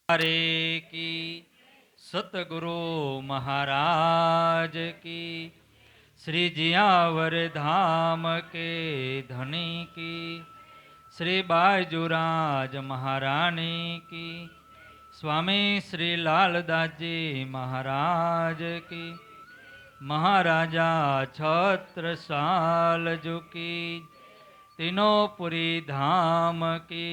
हरे की सतगुरु महाराज की श्री जियावर धाम के धनी की श्री बाजूराज महारानी की स्वामी श्री लालदास जी महाराज की महाराजा छत्रसाल जी की तीनों धाम की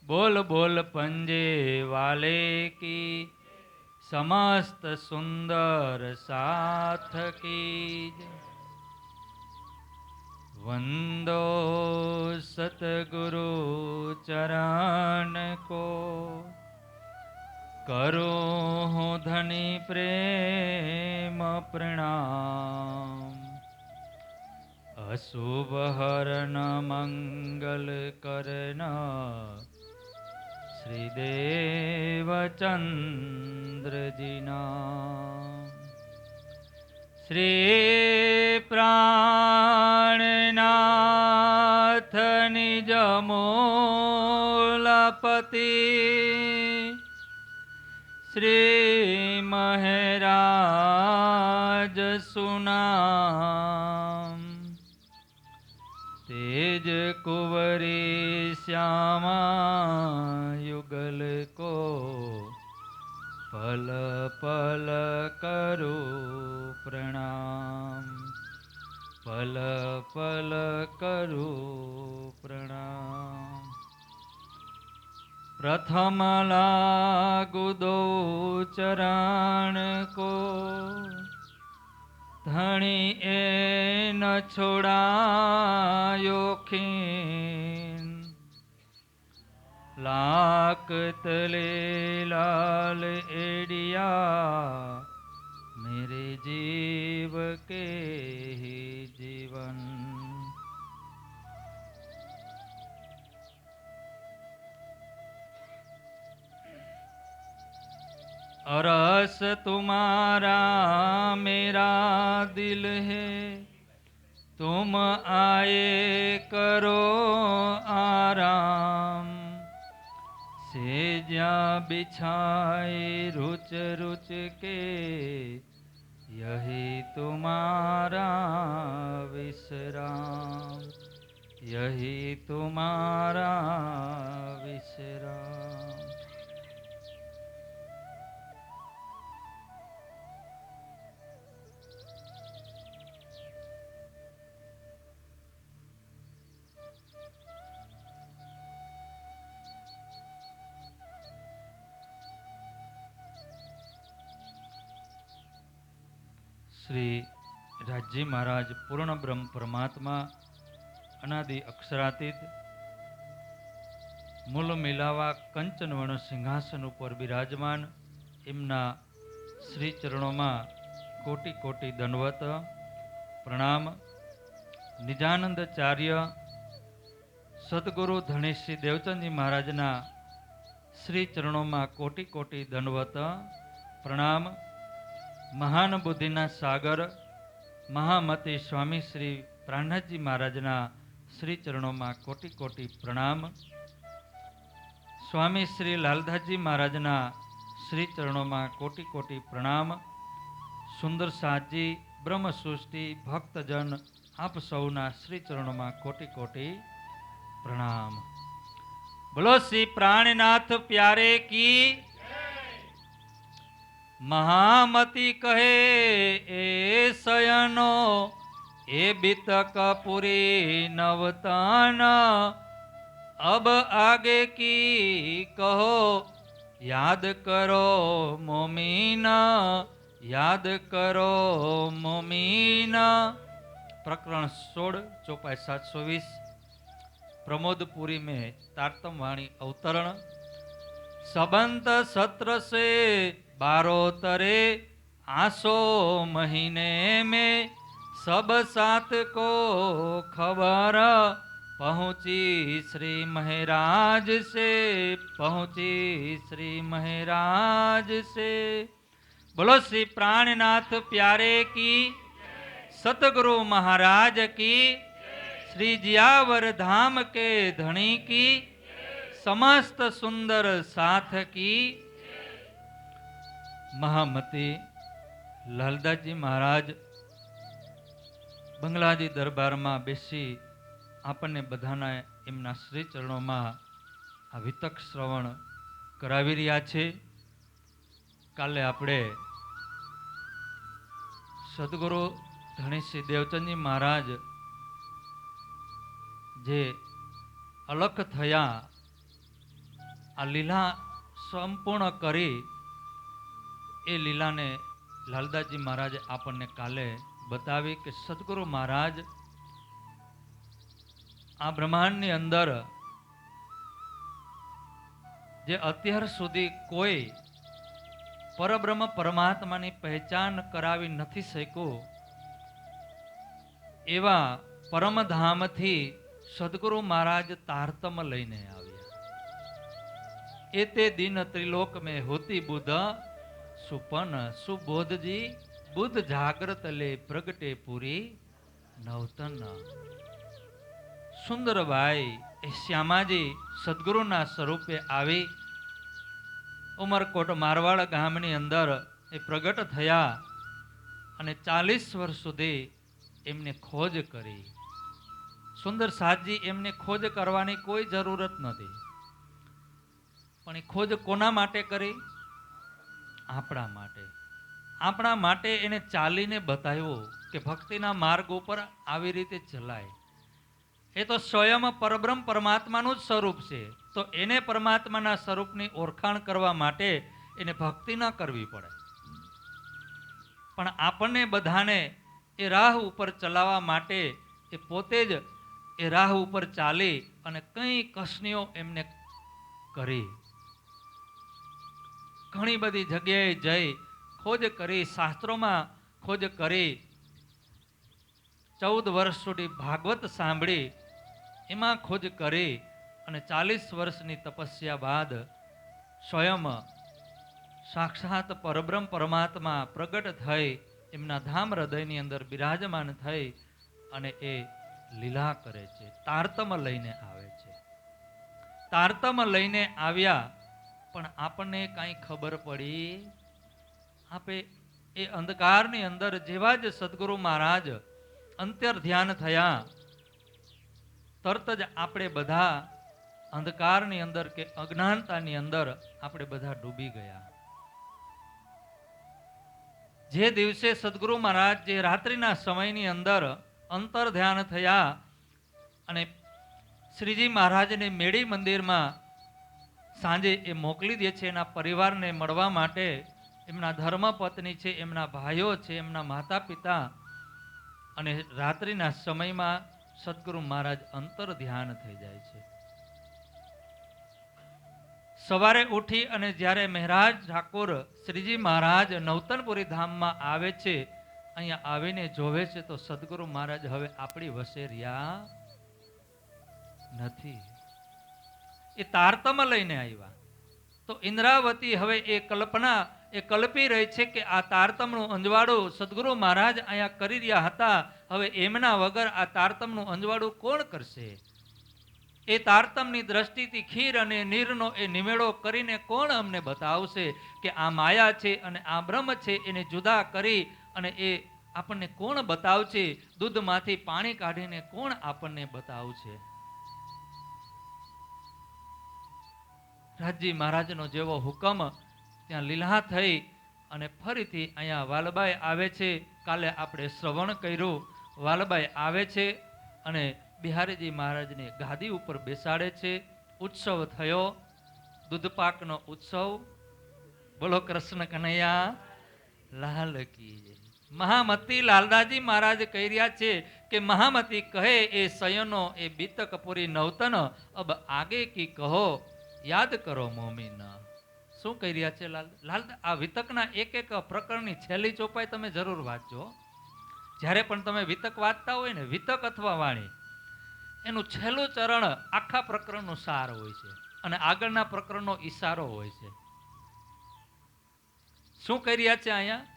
बोल बोल पंजे वाले की समस्त सुंदर साथ की वंदो सतगुरु चरण को करो हूँ धनी प्रेम प्रणाम अशुभ हरण मंगल करना श्रीदेव चंद्र जीना श्री प्राणनाथ निज मूलपति श्री महराज सुनाम तेज कुंवरी श्यामा युगल को पल पल करो प्रणाम पल पल करो प्रणाम प्रथम लागू दो चरण को धनी ए न छोड़ायो खीन लाक तले लाल एडिया मेरे जीव के ही जीवन अरस तुम्हारा मेरा दिल है तुम आए करो आराम सेजा बिछाए रुच रुच के यही तुम्हारा विश्राम यही तुम्हारा विश्राम श्री राजी महाराज पूर्ण ब्रह्म परमात्मा अनादि अक्षरातीत मूल मिलावा कंचन वर्ण सिंहासन पर विराजमान एमना श्री चरणों में कोटि कोटि दंडवत प्रणाम निजानंदाचार्य सद्गुरु धनी श्री देवचंद जी महाराजना श्री चरणों में कोटि कोटि दंडवत प्रणाम महान बुद्धिना सागर महामती स्वामी श्री प्राणनाथ जी महाराजना श्री चरणों में कोटि कोटि प्रणाम स्वामी श्री लालदास जी महाराजना श्री चरणों में कोटि कोटि प्रणाम सुंदर साथ जी ब्रह्म सृष्टि भक्तजन आप सौना श्री चरणों में कोटि कोटि प्रणाम बोलो श्री प्राणनाथ प्यारे की महामती कहे ए शयनो ए बितक पुरी नवतान अब आगे की कहो याद करो मोमीन याद करो मोमीन प्रकरण 16 चौपाई 720 प्रमोदपुरी में तारतम वाणी अवतरण सबंत सत्र से 12 तरे आसो महीने में सब सात को खबर पहुँची श्री महराज से पहुँची श्री महराज से बोलो श्री प्राणनाथ प्यारे की सतगुरु महाराज की श्री जियावर धाम के धनी की समस्त सुंदर साथ की महामती લાલદાસજી મહારાજ બંગલાજી દરબારમાં બેસી આપણને બધાના એમના શ્રી ચરણોમાં આ વિતક શ્રવણ કરાવી રહ્યા છે. કાલે આપણે સદગુરુ ધણીશ્રી દેવચંદજી મહારાજ જે અલખ થયા, આ લીલા સંપૂર્ણ કરી, એ લીલાને લાલદાસજી મહારાજ આપણને કાલે બતાવી કે સદગુરુ મહારાજ આ બ્રહ્માંડની અંદર જે અત્યાર સુધી કોઈ પરબ્રહ્મ પરમાત્માની પહેચાન કરાવી નથી શક્યું, એવા પરમધામથી સદગુરુ મહારાજ તારતમ લઈને આવ્યા. એ તે દિન ત્રિલોક મેં હોતી બુધ સુપન સુબોધજી બુદ્ધ જાગ્રત લે પ્રગટે પૂરી નવતન. સુંદરભાઈ એ શ્યામાજી સદગુરુના સ્વરૂપે આવી ઉમરકોટ મારવાડ ગામની અંદર એ પ્રગટ થયા અને 40 વર્ષ સુધી એમને ખોજ કરી. સુંદર સાધજી એમને ખોજ કરવાની કોઈ જરૂરત નથી, પણ એ ખોજ કોના માટે કરી? આપણા માટે. આપણા માટે એને ચાલીને બતાવ્યું કે ભક્તિના માર્ગ ઉપર આવી રીતે ચલાય. એ તો સ્વયં પરબ્રહ્મ પરમાત્માનું જ સ્વરૂપ છે, તો એને પરમાત્માના સ્વરૂપની ઓળખાણ કરવા માટે એને ભક્તિ ન કરવી પડે. પણ આપણને બધાને એ રાહ ઉપર ચલાવવા માટે એ પોતે જ એ રાહ ઉપર ચાલી અને કઈ કસનીઓ એમને કરી. ઘણી બધી જગ્યાએ જઈ ખોજ કરી, શાસ્ત્રોમાં ખોજ કરી, 14 વર્ષ સુધી ભાગવત સાંભળી, એમાં ખોજ કરી અને 40 વર્ષની તપસ્યા બાદ સ્વયં સાક્ષાત પરબ્રહ્મ પરમાત્મા પ્રગટ થઈ એમના ધામ હૃદયની અંદર બિરાજમાન થઈ અને એ લીલા કરે છે, તારતમ લઈને આવે છે. તારતમ લઈને આવ્યા, પણ આપણને કાંઈ ખબર પડી? આપે એ અંધકારની અંદર જેવા જ સદગુરુ મહારાજ અંતર ધ્યાન થયા, તરત જ આપણે બધા અંધકારની અંદર કે અજ્ઞાનતાની અંદર આપણે બધા ડૂબી ગયા. જે દિવસે સદગુરુ મહારાજ જે રાત્રિના સમયની અંદર અંતર ધ્યાન થયા અને શ્રીજી મહારાજને મેળી મંદિરમાં સાંજે એ મોકલી દે છે એના પરિવારને મળવા માટે. એમના ધર્મપત્ની છે, એમના ભાઈઓ છે, એમના માતા પિતા, અને રાત્રિના સમયમાં સદગુરુ મહારાજ અંતર ધ્યાન થઈ જાય છે. સવારે ઉઠી અને જ્યારે મહારાજ ઠાકોર શ્રીજી મહારાજ નવતનપુરી ધામમાં આવે છે, અહીંયા આવીને જોવે છે તો સદગુરુ મહારાજ હવે આપણી વસે રહ્યા નથી. એ તારતમ લઈને આવ્યા. તો ઇન્દ્રાવતી હવે એ કલ્પના એ કલ્પી રહી છે કે આ તારતમનું અંજવાળું સદગુરુ મહારાજ અહીંયા કરી રહ્યા હતા, હવે એમના વગર આ તારતમનું અંજવાળું કોણ કરશે? એ તારતમની દ્રષ્ટિથી ખીર અને નીરનો એ નિમેળો કરીને કોણ અમને બતાવશે કે આ માયા છે અને આ બ્રહ્મ છે? એને જુદા કરી અને એ આપણને કોણ બતાવશે? દૂધમાંથી પાણી કાઢીને કોણ આપણને બતાવશે? રાજજી મહારાજનો જેવો હુકમ ત્યાં લીલા થઈ અને ફરીથી અહીંયા વાલબાઈ આવે છે. કાલે આપણે શ્રવણ કર્યું, વાલબાઈ આવે છે અને બિહારીજી મહારાજને ગાદી ઉપર બેસાડે છે. ઉત્સવ થયો, દૂધપાકનો ઉત્સવ. બોલો કૃષ્ણ કનૈયા લાલ કી જય. મહામતી લાલદાસજી મહારાજ કહી રહ્યા છે કે મહામતી કહે એ સયનો એ બીતક પૂરી નવતન, અબ આગે કી કહો યાદ કરો મોમીન. શું કહી રહ્યા છે લાલ? આ વિતકના એક એક પ્રકરણની છેલ્લી ચોપાઈ તમે જરૂર વાંચજો. જ્યારે પણ તમે વિતક વાંચતા હોય ને, વિતક અથવા વાણી, એનું છેલ્લું ચરણ આખા પ્રકરણનું સાર હોય છે અને આગળના પ્રકરણનો ઈશારો હોય છે. શું કહી રહ્યા છે અહીંયા?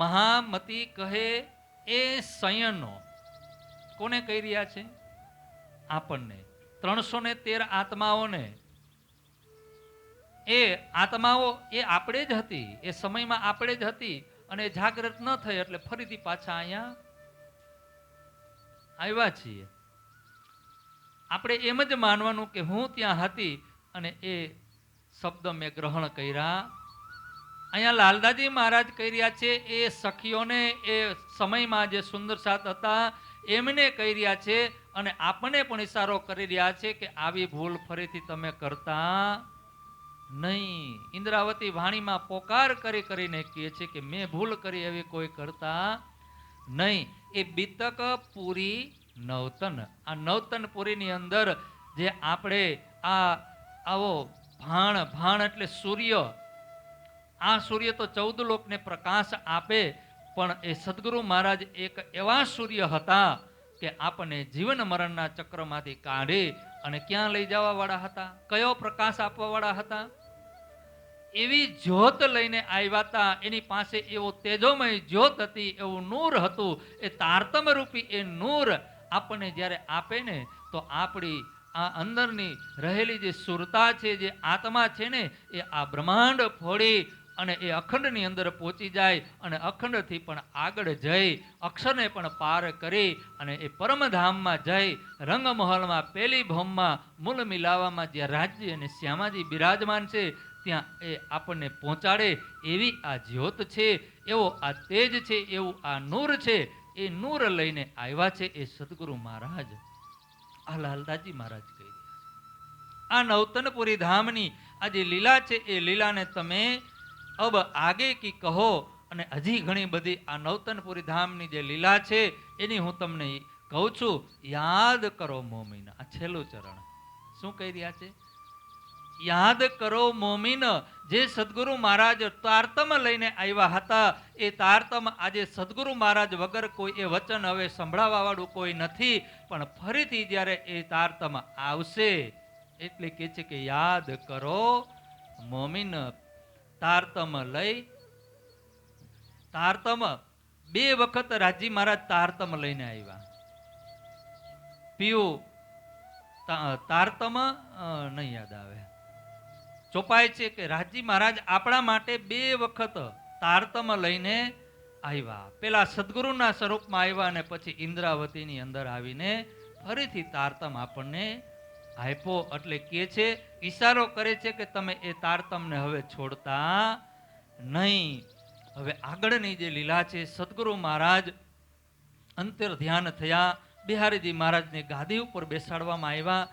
મહામતી કહે એ સયનો. કોને કહી રહ્યા છે? આપણને. 313 આત્માઓને, એ આત્માઓ એ આપણે જ હતી, એ સમયમાં આપણે જ હતી, અને જાગૃત ન થઈ એટલે ફરીથી પાછા અહીંયા આવ્યા છીએ. આપણે એમ જ માનવાનું કે હું ત્યાં હતી અને એ શબ્દ મેં ગ્રહણ કર્યા. અહીંયા લાલદાજી મહારાજ કહી રહ્યા છે, એ સખીઓને એ સમયમાં જે સુંદર સાથ હતા એમને કહી રહ્યા છે, અને આપણને પણ ઈશારો કરી રહ્યા છે કે આવી ભૂલ ફરીથી તમે કરતા નહીં. ઇન્દ્રાવતી વાણીમાં પોકાર કરી કરીને કહે છે કે મેં ભૂલ કરી એવી કોઈ કરતા નહીં. એ બીતક પૂરી નવતન, આ નવતન પુરીની અંદર જે આપણે આવો ભાણ એટલે સૂર્ય, આ સૂર્ય તો 14 લોકને પ્રકાશ આપે, પણ એ સદગુરુ મહારાજ એક એવા સૂર્ય હતા કે આપણને જીવન મરણના ચક્રમાંથી કાઢી અને ક્યાં લઈ જવા વાળા હતા? કયો પ્રકાશ આપવા વાળા હતા? એવી જ્યોત લઈને આવ્યા હતા. એની પાસે એવો તેજોમય જ્યોત હતી, એવું નૂર હતું. એ તારતમ રૂપી એ નૂર આપણને જ્યારે આપે ને, તો આપણી આ અંદરની રહેલી જે સુરતા છે, જે આત્મા છે ને, એ આ બ્રહ્માંડ ફોડી અને એ અખંડની અંદર પહોંચી જાય, અને અખંડથી પણ આગળ જઈ અક્ષરને પણ પાર કરી અને એ પરમધામમાં જઈ રંગમહલમાં પેલી ભૌમમાં મૂળ મિલાવામાં જ્યાં રાજ્ય અને શ્યામાજી બિરાજમાન છે ત્યાં એ આપણને પહોંચાડે એવી આ જ્યોત છે, એવો આ તેજ છે, એવું આ નૂર છે. એ નૂર લઈને આવ્યા છે એ સદગુરુ મહારાજ, આ લાલદાસજી મહારાજ કહી રહ્યા. આ નવતનપુરી ધામની આ જે લીલા છે એ લીલાને તમે અબ આગે કી કહો, અને હજી ઘણી બધી આ નવતનપુરી ધામની જે લીલા છે એની હું તમને કહું છું. યાદ કરો મોમીન, આ છેલ્લું ચરણ શું કહી રહ્યા છે? યાદ કરો મોમીન. જે સદગુરુ મહારાજ તારતમ લઈને આવ્યા હતા, એ તારતમ આજે સદગુરુ મહારાજ વગર કોઈ એ વચન હવે સંભળાવવા વાળું કોઈ નથી, પણ ફરીથી જ્યારે એ તારતમ આવશે એટલે કે છે કે યાદ કરો મોમીન. તારતમ લઈ, તારતમ 2 વખત રાજી મહારાજ તારતમ લઈને આવ્યા. પીયું તારતમ નહીં યાદ આવે, ચોપાય છે કે રાજી મહારાજ આપણા માટે 2 વખત તારતમ લઈને આવ્યા. પેલા સદગુરુના સ્વરૂપમાં આવ્યા અને પછી ઇન્દ્રાવતીની અંદર આવીને ફરીથી તારતમ આપણને આપ્યો. એટલે કે છે, ઈશારો કરે છે કે તમે એ તારતમને હવે છોડતા નહીં. હવે આગળની જે લીલા છે, સદગુરુ મહારાજ અંતર ધ્યાન થયા, બિહારીજી મહારાજને ગાદી ઉપર બેસાડવામાં આવ્યા.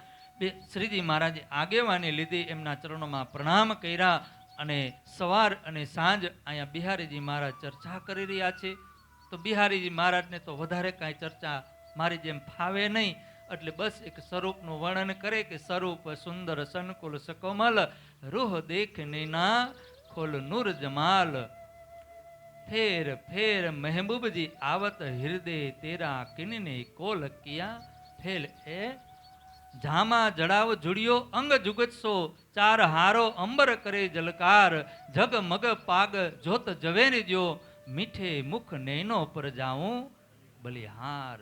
શ્રીજી મહારાજે આગેવાની લીધી, એમના ચરણોમાં પ્રણામ કર્યા, અને સવાર અને સાંજ અહીંયા બિહારીજી મહારાજ ચર્ચા કરી રહ્યા છે. તો બિહારીજી મહારાજને તો વધારે કાંઈ ચર્ચા મારી જેમ ફાવે નહીં, એટલે બસ એક સ્વરૂપનું વર્ણન કરે કે સ્વરૂપ સુંદર સંકુલ સકોમલ, રૂહ દેખને ના ખોલ નૂર જમાલ, ફેર ફેર મહેબૂબજી આવત હૃદય તેરા કિનને કોલ કિયા, ફેલ એ જામા જડાવ જુડિયો અંગ જુગતસો, 4 હારો અંબર કરે જલકાર, જગ મગ પાગ જોત જવેરી જો, મીઠે મુખ નૈનો પર જાઉં બલિહાર,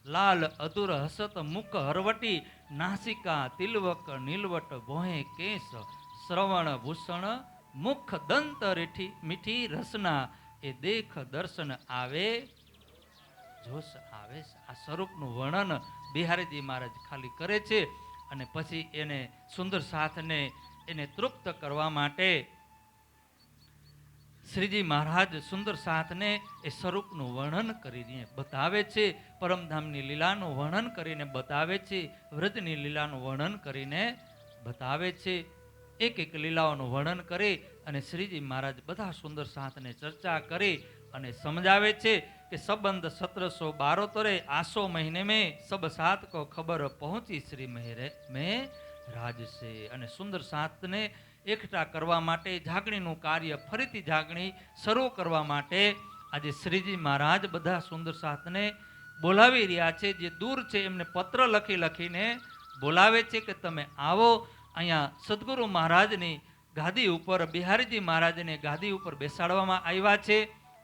લાલ અધુર હસત મુખ હરવટી, નાસિકા તિલવક નીલવટ ભોહે કેસ, શ્રવણ ભૂષણ મુખ દંત રેઠી મીઠી રસના, એ દેખ દર્શન આવે જોશ આવે. આ સ્વરૂપનું વર્ણન બિહારીજી મહારાજ ખાલી કરે છે, અને પછી એને સુંદર સાથને એને તૃપ્ત કરવા માટે શ્રીજી મહારાજ સુંદર સાથને એ સ્વરૂપનું વર્ણન કરીને બતાવે છે, પરમધામની લીલાનું વર્ણન કરીને બતાવે છે, વ્રજની લીલાનું વર્ણન કરીને બતાવે છે. એક એક લીલાઓનું વર્ણન કરી અને શ્રીજી મહારાજ બધા સુંદર સાથને ચર્ચા કરી અને સમજાવે છે કે સંબંધ 1772 आसो महीने में सब सात को खबर पहुंची श्री में राज से. અને સુંદર સાતને એકઠા કરવા માટે, જાગણીનું કાર્ય ફરીથી જાગણી શરૂ કરવા માટે આજે શ્રીજી મહારાજ બધા સુંદર સાથને બોલાવી રહ્યા છે. જે દૂર છે એમને પત્ર લખીને બોલાવે છે કે તમે આવો. અહીંયા સદગુરુ મહારાજની ગાદી ઉપર બિહારીજી મહારાજને ગાદી ઉપર બેસાડવામાં આવ્યા છે.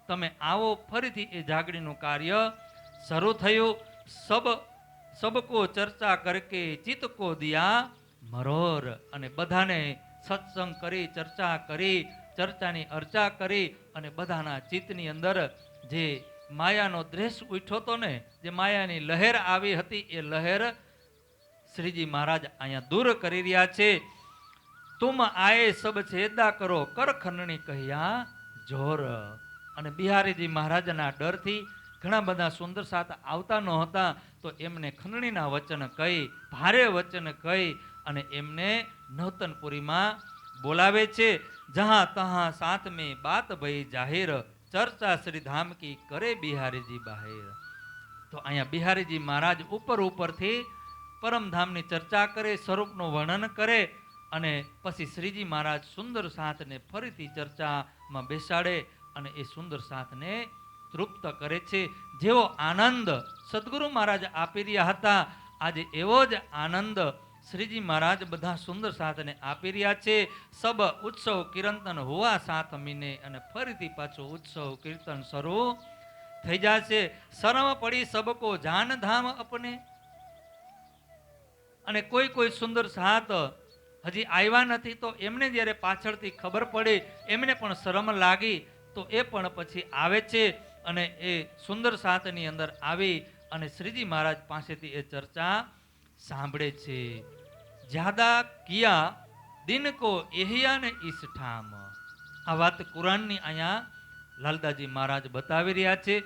તમે આવો. ફરીથી એ જાગણીનું કાર્ય શરૂ થયું. સબકો ચર્ચા કરકે ચિત્ત કો દિયા મરોર. અને બધાને સત્સંગ કરી, ચર્ચા કરી, ચર્ચાની અર્ચા કરી અને બધાના ચિત્તની અંદર જે માયાનો દ્વેષ ઉઠ્યો હતો ને, જે માયાની લહેર આવી હતી, એ લહેર શ્રીજી મહારાજ અહીંયા દૂર કરી રહ્યા છે. તુમ આયે સબ છેદા કરો, કર ખંડણી કહ્યા જોર. અને બિહારીજી મહારાજના ડરથી ઘણા બધા સુંદર સાથ આવતા નહોતા, તો એમને ખંડણીના વચન કહી, ભારે વચન કહી અને એમને નવતનપુરીમાં બોલાવે છે. જહાં તહાં સાથ મેં બાત ભઈ જાહેર, ચર્ચા શ્રી ધામ કી કરે બિહારીજી બાહેર. તો અહીંયા બિહારીજી મહારાજ ઉપરથી પરમધામની ચર્ચા કરે, સ્વરૂપનું વર્ણન કરે અને પછી શ્રીજી મહારાજ સુંદર સાથને ફરીથી ચર્ચામાં બેસાડે અને એ સુંદર સાથને તૃપ્ત કરે છે. જેવો આનંદ સદગુરુ મહારાજ આપી રહ્યા હતા, આજે એવો જ આનંદ શ્રીજી મહારાજ બધા સુંદર સાથને આપી રહ્યા છે. સબ ઉત્સવ કીર્તન હોવા સાથ મીને. અને ફરીથી પાછો ઉત્સવ કીર્તન શરૂ થઈ જશે. શરમ પડી સબકો જાન ધામ અપને. અને કોઈ સુંદર સાથ હજી આવ્યા નથી, તો એમને જ્યારે પાછળથી ખબર પડી, એમને પણ શરમ લાગી, તો એ પણ પછી આવે છે અને એ સુંદર સાથની અંદર આવી અને શ્રીજી મહારાજ પાસેથી એ ચર્ચા સાંભળે છે. જ્યાદા કિયા દિન કો એહિયા ને ઈસ ઠામ. આ વાત કુરાનની અહીંયા લાલદાજી મહારાજ બતાવી રહ્યા છે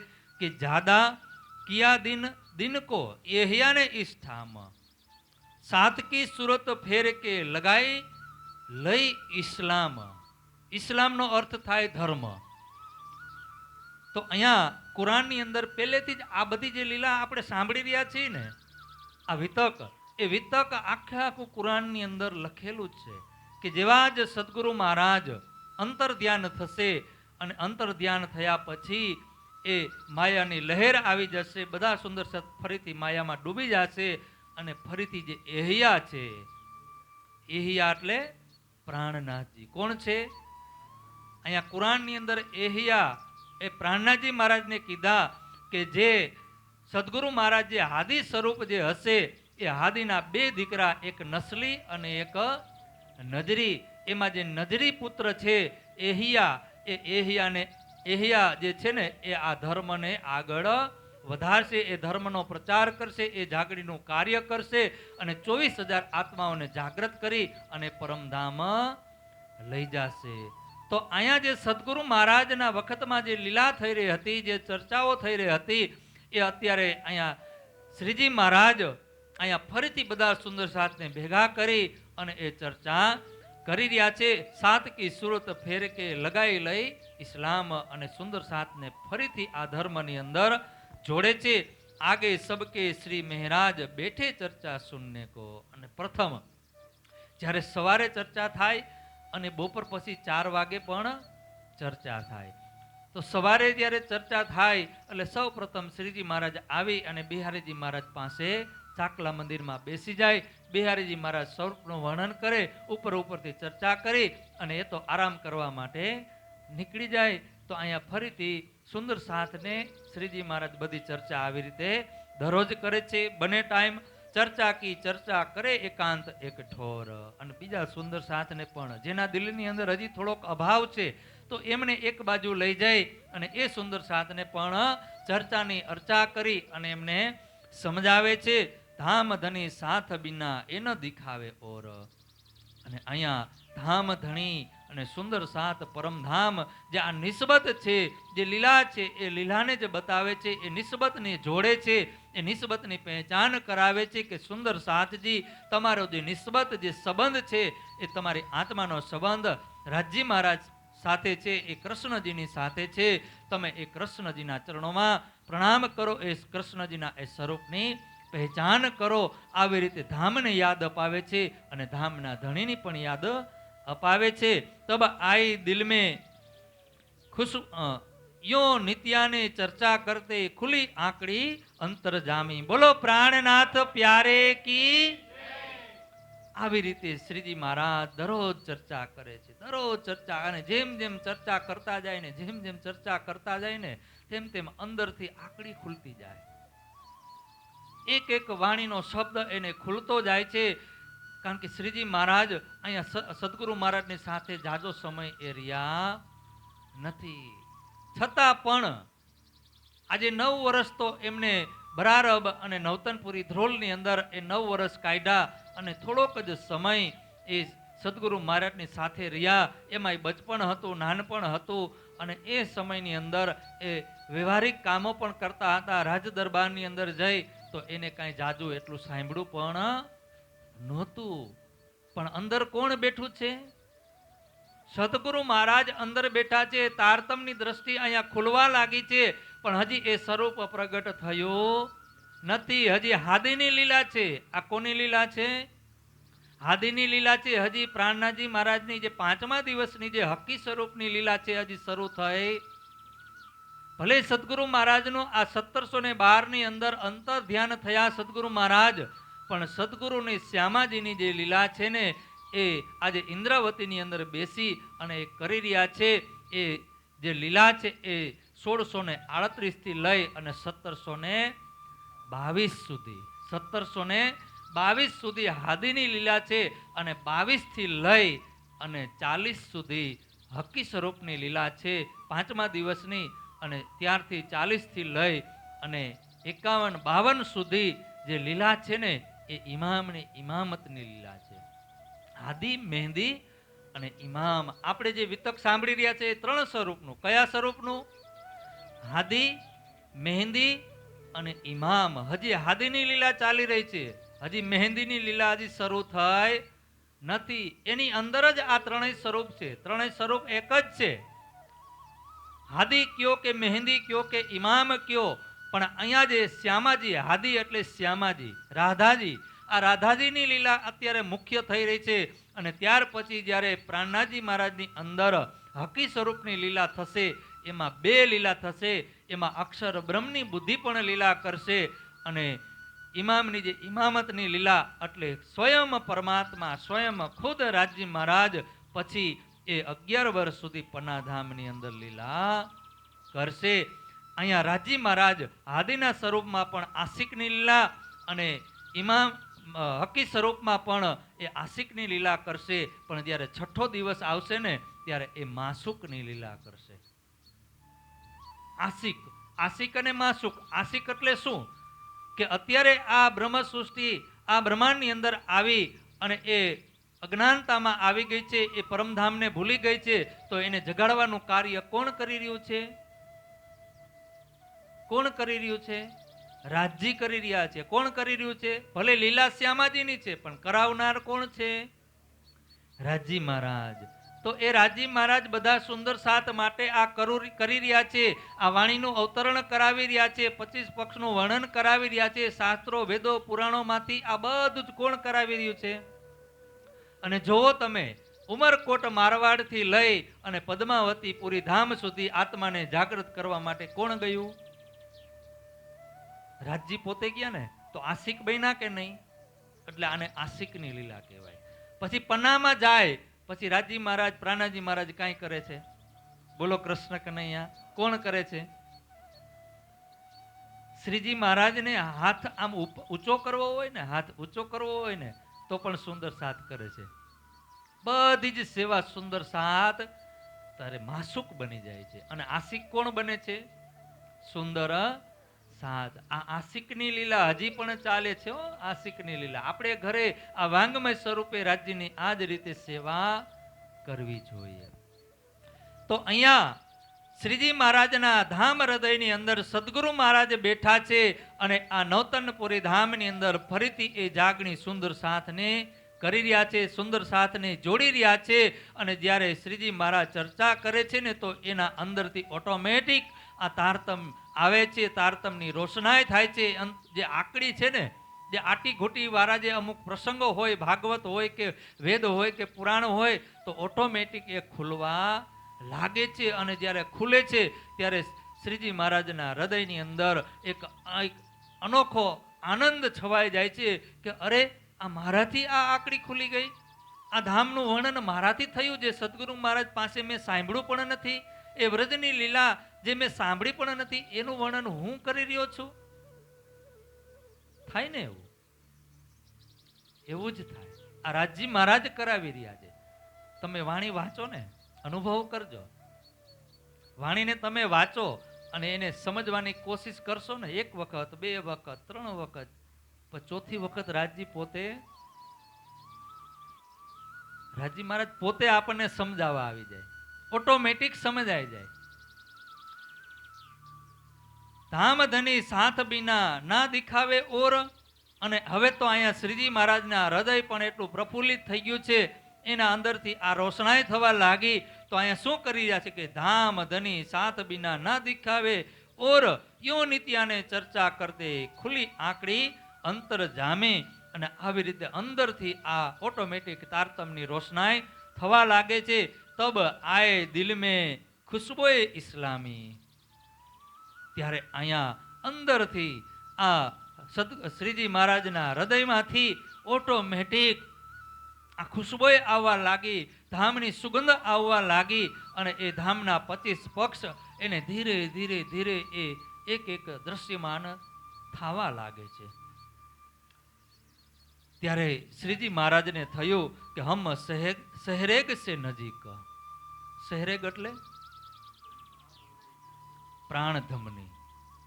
કે જ્યાદા કિયા દિન કો એહિયા ને ઈસ ઠામ. સાત કી સુરત ફેર કે લગાઈ લઈ ઇસ્લામ. ઇસ્લામનો અર્થ થાય ધર્મ. તો અહીંયા કુરાનની અંદર પહેલેથી જ આ બધી જે લીલા આપણે સાંભળી રહ્યા છીએ ને, આ વિતક, એ વિતક આખું કુરાનની અંદર લખેલું જ છે કે જેવા જ સદગુરુ મહારાજ અંતર ધ્યાન થશે અને અંતર ધ્યાન થયા પછી એ માયાની લહેર આવી જશે, બધા સુંદર સત ફરીથી માયામાં ડૂબી જશે અને ફરીથી જે એહિયા છે, એહિયા એટલે પ્રાણનાથજી. કોણ છે? અહીંયા કુરાનની અંદર એહિયા એ પ્રાણનાથજી મહારાજને કીધા કે જે સદગુરુ મહારાજ જે હાદી સ્વરૂપ જે હશે, એ હાદીના બે દીકરા, એક નસલી અને એક નજરી. એમાં જે નજરી પુત્ર છે એહિયા, એ એહિયા જે છે ને, એ આ ધર્મને આગળ વધારશે, એ ધર્મનો પ્રચાર કરશે, એ જાગણીનું કાર્ય કરશે અને 24,000 આત્માઓને જાગૃત કરી અને પરમધામ લઈ જશે. તો અહીંયા જે સદગુરુ મહારાજના વખતમાં જે લીલા થઈ રહી હતી, જે ચર્ચાઓ થઈ રહી હતી, એ અત્યારે અહીંયા શ્રીજી મહારાજ અહીંયા ફરીથી બધા સુંદર સાથને ભેગા કરી અને એ ચર્ચા કરી રહ્યા છે. સાત કી સુરત ફેર કે લગાઈ લઈ ઇસ્લામ. અને સુંદર સાથને ફરીથી આ ધર્મની અંદર જોડે છે. આગે સબકે શ્રી મહારાજ બેઠે ચર્ચા સુનને કો. અને પ્રથમ જ્યારે સવારે ચર્ચા થાય અને બપોર પછી 4 વાગે પણ ચર્ચા થાય. તો સવારે જ્યારે ચર્ચા થાય એટલે સૌ પ્રથમ શ્રીજી મહારાજ આવી અને બિહારીજી મહારાજ પાસે ચાકલા મંદિરમાં બેસી જાય. બિહારીજી મહારાજ સ્વરૂપનું વર્ણન કરે, ઉપરથી ચર્ચા કરી અને એ તો આરામ કરવા માટે નીકળી જાય. તો અહીંયા ફરીથી સુંદર સાથને શ્રીજી મહારાજ બધી ચર્ચા આવી રીતે દરરોજ કરે છે. બને ટાઈમ ચર્ચા કી ચર્ચા કરે એકાંત એક ઠોર. અને બીજા સુંદર સાથને પણ જેના દિલની અંદર હજી થોડોક અભાવ છે, તો એમને એક બાજુ લઈ જાય અને એ સુંદર સાથને પણ ચર્ચાની અર્ચા કરી અને એમને સમજાવે છે. ધામ ધની સાથ બિના એ ન દિખાવે ઓર. અને અહીંયા ધામ ધણી અને સુંદર સાથ પરમધામ, જે આ નિસ્બત છે, જે લીલા છે, એ લીલાને જ બતાવે છે, એ નિસ્બતને જોડે છે, એ નિસ્બતની પહેચાન કરાવે છે કે સુંદર સાથજી, તમારો જે નિસ્બત, જે સંબંધ છે, એ તમારી આત્માનો સંબંધ રાજજી મહારાજ સાથે છે, એ કૃષ્ણજીની સાથે છે. તમે એ કૃષ્ણજીના ચરણોમાં પ્રણામ કરો, એ કૃષ્ણજીના એ સ્વરૂપની પહેચાન કરો. આવી રીતે ધામને યાદ અપાવે છે અને ધામના ધણીની પણ યાદ અપાવે છે. તબ આઈ દિલ में खुश यो नित्याने चर्चा करते खुली आंकड़ी अंतर जामी. बोलो प्राणनाथ प्यारे की. આવી રીતે શ્રીજી મહારાજ દરરોજ ચર્ચા કરે છે, દરરોજ ચર્ચા. અને જેમ જેમ ચર્ચા કરતા જાય ને, જેમ જેમ ચર્ચા કરતા જાય ને, તેમ તેમ અંદરથી આંકડી ખુલતી જાય. એક એક વાણીનો શબ્દ એને ખુલતો જાય છે. કારણ કે શ્રીજી મહારાજ અહીંયા સદગુરુ મહારાજની સાથે જાજો સમય એ રહ્યા નથી. છતાં પણ આજે 9 વર્ષ તો એમને બરારબ અને નવતનપુરી ધ્રોલની અંદર એ 9 વર્ષ કાઢ્યા અને થોડોક જ સમય એ સદગુરુ મહારાજની સાથે રહ્યા. એમાં બચપણ હતું, નાનપણ હતું અને એ સમયની અંદર એ વ્યવહારિક કામો પણ કરતા હતા. રાજ દરબારની અંદર જઈ તો એને કાંઈ જાજુ એટલું સાંભળ્યું પણ નહોતું. પણ અંદર કોણ બેઠું છે? સદગુરુ મહારાજ અંદર બેઠા છે. તારતમની દ્રષ્ટિ અહીંયા ખુલવા લાગી છે, પણ હજી એ સ્વરૂપ પ્રગટ થયું નથી. હજી હાદીની લીલા છે. આ કોની લીલા છે? હાદીની લીલા છે. હજી પ્રાણનાથજી મહારાજની જે 5મા દિવસની જે હકી સ્વરૂપની લીલા છે હજી શરૂ થઈ. ભલે સદગુરુ મહારાજનું આ 1712 ની અંદર અંતર ધ્યાન થયા સદગુરુ મહારાજ, પણ સદગુરુની શ્યામાજીની જે લીલા છે ને એ આજે ઇન્દ્રાવતીની અંદર બેસી અને એ કરી રહ્યા છે. એ જે લીલા છે એ 1638 થી લઈ અને 1722 સુધી 1722 સુધી હાદીની લીલા છે અને 22 થી લઈ અને 40 સુધી હકી સ્વરૂપની લીલા છે 5મા દિવસની. અને ત્યારથી 40 થી લઈ અને 51-52 સુધી જે લીલા છે ને એ ઇમામની ઇમામતની લીલા છે. હાદી, મહેંદી અને ઇમામ. આપણે જે વિતક સાંભળી રહ્યા છે એ 3 સ્વરૂપનું. કયા સ્વરૂપનું? હાદી, મહેંદી અને ઇમામ. હજી હાદીની લીલા ચાલી રહી છે, હજી મહેંદીની લીલા હજી શરૂ થઈ નથી. એની અંદર જ આ 3 સ્વરૂપ છે. 3 સ્વરૂપ એક જ છે. હાદી કયો કે મહેંદી કયો કે ઇમામ કયો, પણ અહીંયા જે શ્યામાજી, હાદી એટલે શ્યામાજી, રાધાજી, આ રાધાજીની લીલા અત્યારે મુખ્ય થઈ રહી છે. અને ત્યાર પછી જ્યારે પ્રાણનાથજી મહારાજની અંદર હકી સ્વરૂપની લીલા થશે, એમાં 2 લીલા થશે. એમાં અક્ષર બ્રહ્મની બુદ્ધિ પણ લીલા કરશે અને ઇમામની જે ઇમામતની લીલા એટલે સ્વયં પરમાત્મા, સ્વયં ખુદ રાજજી મહારાજ પછી એ 11 વર્ષ સુધી પન્નાધામની અંદર લીલા કરશે. અહીંયા રાજજી મહારાજ હાદીના સ્વરૂપમાં પણ આશિકની લીલા અને ઇમામ હકી સ્વરૂપમાં પણ એ આશિકની લીલા કરશે. પણ જ્યારે 6ઠો દિવસ આવશે ને ત્યારે એ માસુકની લીલા કરશે. આશિક, આશિક અને માસુક. આશિક એટલે શું? કે અત્યારે આ બ્રહ્મ સૃષ્ટિ, આ બ્રહ્માંડની અંદર આવી અને એ અજ્ઞાનતામાં આવી ગઈ છે, એ પરમધામને ભૂલી ગઈ છે. તો એને જગાડવાનું કાર્ય કોણ કરી રહ્યું છે? કોણ કરી રહ્યું છે? રાજજી કરી રહ્યા છે. કોણ કરી રહ્યું છે? ભલે લીલા શ્યામાજીની છે, પણ કરાવનાર કોણ છે? રાજજી મહારાજ. તો એ રાજજી મહારાજ બધા સુંદર સાત માટે આ કરી રહ્યા છે. આ વાણીનું અવતરણ કરાવી રહ્યા છે. 25 પક્ષનું વર્ણન કરાવી રહ્યા છે. શાસ્ત્રો, વેદો, પુરાણોમાંથી આ બધું જ કોણ કરાવી રહ્યું છે? અને જોવો તમે, ઉમરકોટ મારવાડથી લઈ અને પદ્માવતી પુરી ધામ સુધી આત્માને જાગૃત કરવા માટે કોણ ગયું? રાજજી પોતે ગયા ને. તો આશિક બન્યા કે નહીં? એટલે આને આશિકની લીલા કહેવાય. પછી પન્નામાં જાય પછી રાજજી મહારાજ, પ્રાણાજી મહારાજ કાંઈ કરે છે? બોલો કૃષ્ણ કનૈયા. કોણ કરે છે? શ્રીજી મહારાજને હાથ આમ ઊંચો કરવો હોય ને, હાથ ઊંચો કરવો હોય ને તો પણ સુંદર સાથ કરે છે. બધી જ સેવા સુંદર સાથ તારે માસુક બની જાય છે. અને આશિક કોણ બને છે? સુંદર સાથ. આ આશિકની લીલા હજી પણ ચાલે છે. આશિકની લીલા આપણે ઘરે આ વાંગમય સ્વરૂપે રાજ્યની આ જ રીતે સેવા કરવી જોઈએ. તો અહીંયા શ્રીજી મહારાજના ધામ હૃદયની અંદર સદગુરુ મહારાજ બેઠા છે અને આ નવતનપુરી ધામની અંદર ફરીથી એ જાગણી સુંદર સાથને કરી રહ્યા છે, સુંદર સાથને જોડી રહ્યા છે. અને જ્યારે શ્રીજી મહારાજ ચર્ચા કરે છે ને તો એના અંદરથી ઓટોમેટિક આ તારતમ આવે છે. તારતમની રોશનાઈ થાય છે. જે આકડી છે ને, જે આટી ઘૂંટી વાળા જે અમુક પ્રસંગો હોય, ભાગવત હોય કે વેદ હોય કે પુરાણ હોય, તો ઓટોમેટિક એ ખુલવા લાગે છે. અને જ્યારે ખુલે છે ત્યારે શ્રીજી મહારાજના હૃદયની અંદર એક અનોખો આનંદ છવાઈ જાય છે કે અરે, આ મારાથી આ આકડી ખુલી ગઈ. આ ધામનું વર્ણન મારાથી થયું, જે સદગુરુ મહારાજ પાસે મેં સાંભળ્યું પણ નથી. એ વ્રજની લીલા જે મેં સાંભળી પણ નથી, એનું વર્ણન હું કરી રહ્યો છું. થાય ને એવું જ થાય. આ રાજજી મહારાજ કરાવી રહ્યા છે. તમે વાણી વાંચો ને, અનુભવ કરજો. વાણીને તમે વાંચો અને એને સમજવાની કોશિશ કરશો ને, એક વખત, બે વખત, ત્રણ વખત, પણ ચોથી વખત રાજજી મહારાજ પોતે આપણને સમજાવવા આવી જાય, ઓટોમેટિક સમજાઈ જાય. ધામ ધની સાથ બીના ના દિખાવે ઓર. અને હવે તો અહીંયા શ્રીજી મહારાજના હૃદય પણ એટલું પ્રફુલ્લિત થઈ ગયું છે, એના અંદરથી આ રોશનાઈ થવા લાગી. તો અહીંયા શું કરી રહ્યા છે કે ધામ ધની સાથ બીના ના દિખાવે ઓર યો નિત્યાને ચર્ચા કરતે ખુલ્લી આંકડી અંતર જામે. અને આવી રીતે અંદરથી આ ઓટોમેટિક તારતમની રોશનાઈ થવા લાગે છે. તબ આય દિલ મેં ખુશબોએ ઇસ્લામી. ત્યારે અહીંયા અંદરથી આ શ્રીજી મહારાજના હૃદયમાંથી ઓટોમેટિક આ ખુશબોય આવવા લાગી, ધામની સુગંધ આવવા લાગી. અને એ ધામના 25 પક્ષ એને ધીરે ધીરે ધીરે એ એક એક દ્રશ્યમાન થવા લાગે છે. ત્યારે શ્રીજી મહારાજને થયું કે હમ સહેરેગ સે નજીક. સહેરેગ એટલે પ્રાણધમની.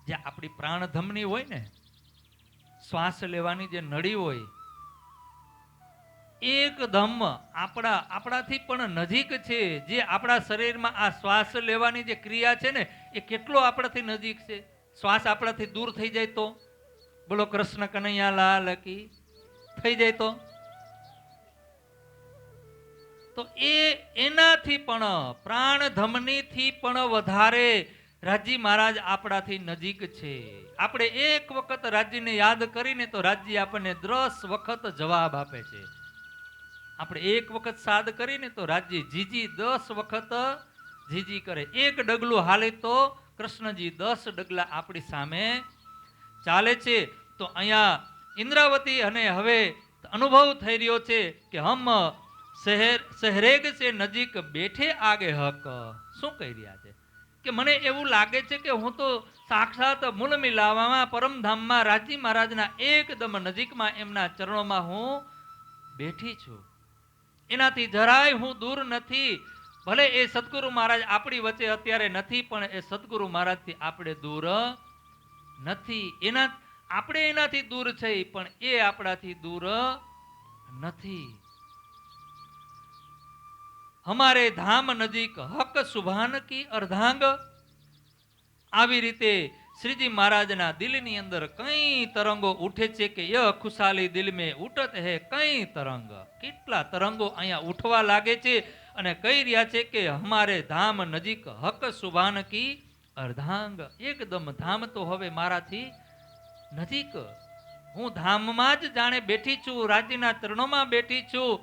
જે આપણી પ્રાણધમની હોય ને, શ્વાસ લેવાની જે નળી હોય, એકદમ આપણાથી પણ નજીક છે. જે આપણા શરીરમાં આ શ્વાસ લેવાની જે ક્રિયા છે ને, એ કેટલો આપણાથી નજીક છે. શ્વાસ આપણાથી દૂર થઈ જાય તો બોલો કૃષ્ણ કનૈયા લાલ કી. થઈ જાય તો એનાથી પણ પ્રાણધમનીથી પણ વધારે રાજજી મહારાજ આપણાથી નજીક છે. આપણે એક વખત રાજજીને યાદ કરીને તો રાજજી આપણને 10 વખત જવાબ આપે છે. આપણે એક વખત સાદ કરીને તો રાજજી જીજી 10 વખત જીજી કરે. એક ડગલું હાલે તો કૃષ્ણજી 10 ડગલા આપણી સામે ચાલે છે. તો અહીંયા ઇન્દ્રાવતી અને હવે અનુભવ થઈ રહ્યો છે કે હમ સહેરેગ સે નજીક બેઠે આગે હક. શું કહી રહ્યા છે કે મને એવું લાગે છે કે હું તો સાક્ષાત મૂળ મિલાવામાં પરમધામમાં રાજજી મહારાજના એકદમ નજીકમાં એમના ચરણોમાં હું બેઠી છું. એનાથી જરાય હું દૂર નથી. ભલે એ સદગુરુ મહારાજ આપણી વચ્ચે અત્યારે નથી, પણ એ સદગુરુ મહારાજથી આપણે દૂર નથી. આપણે એનાથી દૂર છે, પણ એ આપણાથી દૂર નથી. હમારે ધામ નજીક હક સુભાન કી અર્ધાંગ. આવી રીતે શ્રીજી મહારાજના દિલની અંદર કઈ તરંગો ઉઠે છે કે ય ખુશાલી દિલ મેં ઉઠત હે કઈ તરંગ. કેટલા તરંગો અહીંયા ઉઠવા લાગે છે અને કહી રહ્યા છે કે હમારે ધામ નજીક હક સુભાન કી અર્ધાંગ. એકદમ ધામ તો હવે મારાથી નજીક. હું ધામમાં જ જાણે બેઠી છું, રાજ્યના ચરણોમાં બેઠી છું,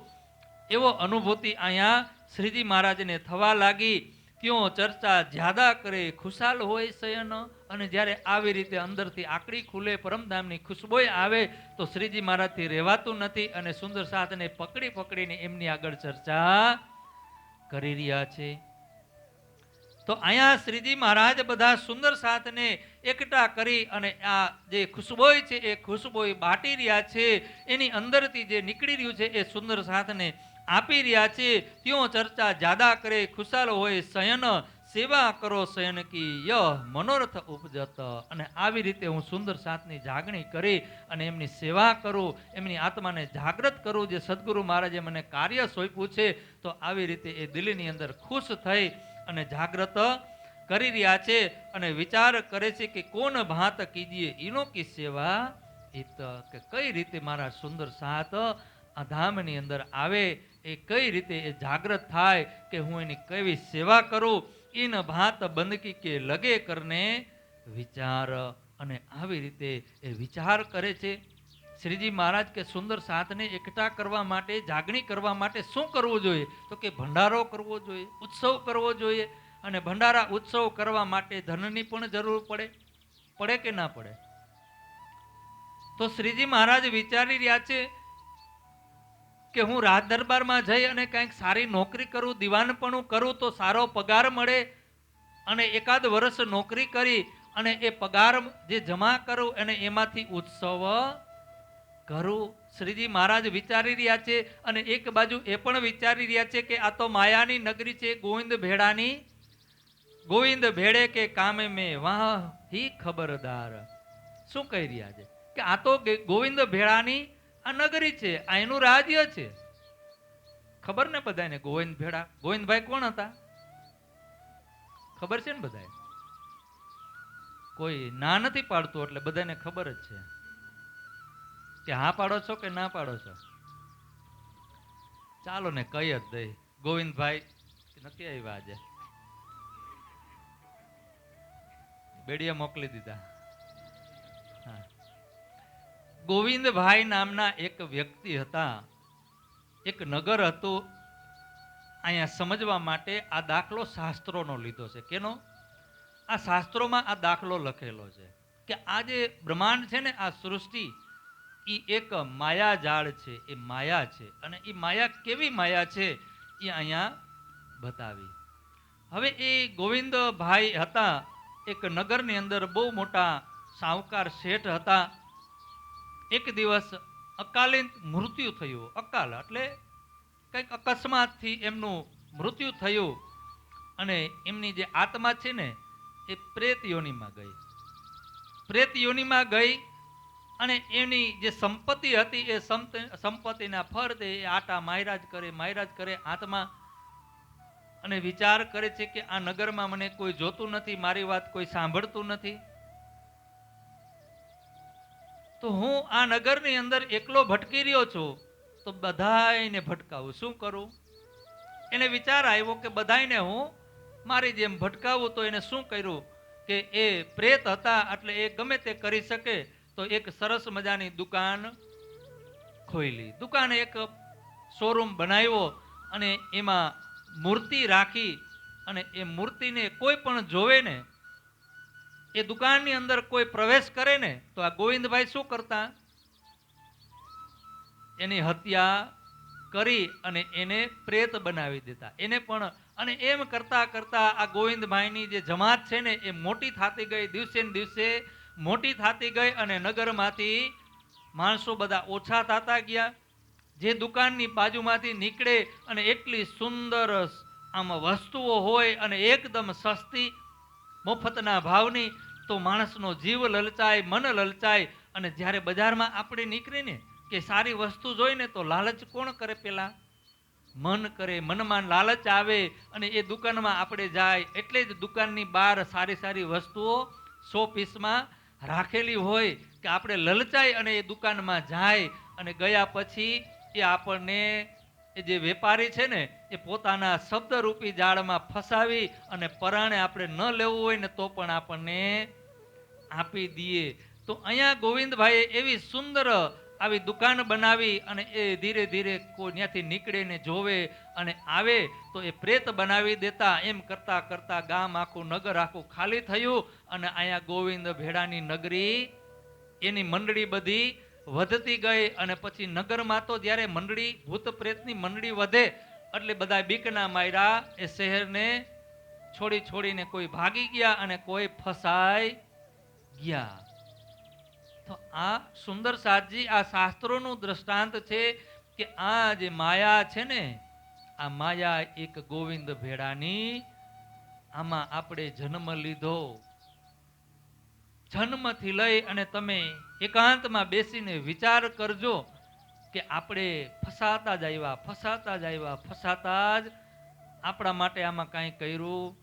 એવો અનુભૂતિ અહીંયા શ્રીજી મહારાજને થવા લાગી. ક્યો ચર્ચા જ્યાદા કરે ખુશાલ હોય શયન. અને જ્યારે આવી રીતે અંદરથી આકડી ખુલે, પરમધામની ખુશબોય આવે તો શ્રીજી મહારાજથી રહેવાતું નથી. અને સુંદર સાથને પકડીને એમની આગળ ચર્ચા કરી રહ્યા છે. તો અહીંયા શ્રીજી મહારાજ બધા સુંદર સાથને એકઠા કરી અને આ જે ખુશબોય છે એ ખુશબોય બાટી રહ્યા છે. એની અંદરથી જે નીકળી રહ્યું છે એ સુંદર સાથને આપી રહ્યા છે. ત્યો ચર્ચા જ્યાદા કરે ખુશાલ હોય શયન. સેવા કરો શયન કી યહ મનોરથ ઉપજત. અને આવી રીતે હું સુંદર સાથની જાગણી કરી અને એમની સેવા કરું, એમની આત્માને જાગૃત કરું, જે સદગુરુ મહારાજે મને કાર્ય સોંપ્યું છે. તો આવી રીતે એ દિલની અંદર ખુશ થઈ અને જાગૃત કરી રહ્યા છે અને વિચાર કરે છે કે કોણ ભાત કીજીએ ઈનો કી સેવા હિત. કે કઈ રીતે મારા સુંદર સાથ આ ધામની અંદર આવે, એ કઈ રીતે એ જાગૃત થાય કે હું એની કેવી સેવા કરું. ઇન ભાત બંદકી કે લગે કરને વિચાર. અને આવી રીતે એ વિચાર કરે છે શ્રીજી મહારાજ કે સુંદર સાથને એકઠા કરવા માટે, જાગણી કરવા માટે શું કરવું જોઈએ? તો કે ભંડારો કરવો જોઈએ, ઉત્સવ કરવો જોઈએ. અને ભંડારા ઉત્સવ કરવા માટે ધનની પણ જરૂર પડે કે ના પડે? તો શ્રીજી મહારાજ વિચારી રહ્યા છે કે હું રાજ દરબારમાં જઈ અને કંઈક સારી નોકરી કરું, દિવાનપણું કરું તો સારો પગાર મળે. અને એકાદ વર્ષ નોકરી કરી અને એ પગાર જે જમા કરું અને એમાંથી ઉત્સવ ખરું શ્રીજી મહારાજ વિચારી રહ્યા છે અને એક બાજુ એ પણ વિચારી રહ્યા છે કે આ તો માયાની નગરી છે, ગોવિંદ ભેડે કે કામે મેં વાહ હી ખબરદાર. શું કહી રહ્યા છે કે આ તો ગોવિંદ ભેળાની આ નગરી છે, આ એનું રાજ્ય છે. ખબર ને બધાને ગોવિંદ ભેળા, ગોવિંદભાઈ કોણ હતા ખબર છે ને બધાએ? કોઈ ના નથી પાડતું એટલે બધાને ખબર જ છે. કે હા પાડો છો કે ના પાડો છો? ચાલો ને કહી જ દઈ. ગોવિંદભાઈ નથી આવ્યા આજે, બેડીએ મોકલી દીધા. હા, ગોવિંદભાઈ નામના એક વ્યક્તિ હતા. એક નગર હતું. અહીંયા સમજવા માટે આ દાખલો શાસ્ત્રોનો લીધો છે. કેનો? આ શાસ્ત્રોમાં આ દાખલો લખેલો છે કે આ જે બ્રહ્માંડ છે ને, આ સૃષ્ટિ એ એક માયા જાળ છે, એ માયા છે. અને એ માયા કેવી માયા છે એ અહીંયા બતાવી. હવે એ ગોવિંદભાઈ હતા, એક નગરની અંદર બહુ મોટા સાહુકાર શેઠ હતા. એક દિવસ અકાલિત મૃત્યુ થયું. અકાલ એટલે કંઈક અકસ્માતથી એમનું મૃત્યુ થયું અને એમની જે આત્મા છે ને એ પ્રેત યોનિમાં ગઈ. પ્રેત યોનિમાં ગઈ અને એની જે સંપત્તિ હતી એ સંપત્તિના ફરતે એ આટા માયરાજ કરે આત્મા. અને વિચાર કરે છે કે આ નગરમાં મને કોઈ જોતું નથી, મારી વાત કોઈ સાંભળતું નથી, તો હું આ નગરની અંદર એકલો ભટકી રહ્યો છું, તો બધાયને ભટકાવું. શું કરું? એને વિચાર આવ્યો કે બધાયને હું મારી જેમ ભટકાવું. તો એને શું કર્યું કે એ પ્રેત હતા એટલે એ ગમે તે કરી શકે, તો એક સરસ મજાની દુકાન ખોલી. દુકાને એક શોરૂમ બનાવ્યો અને એમાં મૂર્તિ રાખી. અને એ મૂર્તિને કોઈ પણ જોવે ને, એ દુકાનની અંદર કોઈ પ્રવેશ કરે ને, તો આ ગોવિંદભાઈ શું કરતા? એની હત્યા કરી અને એને પ્રેત બનાવી દેતા. એને પણ અને એમ કરતા કરતા આ ગોવિંદભાઈની જે જમાત છે ને એ મોટી થતી ગઈ, દિવસે ને દિવસે મોટી થતી ગઈ. અને નગરમાંથી માણસો બધા ઓછા થતા ગયા. જે દુકાનની બાજુમાંથી નીકળે અને એટલી સુંદર આમાં વસ્તુઓ હોય અને એકદમ સસ્તી મફતના ભાવની, તો માણસનો જીવ લલચાય, મન લલચાય. અને જ્યારે બજારમાં આપણે નીકળીને કે સારી વસ્તુ જોઈને તો લાલચ કોણ કરે? પેલા મન કરે, મનમાં લાલચ આવે અને એ દુકાનમાં આપણે જાય. એટલે જ દુકાનની બહાર સારી સારી વસ્તુઓ 100 પીસમાં રાખેલી હોય કે આપણે લલચાય અને એ દુકાનમાં જાય. અને ગયા પછી એ આપણને, એ જે વેપારી છે ને, એ પોતાના શબ્દરૂપી જાળમાં ફસાવી અને પરાણે આપણે ન લેવું હોય ને તો પણ આપણને આપી દઈએ. તો અહીંયા ગોવિંદભાઈએ એવી સુંદર આવી દુકાન બનાવી અને એ ધીરે ધીરે કોઈ ત્યાંથી નીકળે ને જોવે અને આવે તો એ પ્રેત બનાવી દેતા. એમ કરતા કરતા ગામ આખું, નગર આખું ખાલી થયું. અને અહીંયા ગોવિંદ ભેડાની નગરી, એની મંડળી બધી વધતી ગઈ. અને પછી નગરમાં તો જ્યારે મંડળી, ભૂત પ્રેતની મંડળી વધે એટલે બધા બીકના માર્યા એ શહેરને છોડીને કોઈ ભાગી ગયા અને કોઈ ફસાઈ ગયા. તો આ સુંદર સાધજી, આ શાસ્ત્રોનું દ્રષ્ટાંત છે કે આ જે માયા છે ને, આ માયા એક ગોવિંદ ભેડાની, આમાં આપણે જન્મ લીધો. જન્મથી લઈ અને તમે એકાંતમાં બેસીને વિચાર કરજો કે આપણે ફસાતા જ આપણા માટે આમાં કાંઈ કર્યું.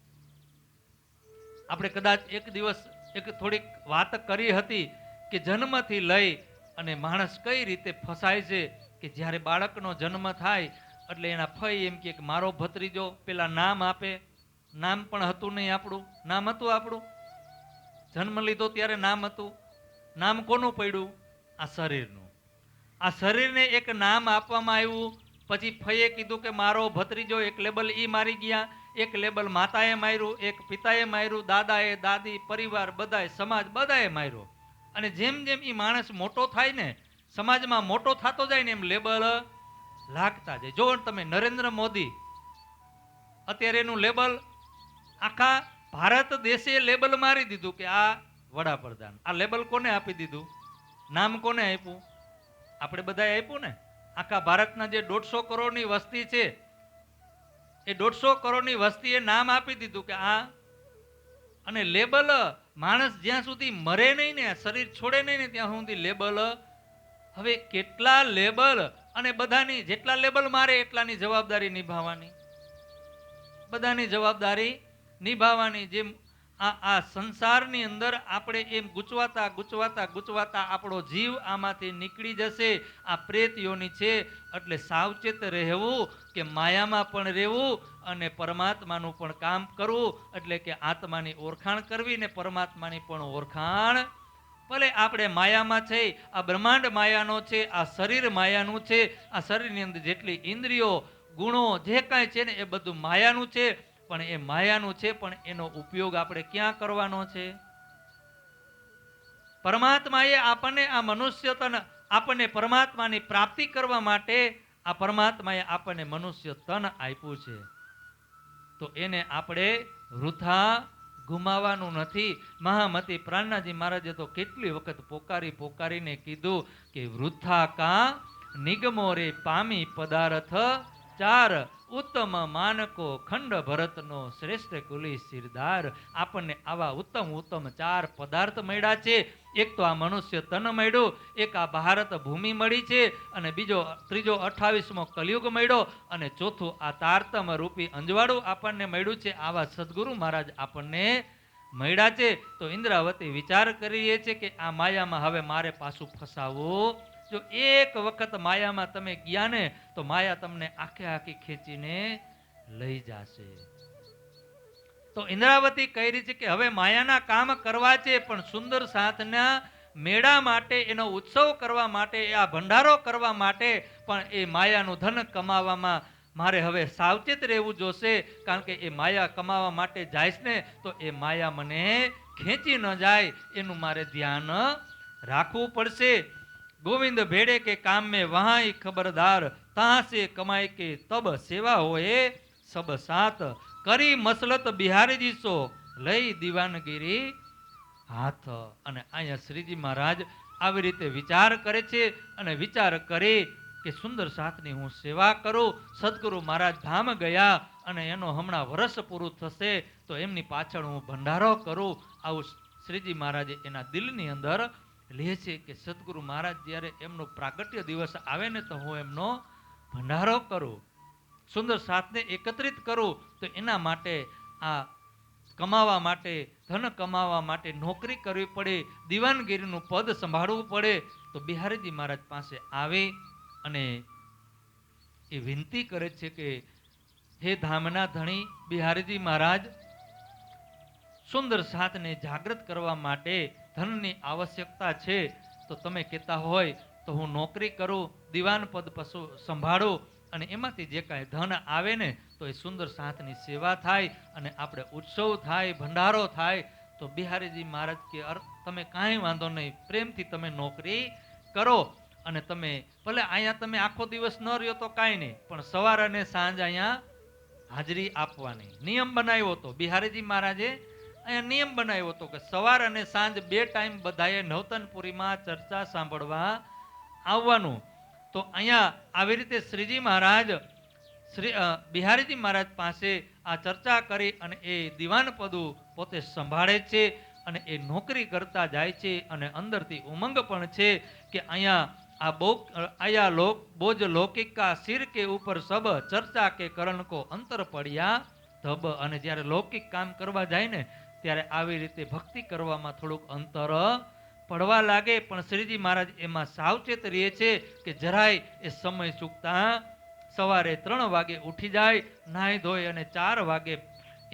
આપણે કદાચ એક દિવસ એક થોડીક વાત કરી હતી કે જન્મથી લઈ અને માણસ કઈ રીતે ફસાય છે. કે જ્યારે બાળકનો જન્મ થાય એટલે એના ફઈ એમ કે મારો ભત્રીજો, પેલા નામ આપે. નામ પણ હતું નહીં આપણું. નામ હતું આપણું? જન્મ લીધો ત્યારે નામ હતું. નામ કોનું પડ્યું? આ શરીરનું. આ શરીરને એક નામ આપવામાં આવ્યું. પછી ફઈએ કીધું કે મારો ભત્રીજો, એક લેબલ ઈ મારી ગયા, એક લેબલ માતાએ માર્યું, એક પિતાએ માર્યું, દાદાએ, દાદી, પરિવાર બધાએ, સમાજ બધાએ માર્યો. અને જેમ જેમ એ માણસ મોટો થાય ને, સમાજમાં મોટો થતો જાય ને, એમ લેબલ લાગતા જાય. જો તમે નરેન્દ્ર મોદી, અત્યારે એનું લેબલ આખા ભારત દેશે લેબલ મારી દીધું કે આ વડાપ્રધાન. આ લેબલ કોને આપી દીધું? નામ કોને આપ્યું? આપણે બધાએ આપ્યું ને. આખા ભારતના જે 150 કરોડની વસ્તી છે, એ 150 કરોડની વસ્તીએ નામ આપી દીધું કે આ, અને લેબલ માણસ જ્યાં સુધી મરે નહીં ને, શરીર છોડે નહીં ને ત્યાં સુધી લેબલ. હવે કેટલા લેબલ, અને બધાની જેટલા લેબલ મારે એટલાની જવાબદારી નિભાવવાની, બધાની જવાબદારી નિભાવવાની. જેમ આ સંસારની અંદર આપણે એમ ગૂંચવાતા ગૂંચવાતા ગૂંચવાતા આપણો જીવ આમાંથી નીકળી જશે. આ પ્રેત યોની છે, એટલે સાવચેત રહેવું કે માયામાં પણ રહેવું અને પરમાત્માનું પણ કામ કરવું, એટલે કે આત્માની ઓળખાણ કરવી ને પરમાત્માની પણ ઓળખાણ. ભલે આપણે માયામાં છે, આ બ્રહ્માંડ માયાનો છે, આ શરીર માયાનું છે, આ શરીરની અંદર જેટલી ઇન્દ્રિયો ગુણો જે કાંઈ છે ને એ બધું માયાનું છે, પણ એ માયાનું છે, પણ એનો ઉપયોગ આપણે ક્યાં કરવાનો છે? પરમાત્માએ આપણને આ મનુષ્ય તન, આપણને પરમાત્માની પ્રાપ્તિ કરવા માટે આ પરમાત્માએ આપણને મનુષ્ય તન આપ્યું છે, તો એને આપણે વૃથા ગુમાવવાનું નથી. મહામતી પ્રાણનાજી મહારાજે તો કેટલી વખત પોકારી પોકારીને કીધું કે વૃથા કા નિગમો રે પામી પદાર્થ ચાર, ઉત્તમ માનકો ખંડ ભરતનો શ્રેષ્ઠ કુલી સિરદાર. આપણને આવા ઉત્તમ ઉત્તમ 4 પદાર્થ મળ્યા છે. એક તો આ મનુષ્ય તન મળ્યું, એક આ ભારત ભૂમિ મળી છે, અને ત્રીજો 28મો કલયુગ મળ્યો, અને ચોથું આ તારતમ રૂપી અંજવાળું આપણને મળ્યું છે. આવા સદગુરુ મહારાજ આપણને મળ્યા છે. તો ઇન્દ્રાવતી વિચાર કરીએ છે કે આ માયામાં હવે મારે પાછું ફસાવવું. જો એક વખત માયામાં તમે ગયા ને, તો માયા તમને આખે આખી ખેંચીને લઈ જશે. તો ઇન્દ્રાવતી કહી રહી છે કે હવે માયાના કામ કરવા છે, પણ સુંદર સાથના મેળા માટે, એનો ઉત્સવ કરવા માટે, આ ભંડારો કરવા માટે, પણ એ માયાનું ધન કમાવામાં મારે હવે સાવચેત રહેવું જોશે. કારણ કે એ માયા કમાવા માટે જાય ને, તો એ માયા મને ખેંચી ન જાય, એનું મારે ધ્યાન રાખવું પડશે. ગોવિંદ ભેડે કે કામ में वहां ही खबरदार, तहां से कमाई के तब सेवा होए सब साथ, કરી મસલત બિહારીજી સો લઈ દીવાનગીરી હાથ. અને અહીંયા શ્રીજી મહારાજ આવી રીતે વિચાર કરે છે, અને વિચાર કરી કે સુંદર સાથની હું સેવા કરું. સદગુરુ મહારાજ ધામ ગયા, અને એનો હમણાં વર્ષ પૂરું થશે, તો એમની પાછળ હું ભંડારો કરું. આવું શ્રીજી મહારાજે એના દિલની અંદર લે છે કે સદગુરુ મહારાજ જ્યારે એમનો પ્રાગટ્ય દિવસ આવે ને, તો હું એમનો ભંડારો કરું, સુંદર સાથને એકત્રિત કરું. તો એના માટે આ કમાવા માટે, ધન કમાવા માટે નોકરી કરવી પડે, દીવાનગીરીનું પદ સંભાળવું પડે. તો બિહારીજી મહારાજ પાસે આવે અને એ વિનંતી કરે છે કે હે ધામના ધણી બિહારીજી મહારાજ, સુંદર સાથને જાગૃત કરવા માટે ધનની આવશ્યકતા છે, તો તમે કહેતા હોય તો હું નોકરી કરું, દીવાન પદ પશુ સંભાળું, અને એમાંથી જે કાંઈ ધન આવે ને, તો એ સુંદર સાથની સેવા થાય, અને આપણે ઉત્સવ થાય, ભંડારો થાય. તો બિહારીજી મહારાજ કે તમે કાંઈ વાંધો નહીં, પ્રેમથી તમે નોકરી કરો, અને તમે ભલે અહીંયા તમે આખો દિવસ ન રહ્યો તો કાંઈ નહીં, પણ સવાર અને સાંજ અહીંયા હાજરી આપવાની નિયમ બનાવ્યો હતો. બિહારીજી મહારાજે અહીંયા નિયમ બનાવ્યો હતો કે સવાર અને સાંજ 2 ટાઈમ બધાએ નવતનપુરીમાં ચર્ચા સાંભળવા આવવાનું. તો અહીંયા આવી રીતે શ્રીજી મહારાજ બિહારીજી મહારાજ પાસે આ ચર્ચા કરી, અને એ દીવાન પદું પોતે સંભાળે છે, અને એ નોકરી કરતા જાય છે. અને અંદરથી ઉમંગ પણ છે કે અહીંયા બોજ લૌકિક કા સિર કે ઉપર સબ, ચર્ચા કે કરણ કો અંતર પડ્યા ધબ. અને જ્યારે લૌકિક કામ કરવા જાય ને, ત્યારે આવી રીતે ભક્તિ કરવામાં થોડુંક અંતર પડવા લાગે. પણ શ્રીજી મહારાજ એમાં સાવચેત રહે છે કે જરાય એ સમય ચૂકતા સવારે 3 વાગે ઉઠી જાય, નાહી ધોઈ અને 4 વાગે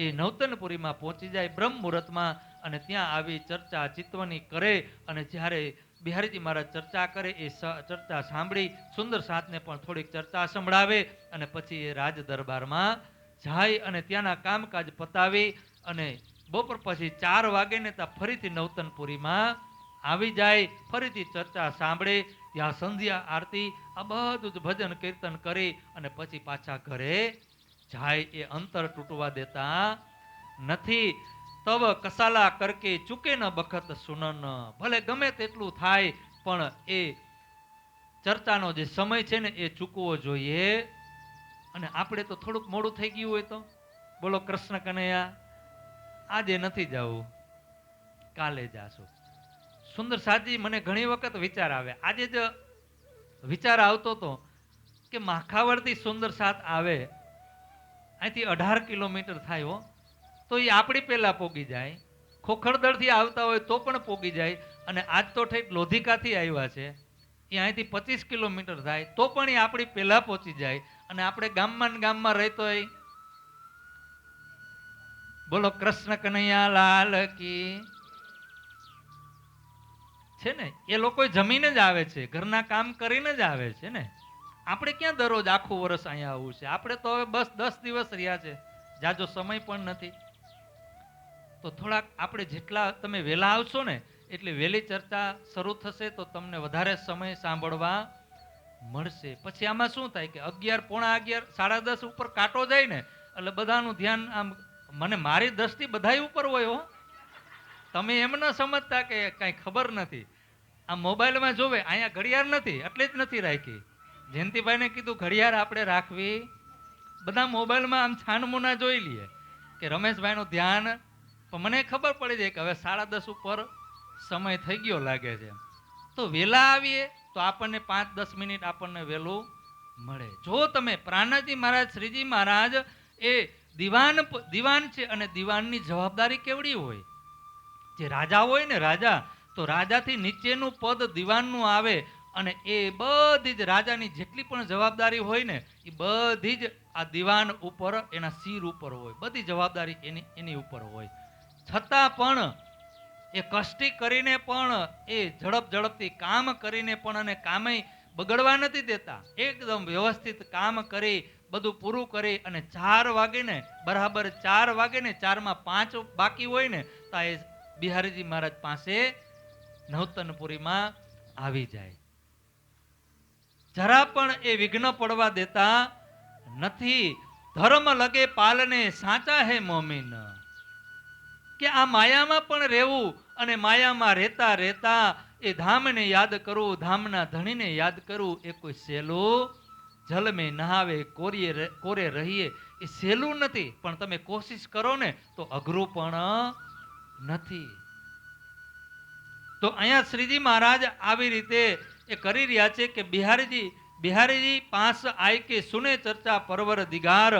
એ નવતનપુરીમાં પહોંચી જાય બ્રહ્મ મુહૂર્તમાં, અને ત્યાં આવી ચર્ચા ચિત્તવની કરે. અને જ્યારે બિહારીજી મહારાજ ચર્ચા કરે, એ ચર્ચા સાંભળી સુંદર સાથને પણ થોડીક ચર્ચા સંભળાવે, અને પછી એ રાજ દરબારમાં જાય, અને ત્યાંના કામકાજ પતાવી, અને બપોર પછી 4 વાગે ને ત્યાં ફરીથી નવતનપુરીમાં આવી જાય, ફરીથી ચર્ચા સાંભળે, ત્યાં સંધ્યા આરતી, આ બધું જ ભજન કીર્તન કરી, અને પછી પાછા ઘરે જાય. એ અંતર તૂટવા દેતા નથી. તવ કસાલા કરકે ચૂકે ન બખત સુનન, ભલે ગમે તેટલું થાય, પણ એ ચર્ચાનો જે સમય છે ને એ ચૂકવો જોઈએ. અને આપણે તો થોડુંક મોડું થઈ ગયું હોય તો બોલો કૃષ્ણ કનૈયા, આજે નથી જવું, કાલે જાશું. સુંદર સાજી, મને ઘણી વખત વિચાર આવે. આજે જ વિચાર આવતો હતો કે માખાવડથી સુંદર સાત આવે, અહીંથી 18 કિલોમીટર થાય હો, તો એ આપણી પહેલા પોગી જાય. ખોખરદળથી આવતા હોય તો પણ પોગી જાય. અને આજ તો ઠેઠ લોધિકાથી આવ્યા છે, એ અહીંથી 25 કિલોમીટર થાય તો પણ એ આપણી પહેલા પહોંચી જાય. અને આપણે ગામમાં ને ગામમાં રહેતો હોય, બોલો કૃષ્ણ કનૈયા લાલ કી છે ને. એ લોકો જમીને જ આવે છે, ઘરના કામ કરીને જ આવે છે ને. આપણે ક્યાં દરરોજ આખું વર્ષ અહીંયા આવવું છે? આપણે તો હવે બસ 10 દિવસ રહ્યા છે, જાજો સમય પણ નથી. તો થોડાક આપણે જેટલા તમે વહેલા આવશો ને એટલે વહેલી ચર્ચા શરૂ થશે તો તમને વધારે સમય સાંભળવા મળશે. પછી આમાં શું થાય કે 11, પોણા 11, 10:30 ઉપર કાંટો જાય ને એટલે બધાનું ધ્યાન આમ, મને મારી દ્રષ્ટિ બધાય ઉપર હોય હો. તમે એમ ન સમજતા કે કાંઈ ખબર નથી. આ મોબાઈલમાં જોવે, અહીંયા ઘડિયાળ નથી એટલે જ નથી રાખી. જયંતિભાઈને કીધું ઘડિયાળ આપણે રાખવી. બધા મોબાઈલમાં આમ છાનમુના જોઈ લઈએ કે રમેશભાઈનું ધ્યાન, પણ મને ખબર પડી જાય કે હવે 10:30 ઉપર સમય થઈ ગયો લાગે છે. તો વહેલા આવીએ તો આપણને 5-10 મિનિટ આપણને વહેલું મળે. જો તમે પ્રાણનાથજી મહારાજ, શ્રીજી મહારાજ એ દિવાન છે, અને દિવાનની જવાબદારી કેવડી હોય. જે રાજા હોય ને, રાજા, તો રાજાથી નીચેનું પદ દિવાનનું આવે. અને એ બધી જ રાજાની જેટલી પણ જવાબદારી હોય ને એ બધી જ આ દિવાન ઉપર, એના શિર ઉપર હોય. બધી જવાબદારી એની ઉપર હોય. છતાં પણ એ કષ્ટી કરીને પણ, એ ઝડપથી કામ કરીને પણ, અને કામે બગડવા નથી દેતા. એકદમ વ્યવસ્થિત કામ કરી બધું પૂરું કરી અને 4 વાગે ને, બરાબર 4 વાગે ને, 4માં 5 બાકી હોય ને તો એ બિહારીજી મહારાજ પાસે નવતનપુરીમાં આવી જાય. જરા પણ એ વિઘ્ન પડવા દેતા નથી. ધર્મ લગે પાલને સાચા હે મોમીન. કે આ માયામાં પણ રહેવું, અને માયામાં રહેતા રહેતા એ ધામને યાદ કરવું, ધામના ધણીને યાદ કરવું, એ કોઈ સહેલું, જલ મેં નહાવે કોરે રહીએ, એ સહેલું નથી. પણ તમે કોશિશ કરો ને તો અઘરું પણ નથી. તો અહીંયા શ્રીજી મહારાજ આવી રીતે એ કરી રહ્યા છે કે બિહારીજી પાસ આય કે સુને ચર્ચા પરવર દિગાર,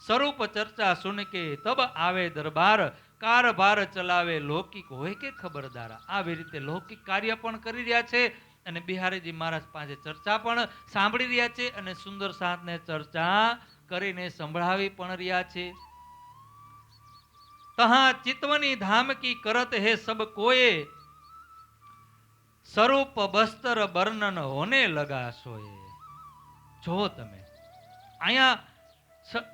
સ્વરૂપ ચર્ચા સુન કે તબ આવે દરબાર, કારભાર ચલાવે લૌકિક હોય કે ખબરદારા. આવી રીતે લૌકિક કાર્ય પણ કરી રહ્યા છે અને બિહારીજી મહારાજ પાસે ચર્ચા પણ સાંભળી રહ્યા છે, અને સુંદર સાધને ચર્ચા કરીને સંભળાવી પણ રહ્યા છે. તહા ચિતવની ધામ કી કરત હે સબ કોએ, સ્વરૂપ બસ્તર વર્ણન હોને લગા સોએ. જો તમે અહીંયા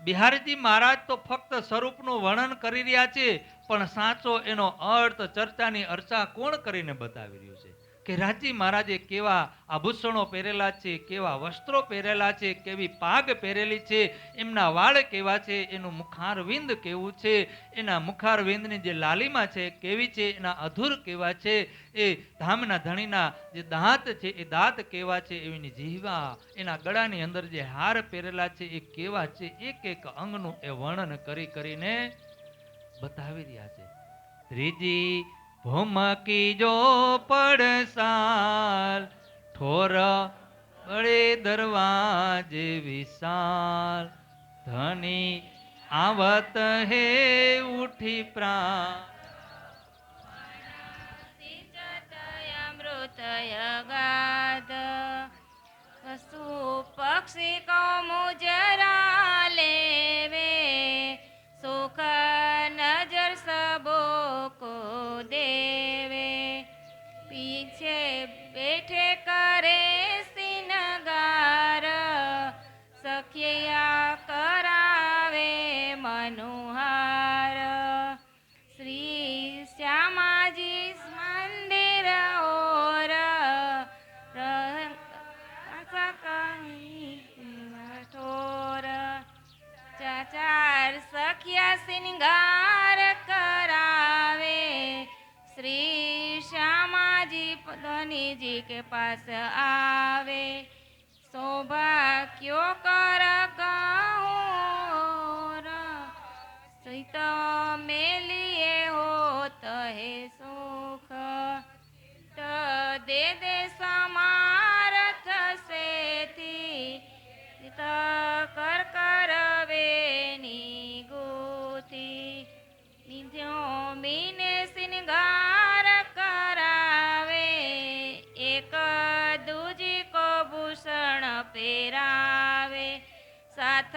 બિહારીજી મહારાજ તો ફક્ત સ્વરૂપનું વર્ણન કરી રહ્યા છે, પણ સાચો એનો અર્થ, ચર્ચાની અર્ચા કોણ કરીને બતાવી રહ્યું છે? કે રાજી મહારાજે કેવા આભૂષણો પહેરેલા છે, કેવા વસ્ત્રો પહેરેલા છે, કેવી પાગ પહેરેલી છે, એમના વાળ કેવા છે, એનું મુખારવિંદ કેવું છે, એના મુખારવિંદની જે લાલીમા છે કેવી છે, એના અધૂર કેવા છે, એ ધામના ધણીના જે દાંત છે એ દાંત કેવા છે, એની જીહવા, એના ગળાની અંદર જે હાર પહેરેલા છે એ કેવા છે, એક એક અંગનું એ વર્ણન કરીને બતાવી રહ્યા છે. ત્રીજી ભૂમકી જો પડસાલ, ઠોર બળે દરવાજે વિશાલ, ધની આવત હે ઉઠી પ્રાણ. અમૃતયગાદ પશુ પક્ષી કૌમુજરા લેવે, સુખ નજર સબો કો દેવે, પીછે બેઠે કરે સિનગાર, સખિયા કરાવે મનોહાર. શ્રી શ્યામાજી મંદિર ઓર ઠોર, ચાચાર સખિયા સિંગાર કરાવે, શ્રી શ્યામાજી धनी जी के पास आवे सौभाग्यो कर कहूँ सीत मेलिए होत है सुख त दे दे समारथ से थी कर करवे निगुथी निध्यो मीने सिंगार करावे एक दूजी को भूषण पेरावे साथ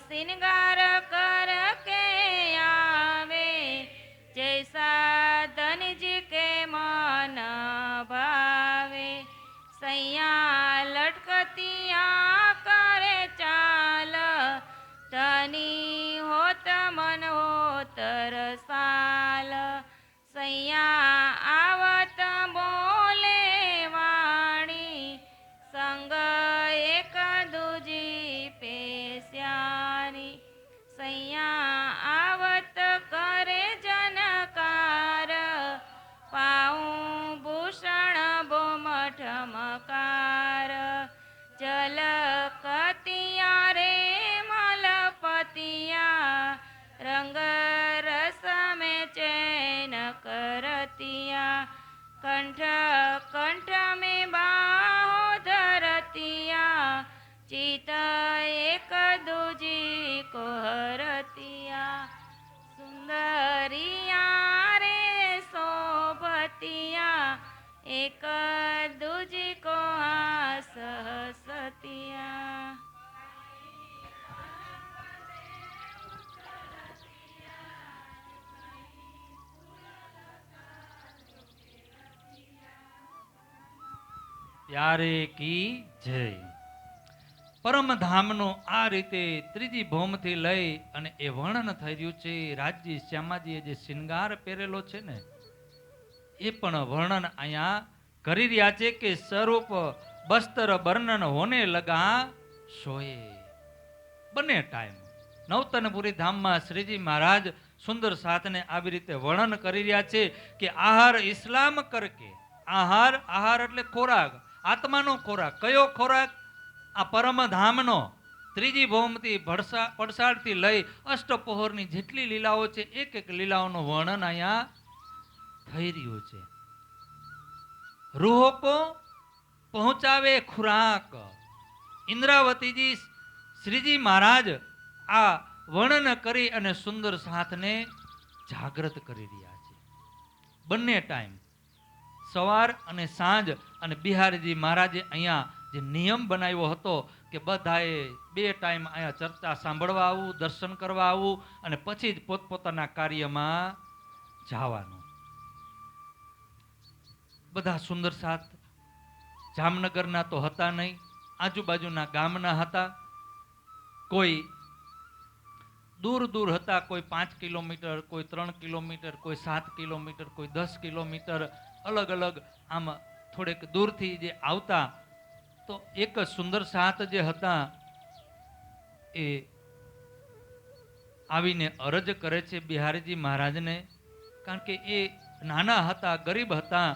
सिंगार कर के आवे जैसा धन जी के मन भावे सैया लटकतिया करे चाल धनी होत मन होत रसाल सैया आवत बोले वाणी संग एक दूजी पेश्यानी सैया आवत करे जनकार पाऊँ भूषण बोमठ मकार जल कतिया रे मलपतिया रंग रस में चैन करतिया कंठ कंठ में बाहो धरतिया चित एक दूजी को हरतिया सुंदरिया रे शोभतिया एक दूजी को हास हसतिया ત્યારે કી જય. પરમધામનું આ રીતે ત્રીજી ભૌમથી લઈ અને એ વર્ણન થઈ રહ્યું છે. રાજજી શ્યામાજીએ જે શિંગાર પહેરેલો છે ને એ પણ વર્ણન અહીંયા કરી રહ્યા છે કે સ્વરૂપ બસ્તર વર્ણન હોને લગા સોએ. બંને ટાઈમ નવતનપુરી ધામમાં શ્રીજી મહારાજ સુંદર સાથને આવી રીતે વર્ણન કરી રહ્યા છે કે આહાર ઇસ્લામ કરકે. આહાર આહાર એટલે ખોરાક, આત્માનો ખોરાક. કયો ખોરાક? આ પરમધામનો. ત્રીજી ભૌમથી પડસાળથી લઈ અષ્ટપોહરની જેટલી લીલાઓ છે એક એક લીલાઓનું વર્ણન અહીંયા થઈ રહ્યું છે. રૂહો કો પહોંચાવે ખુરાક. ઇન્દ્રાવતીજી શ્રીજી મહારાજ આ વર્ણન કરી અને સુંદર સાથને જાગૃત કરી રહ્યા છે. બંને ટાઈમ સવાર અને સાંજ. અને બિહારીજી મહારાજે અહીંયા જે નિયમ બનાવ્યો હતો કે બધાએ બે ટાઈમ અહીંયા ચર્ચા સાંભળવા આવવું, દર્શન કરવા આવવું અને પછી જ પોતપોતાના કાર્યમાં જવાનું. બધા સુંદર સાથ જામનગરના તો હતા નહીં, આજુબાજુના ગામના હતા. કોઈ દૂર દૂર હતા, કોઈ 5 કિલોમીટર, કોઈ 3 કિલોમીટર, કોઈ 7 કિલોમીટર, કોઈ 10 કિલોમીટર, અલગ અલગ આમ થોડેક દૂરથી જે આવતા. તો એક સુંદર સાથ જે હતા એ આવીને અરજ કરે છે બિહારીજી મહારાજને, કારણ કે એ નાના હતા, ગરીબ હતા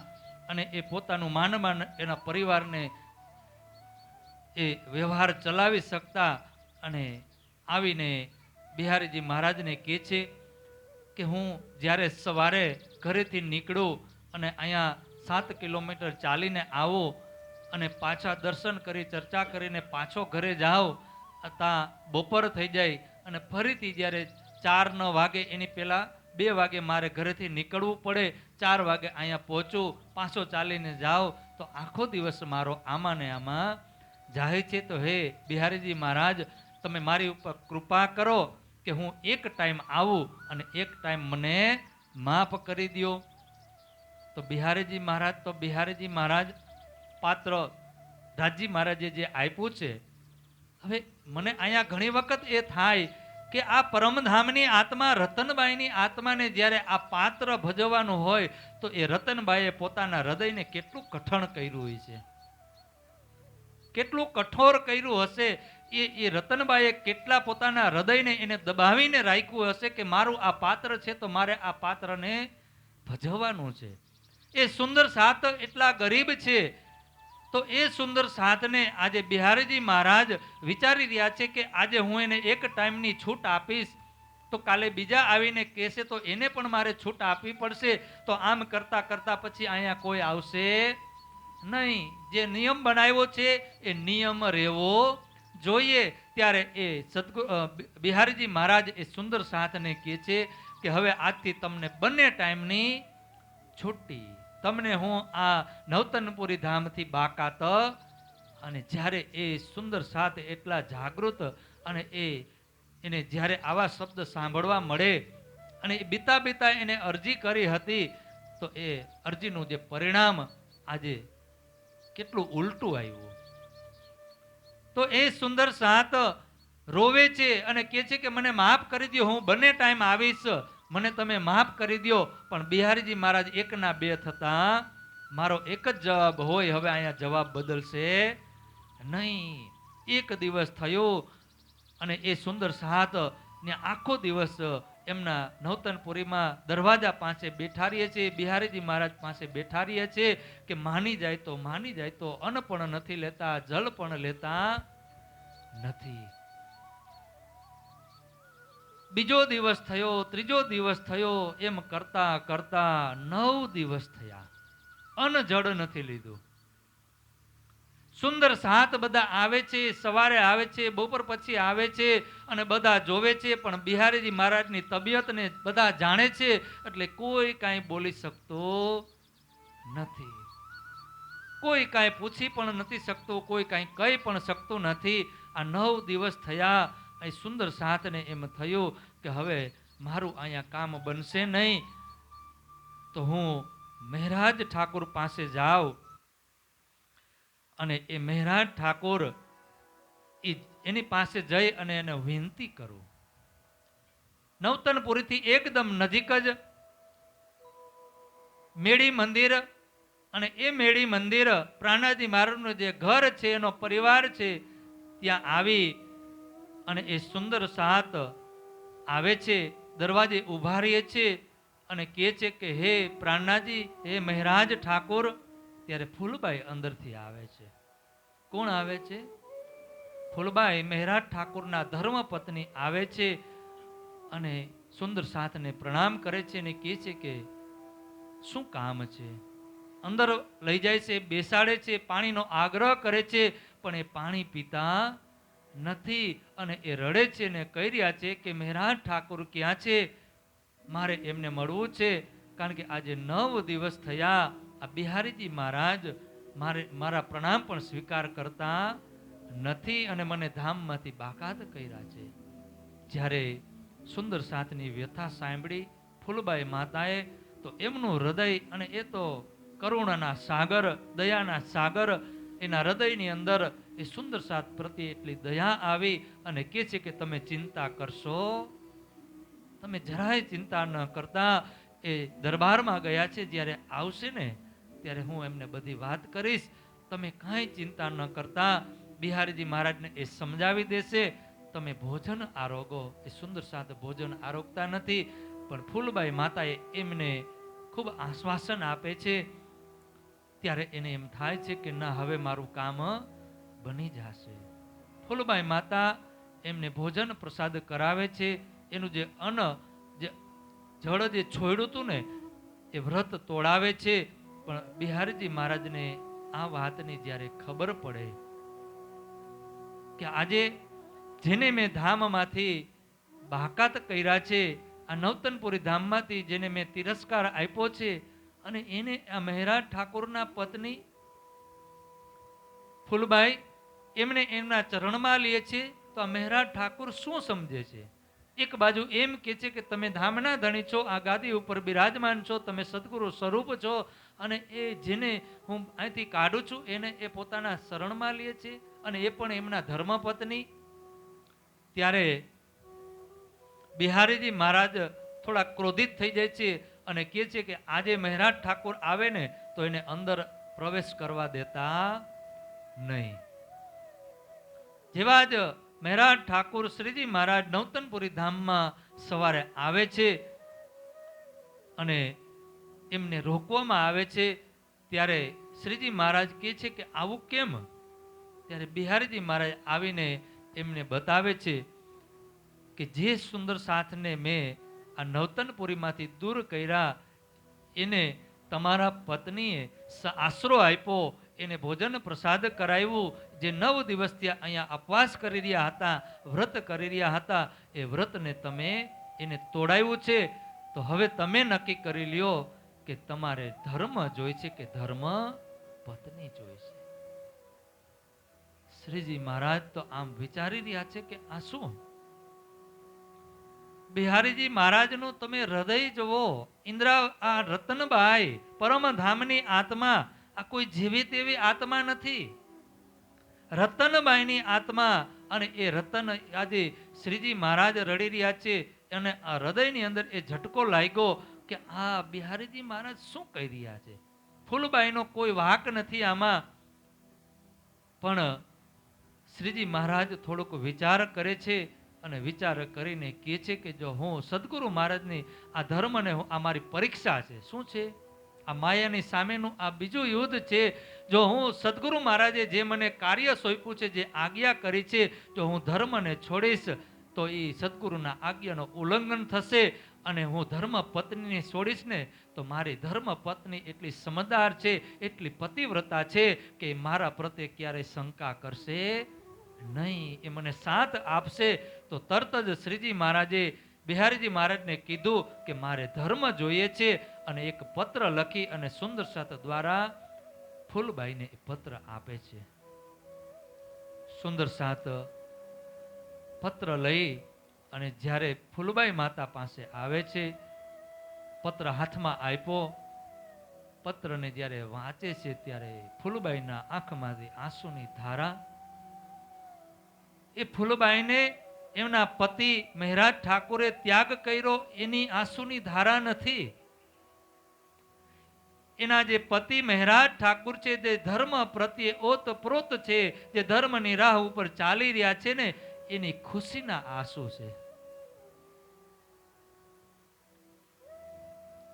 અને એ પોતાનું માનમાં એના પરિવારને એ વ્યવહાર ચલાવી શકતા. અને આવીને બિહારીજી મહારાજને કહે છે કે હું જ્યારે સવારે ઘરેથી નીકળું અને અહીંયા 7 કિલોમીટર ચાલીને આવું અને પાછા દર્શન કરી ચર્ચા કરીને પાછો ઘરે જાઉં, ત્યાં બપોર થઈ જાય અને ફરીથી જ્યારે 4 ન વાગે એની પહેલાં 2 વાગે મારે ઘરેથી નીકળવું પડે, 4 વાગે અહીંયા પહોંચું, પાછો ચાલીને જાઉં, તો આખો દિવસ મારો આમાં ને આમાં જાય છે. તો હે બિહારીજી મહારાજ, તમે મારી ઉપર કૃપા કરો કે હું એક ટાઈમ આવું અને એક ટાઈમ મને માફ કરી દો. તો બિહારીજી મહારાજ પાત્ર દાદજી મહારાજે જે આપ્યું છે. હવે મને અહીંયા ઘણી વખત એ થાય કે આ પરમધામની આત્મા રતનબાઈની આત્માને જ્યારે આ પાત્ર ભજવવાનું હોય તો એ રતનબાઈએ પોતાના હૃદયને કેટલું કઠણ કર્યું હોય છે, કેટલું કઠોર કર્યું હશે. એ રતનબાઈએ કેટલા પોતાના હૃદયને એને દબાવીને રાખ્યું હશે કે મારું આ પાત્ર છે તો મારે આ પાત્રને ભજવવાનું છે. એ સુંદર સાત એટલા ગરીબ છે, તો એ સુંદર સાતને આજે બિહારીજી મહારાજ વિચારી રહ્યા છે કે આજે હું એને એક ટાઈમની છૂટ આપીશ તો કાલે બીજા આવીને કહેશે તો એને પણ મારે છૂટ આપવી પડશે. તો આમ કરતા કરતા પછી અહીંયા કોઈ આવશે નહીં. જે નિયમ બનાવ્યો છે એ નિયમ રહેવો જોઈએ. ત્યારે એ બિહારીજી મહારાજ એ સુંદર સાથને કહે છે કે હવે આજથી તમને બંને ટાઈમની છૂટી. તમને હું આ નવતનપુરી ધામથી બાકાત. અને જ્યારે એ સુંદર સાથ એટલા જાગૃત અને એને જ્યારે આવા શબ્દ સાંભળવા મળે અને એ બીતા બીતા એને અરજી કરી હતી, તો એ અરજીનું જે પરિણામ આજે કેટલું ઉલટું આવ્યું. તો એ સુંદર સાત રોવે છે અને કહે છે કે મને માફ કરી દો, હું બંને ટાઈમ આવીશ, મને તમે માફ કરી દો. પણ બિહારીજી મહારાજ એકના બે થતા મારો એક જ જવાબ હોય, હવે અહીંયા જવાબ બદલશે નહીં. એક દિવસ થયો અને એ સુંદર સાત ને આખો દિવસ એમના નવતનપુરીમાં દરવાજા પાસે બેઠા રહીએ છે, બિહારીજી મહારાજ પાસે બેઠા રહીએ છે કે માની જાય તો માની જાય તો અન્ન પણ નથી લેતા, જલ પણ લેતા નથી. બીજો દિવસ થયો, ત્રીજો દિવસ થયો, એમ કરતા કરતા 9 દિવસ થયા, અન્ન જળ નથી લીધું. સુંદર સાત બધા આવે છે, સવારે આવે છે, બપોર પછી આવે છે અને બધા જોવે છે, પણ બિહારીજી મહારાજની તબિયતને બધા જાણે છે એટલે કોઈ કાંઈ બોલી શકતો નથી. કોઈ કાંઈ પૂછી પણ નથી શકતું, કોઈ કાંઈ કહી પણ શકતું નથી. આ 9 દિવસ થયા. અહીં સુંદર સાતને એમ થયું કે હવે મારું અહીંયા કામ બનશે નહીં, તો હું મહેરાજ ઠાકોર પાસે જાઉં અને એ મહેરાજ ઠાકોર એની પાસે જઈ અને એને વિનંતી કરું. નવતનપુરીથી એકદમ નજીક જ મેળી મંદિર, અને એ મેળી મંદિર પ્રાણાજી મહારાજનું જે ઘર છે, એનો પરિવાર છે, ત્યાં આવી અને એ સુંદર સાત આવે છે, દરવાજે ઉભા રહીએ છે અને કહે છે કે હે પ્રાણનાજી, હે મહેરાજ ઠાકોર. ત્યારે ફૂલબાઈ અંદરથી આવે છે. કોણ આવે છે? ફૂલબાઈ મહેરાજ ઠાકોરના ધર્મપત્ની આવે છે અને સુંદર સાથને પ્રણામ કરે છે અને કહે છે કે શું કામ છે. અંદર લઈ જાય છે, બેસાડે છે, પાણીનો આગ્રહ કરે છે, પણ એ પાણી પીતા નથી અને એ રડે છે ને કહી રહ્યા છે કે મહેરાજ ઠાકોર ક્યાં છે, મારે એમને મળવું છે. કારણ કે આજે 9 દિવસ થયા આ બિહારીજી મહારાજ મારા પ્રણામ પણ સ્વીકાર કરતા નથી અને મને ધામમાંથી બાકાત કર્યા છે. જ્યારે સુંદર સાથની વ્યથા સાંભળી ફૂલબાઈ માતાએ, તો એમનું હૃદય, અને એ તો કરુણાના સાગર, દયાના સાગર, એના હૃદયની અંદર એ સુંદર સાત પ્રત્યે એટલી દયા આવી અને કહે છે કે તમે ચિંતા કરશો, તમે જરાય ચિંતા ન કરતા. એ દરબારમાં ગયા છે, જ્યારે આવશે ને ત્યારે હું એમને બધી વાત કરીશ, તમે કાંઈ ચિંતા ન કરતા. બિહારીજી મહારાજને એ સમજાવી દેશે, તમે ભોજન આરોગો. એ સુંદર સાત ભોજન આરોગતા નથી, પણ ફૂલબાઈ માતાએ એમને ખૂબ આશ્વાસન આપે છે. ત્યારે એને એમ થાય છે કે ના, હવે મારું કામ બની જશે. ફૂલબાઈ માતા એમને ભોજન પ્રસાદ કરાવે છે. એનું જે અન્ન, જે જળ જે છોડ્યું હતું ને, એ વ્રત તોડાવે છે. પણ બિહારીજી મહારાજને આ વાતની જ્યારે ખબર પડે કે આજે જેને મેં ધામમાંથી બાકાત કર્યા છે, આ નવતનપુરી ધામમાંથી જેને મેં તિરસ્કાર આપ્યો છે, અને એને આ મહેરાજ ઠાકોરના પત્ની ફૂલબાઈ એમને એમના ચરણમાં લે છે, તો આ મહેરાજ ઠાકોર શું સમજે છે? એક બાજુ એમ કે છે કે તમે ધામના ધણી છો, આ ગાદી ઉપર બિરાજમાન છો, તમે સદગુરુ સ્વરૂપ છો, અને એ જેને હું અહીંથી કાઢું છું એને એ પોતાના શરણમાં લે છે, અને એ પણ એમના ધર્મપત્ની. ત્યારે બિહારીજી મહારાજ થોડા ક્રોધિત થઈ જાય છે અને કહે છે કે આજે મહેરાજ ઠાકોર આવે ને તો એને અંદર પ્રવેશ કરવા દેતા નહીં. જેવા જ મહેરાજ ઠાકોર શ્રીજી મહારાજ નવતનપુરી ધામમાં સવારે આવે છે અને એમને રોકવામાં આવે છે. ત્યારે શ્રીજી મહારાજ કહે છે કે આવું કેમ? ત્યારે બિહારીજી મહારાજ આવીને એમને બતાવે છે કે જે સુંદર સાથને મેં આ નવતનપુરીમાંથી દૂર કર્યા, એને તમારા પત્નીએ આશરો આપ્યો, એને ભોજન પ્રસાદ કરાવ્યું, જે 9 દિવસથી અહીંયા ઉપવાસ કરી રહ્યા હતા, વ્રત કરી રહ્યા હતા, એ વ્રતને તમે એને તોડાવ્યું છે. તો હવે તમે નક્કી કરી લ્યો કે તમારે ધર્મ જોઈ છે કે ધર્મ પત્ની જોઈ છે. શ્રીજી મહારાજ તો આમ વિચારી રહ્યા છે કે આ શું? બિહારીજી મહારાજનું તમે હૃદય જુઓ. ઇન્દ્રા આ રતનબાઈ પરમધામની આત્મા, આ કોઈ જેવી તેવી આત્મા નથી. રતનબાઈની આત્મા. અને એ રતન આજે શ્રીજી મહારાજ રડી રહ્યા છે અને આ હૃદયની અંદર એ ઝટકો લાગ્યો કે આ બિહારીજી મહારાજ શું કહી રહ્યા છે. ફૂલબાઈનો કોઈ વાક નથી આમાં. પણ શ્રીજી મહારાજ થોડોક વિચાર કરે છે અને વિચાર કરીને કહે છે કે જો હું સદગુરુ મહારાજની આ ધર્મને આ મારી પરીક્ષા છે. શું છે? આ માયાની સામેનું આ બીજું યુદ્ધ છે. જો હું સદગુરુ મહારાજે જે મને કાર્ય સોંપ્યું છે, જે આજ્ઞા કરી છે, જો હું ધર્મને છોડીશ તો એ સદગુરુના આજ્ઞાનો ઉલ્લંઘન થશે. અને હું ધર્મ પત્નીને છોડીશ ને તો મારી ધર્મ પત્ની એટલી સમજદાર છે, એટલી પતિવ્રતા છે કે મારા પ્રત્યે ક્યારેય શંકા કરશે નહીં. એ મને સાથ આપશે. તો તરત જ શ્રીજી મહારાજે બિહારીજી મહારાજને કીધું કે મારે ધર્મ જોઈએ છે. અને એક પત્ર લખી અને સુંદર સાથ દ્વારા ફૂલબાઈને એ પત્ર આપે છે. સુંદર સાથ પત્ર લઈ અને જ્યારે ફૂલબાઈ માતા પાસે આવે છે, પત્ર હાથમાં આપ્યો. પત્રને જ્યારે વાંચે છે ત્યારે ફૂલબાઈના આંખમાંથી આંસુની ધારા. એ ફૂલબાઈને એમના પતિ મહેરાજ ઠાકોરે ત્યાગ કર્યો એની આંસુની ધારા નથી. એના જે પતિ મહેરાજ ઠાકુર છે, જે ધર્મ પ્રત્યે ઓતપ્રોત છે, જે ધર્મની રાહ ઉપર ચાલી રહ્યા છે ને, એની ખુશીના આંસુ છે.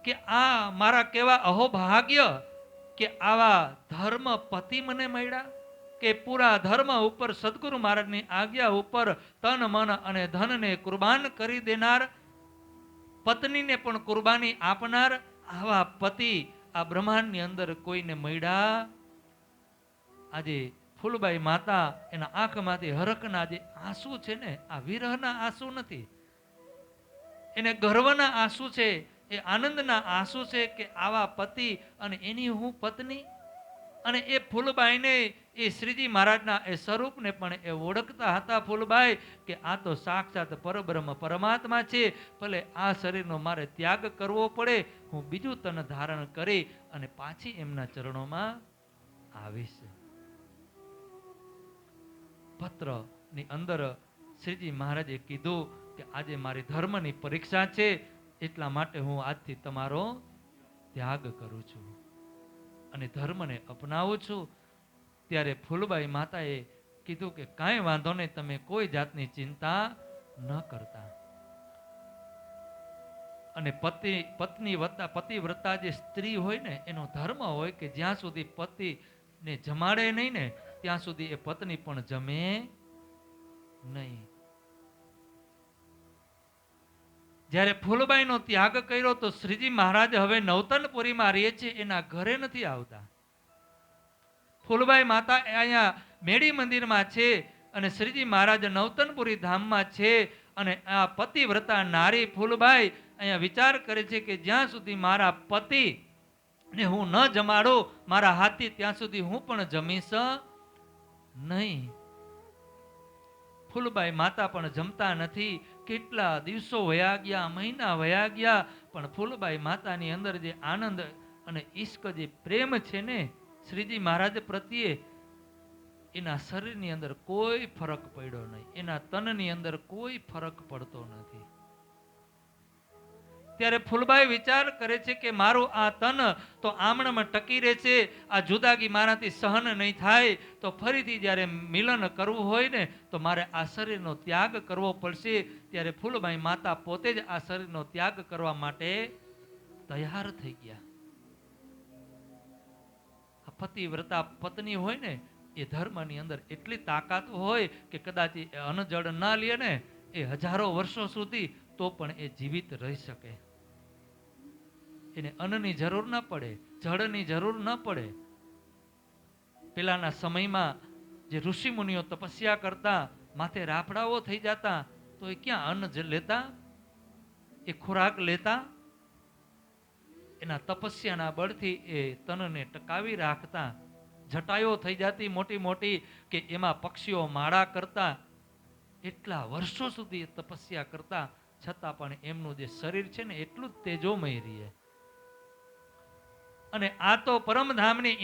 કે આ મારા કેવા અહોભાગ્ય કે આવા ધર્મ પતિ મને મળ્યા, કે પૂરા ધર્મ ઉપર સદગુરુ મહારાજની આજ્ઞા ઉપર તન મન અને ધનને કુરબાન કરી દેનાર, પત્નીને પણ કુરબાની આપનાર આવા પતિ આ બ્રહ્માંડની અંદર કોઈને મળ્યા. આજે ફૂલબાઈ માતા એના આંખમાંથી હરખના જે આંસુ છે ને, આ વિરહના આંસુ નથી, એને ગર્વના આંસુ છે, એ આનંદના આંસુ છે કે આવા પતિ અને એની હું પત્ની. અને એ ફૂલબાઈને એ શ્રીજી મહારાજના એ સ્વરૂપને પણ એ ઓળખતા હતા ફૂલબાઈ કે આ તો સાક્ષાત પરબ્રહ્મ પરમાત્મા છે. ભલે આ શરીરનો મારે ત્યાગ કરવો પડે, હું બીજું તન ધારણ કરી અને પાછી એમના ચરણોમાં આવીશ. પત્રની અંદર શ્રીજી મહારાજે કીધું કે આજે મારી ધર્મની પરીક્ષા છે, એટલા માટે હું આજથી તમારો ત્યાગ કરું છું અને ધર્મને અપનાવું છું. ત્યારે ફૂલબાઈ માતાએ કીધું કે કાંઈ વાંધો નહીં, તમે કોઈ જાતની ચિંતા ન કરતા. અને પતિવ્રતા જે સ્ત્રી હોય ને, એનો ધર્મ હોય કે જ્યાં સુધી પતિને જમાડે નહીં ને ત્યાં સુધી એ પત્ની પણ જમે નહીં. જ્યારે ફૂલબાઈનો ત્યાગ કર્યો તો શ્રીજી મહારાજ હવે નવતનપુરીમાં રહે છે, એના ઘરે નથી આવતા. ફૂલબાઈ માતા અહીંયા મેડી મંદિરમાં છે અને શ્રીજી મહારાજ નવતનપુરી ધામમાં છે. અને આ પતિવ્રતા નારી ફૂલબાઈ અહીંયા વિચાર કરે છે કે જ્યાં સુધી મારા પતિ ને હું ન જમાડું મારા હાથથી, ત્યાં સુધી હું પણ જમીશ નહીં. ફૂલબાઈ માતા પણ જમતા નથી. કેટલા દિવસો વયા ગયા, મહિના વયા ગયા, પણ ફૂલબાઈ માતાની અંદર જે આનંદ અને ઈશ્ક, જે પ્રેમ છે ને શ્રીજી મહારાજ પ્રત્યે, એના શરીરની અંદર કોઈ ફરક પડ્યો નહીં, એના તનની અંદર કોઈ ફરક પડતો નથી. ત્યારે ફૂલબાઈ વિચાર કરે છે કે મારું આ તન તો આમણામાં ટકી રહે છે, આ જુદાગી મારાથી સહન નહીં થાય, તો ફરીથી જ્યારે મિલન કરવું હોય ને તો મારે આ શરીરનો ત્યાગ કરવો પડશે. ત્યારે ફૂલબાઈ માતા પોતે જ આ શરીરનો ત્યાગ કરવા માટે તૈયાર થઈ ગયા. પતિવ્રતા પત્ની હોય ને એ ધર્મની અંદર એટલી તાકાત હોય કે કદાચ એ અન્ન જળ ના લે ને એ હજારો વર્ષો સુધી તો પણ એ જીવિત રહી શકે. એને અન્નની જરૂર ન પડે, જળની જરૂર ન પડે. પેલાના સમયમાં જે ઋષિ મુનિઓ તપસ્યા કરતા, માથે રાફડાઓ થઈ જતા, તો એ ક્યાં અન્ન લેતા? એ ખોરાક લેતા? એના તપસ્યાના બળથી એ તનને ટકાવી રાખતા. જટાયો થઈ જતી મોટી મોટી કે એમાં પક્ષીઓ માળા કરતા. એટલા વર્ષો સુધી એ તપસ્યા કરતા, છતાં પણ એમનું જે શરીર છે ને એટલું જ તેજોમય રહે. અને આ તો પરમધામની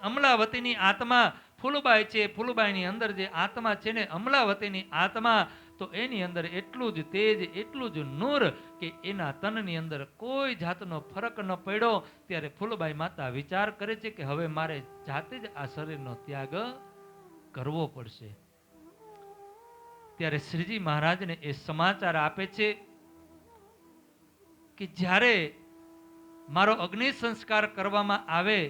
અમલાવતીની આત્મા ફૂલબાઈ છે. ફૂલબાઈની અંદર જે આત્મા છે ને અમલાવતીની આત્મા, તો એની અંદર એટલું જ તેજ, એટલું જ નૂર કે એના તનની અંદર કોઈ જાતનો ફરક ન પડ્યો. ત્યારે ફૂલબાઈ માતા વિચાર કરે છે કે હવે મારે જાતે જ આ શરીરનો ત્યાગ કરવો પડશે. ત્યારે શ્રીજી મહારાજને એ સમાચાર આપે છે કે જ્યારે મારો અગ્નિ સંસ્કાર કરવામાં આવે,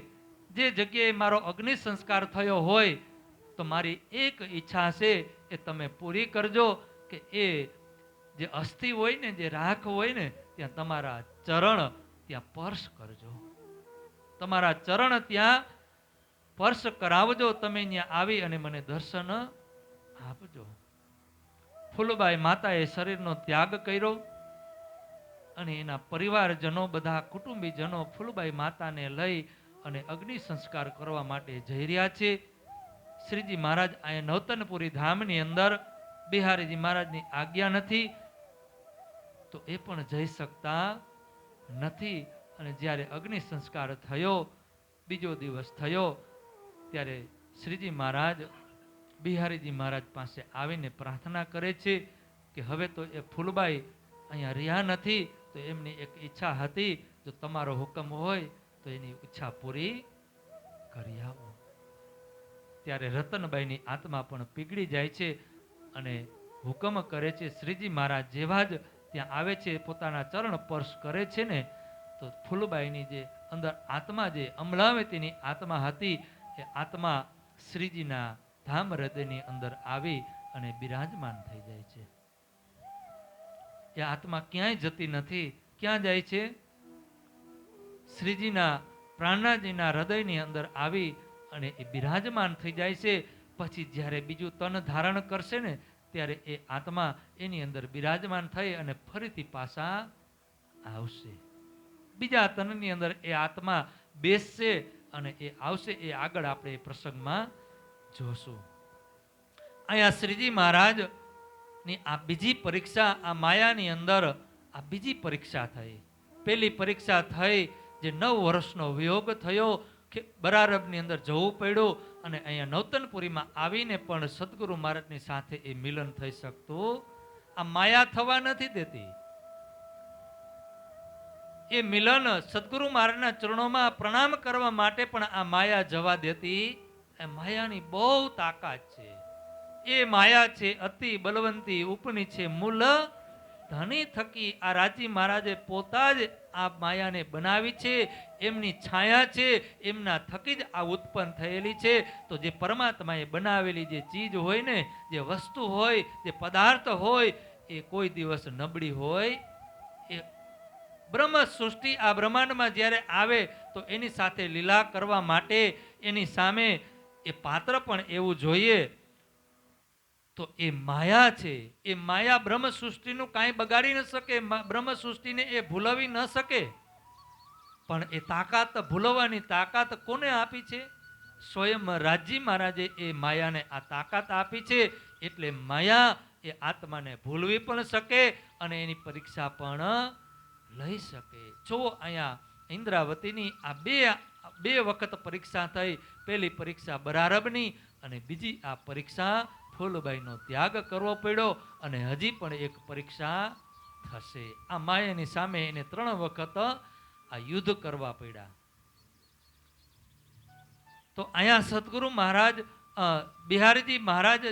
જે જગ્યાએ મારો અગ્નિ સંસ્કાર થયો હોય, તો મારી એક ઈચ્છા છે એ તમે પૂરી કરજો કે એ જે અસ્થિ હોય ને, જે રાખ હોય ને, ત્યાં તમારા ચરણ ત્યાં સ્પર્શ કરજો. તમારા ચરણ ત્યાં સ્પર્શ કરાવજો. તમે ત્યાં આવી અને મને દર્શન આપજો. ફૂલબાઈ માતાએ શરીરનો ત્યાગ કર્યો અને એના પરિવારજનો, બધા કુટુંબીજનો ફૂલબાઈ માતાને લઈ અને અગ્નિ સંસ્કાર કરવા માટે જઈ રહ્યા છે. શ્રીજી મહારાજ અહીંયા નવતનપુરી ધામની અંદર બિહારીજી મહારાજની આજ્ઞા નથી તો એ પણ જઈ શકતા નથી. અને જ્યારે અગ્નિ સંસ્કાર થયો, બીજો દિવસ થયો, ત્યારે શ્રીજી મહારાજ બિહારીજી મહારાજ પાસે આવીને પ્રાર્થના કરે છે કે હવે તો એ ફૂલબાઈ અહીંયા રહ્યા નથી, તો એમની એક ઈચ્છા હતી, જો તમારો હુકમ હોય તો એની ઈચ્છા પૂરી કરી આવો. ત્યારે રતનબાઈની આત્મા પણ પીગળી જાય છે અને હુકમ કરે છે. શ્રીજી મહારાજ જેવા જ ત્યાં આવે છે, પોતાના ચરણ સ્પર્શ કરે છે ને, તો ફૂલબાઈની જે અંદર આત્મા, જે અમલાવતીની આત્મા હતી, એ આત્મા શ્રીજીના ધામ હૃદયની અંદર આવી અને બિરાજમાન થઈ જાય છે. એ આત્મા ક્યાંય જતી નથી. ક્યાં જાય છે? શ્રીજીના પ્રાણનાથજીના હૃદયની અંદર આવી અને એ બિરાજમાન થઈ જાય છે. પછી જ્યારે બીજું તન ધારણ કરશે ને, ત્યારે એ આત્મા એની અંદર બિરાજમાન થઈ અને ફરીથી પાછા આવશે. બીજા તનની અંદર એ આત્મા બેસશે અને એ આવશે. એ આગળ આપણે એ પ્રસંગમાં જોશું. અહીંયા શ્રીજી મહારાજ ની આ બીજી પરીક્ષા, આ માયાની અંદર આ બીજી પરીક્ષા થઈ. પેલી પરીક્ષા થઈ જે 9 વર્ષનો વિયોગ થયો, કે બરારબની અંદર જવું પડ્યું અને અહીંયા નવતનપુરીમાં આવીને પણ સદગુરુ મહારાજની સાથે એ મિલન થઈ શકતું. આ માયા થવા નથી દેતી. એ મિલન સદગુરુ મહારાજના ચરણોમાં પ્રણામ કરવા માટે પણ આ માયા જવા દેતી. એ માયાની બહુ તાકાત છે. એ માયા છે અતિ બલવંતી, ઉપની છે મૂલ ધની થકી. આ રાજી મહારાજે પોતા જ આ માયાને બનાવી છે. એમની છાયા છે, એમના થકી જ આ ઉત્પન્ન થયેલી છે. તો જે પરમાત્માએ બનાવેલી જે ચીજ હોય ને, જે વસ્તુ હોય, જે પદાર્થ હોય, એ કોઈ દિવસ નબળી હોય એ બ્રહ્મ સૃષ્ટિ આ બ્રહ્માંડમાં જ્યારે આવે તો એની સાથે લીલા કરવા માટે એની સામે એ પાત્ર પણ એવું જોઈએ. તો એ માયા છે. એ માયા બ્રહ્મ સૃષ્ટિનું કાંઈ બગાડી ન શકે, બ્રહ્મ સૃષ્ટિને એ ભૂલાવી ન શકે. પણ એ તાકાત, ભૂલવાની તાકાત કોને આપી છે? સ્વયં રાજી મહારાજે એ માયાને આ તાકાત આપી છે. એટલે માયા એ આત્માને ભૂલવી પણ શકે અને એની પરીક્ષા પણ લઈ શકે. જો અહીંયા ઇન્દ્રાવતીની આ બે વખત પરીક્ષા થઈ. પહેલી પરીક્ષા બરારબની અને બીજી આ પરીક્ષા ફૂલબાઈનો ત્યાગ કરવો પડ્યો. અને હજી પણ એક પરીક્ષા થશે. આ માયાની સામે એને 3 વખત આ યુદ્ધ કરવા પડ્યા. તો અહીંયા સદગુરુ મહારાજ, બિહારીજી મહારાજ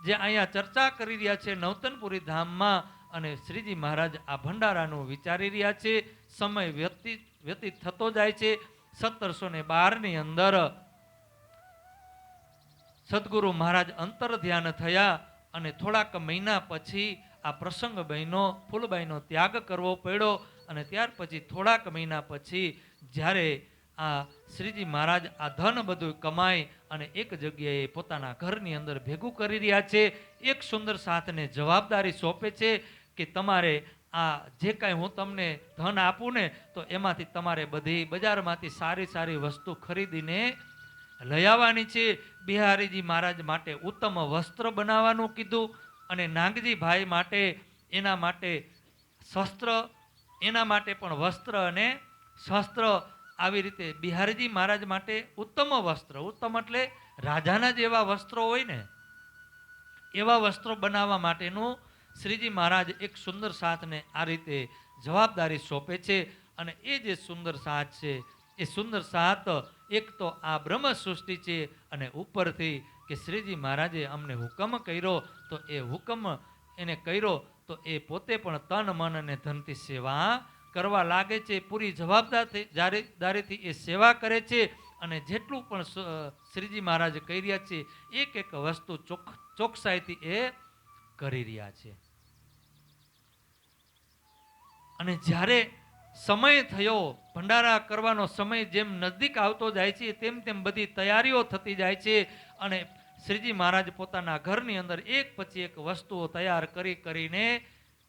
જે અહીંયા ચર્ચા કરી રહ્યા છે નવતનપુરી ધામમાં, અને શ્રીજી મહારાજ આ ભંડારાનું વિચારી રહ્યા છે. સમય વ્યતીત થતો જાય છે. 1712 ની અંદર સદગુરુ મહારાજ અંતર ધ્યાન થયા અને થોડાક મહિના પછી આ પ્રસંગ બહેનો ફૂલબાઈનો ત્યાગ કરવો પડ્યો. અને ત્યાર પછી થોડાક મહિના પછી જ્યારે આ શ્રીજી મહારાજ આ ધન બધું કમાઈ અને એક જગ્યાએ પોતાના ઘરની અંદર ભેગું કરી રહ્યા છે. એક સુંદર સાથને જવાબદારી સોંપે છે કે તમારે આ જે કાંઈ હું તમને ધન આપું ને તો એમાંથી તમારે બધી બજારમાંથી સારી સારી વસ્તુ ખરીદીને લઈ આવવાની છે. બિહારીજી મહારાજ માટે ઉત્તમ વસ્ત્ર બનાવવાનું કીધું અને નાગજી ભાઈ માટે એના માટે શસ્ત્ર, એના માટે પણ વસ્ત્ર અને શસ્ત્ર, આવી રીતે બિહારીજી મહારાજ માટે ઉત્તમ વસ્ત્ર, ઉત્તમ એટલે રાજાના જેવા વસ્ત્રો હોય ને એવા વસ્ત્રો બનાવવા માટેનું શ્રીજી મહારાજ એક સુંદર સાથને આ રીતે જવાબદારી સોંપે છે. અને એ જે સુંદર સાથ છે એ સુંદર સાથ એક તો આ બ્રહ્મ સૃષ્ટિ છે અને ઉપરથી કે શ્રીજી મહારાજે અમને હુકમ કર્યો તો એ હુકમ એને કર્યો તો એ પોતે પણ તન મન અને ધનથી સેવા કરવા લાગે છે. પૂરી જવાબદારીથી એ સેવા કરે છે. અને જેટલું પણ શ્રીજી મહારાજ કહી રહ્યા છે એક એક વસ્તુ ચોકસાઈથી એ કરી રહ્યા છે. અને જ્યારે સમય થયો ભંડારા કરવાનો સમય જેમ નજીક આવતો જાય છે તેમ તેમ બધી તૈયારીઓ થતી જાય છે. અને શ્રીજી મહારાજ પોતાના ઘરની અંદર એક પછી એક વસ્તુઓ તૈયાર કરીને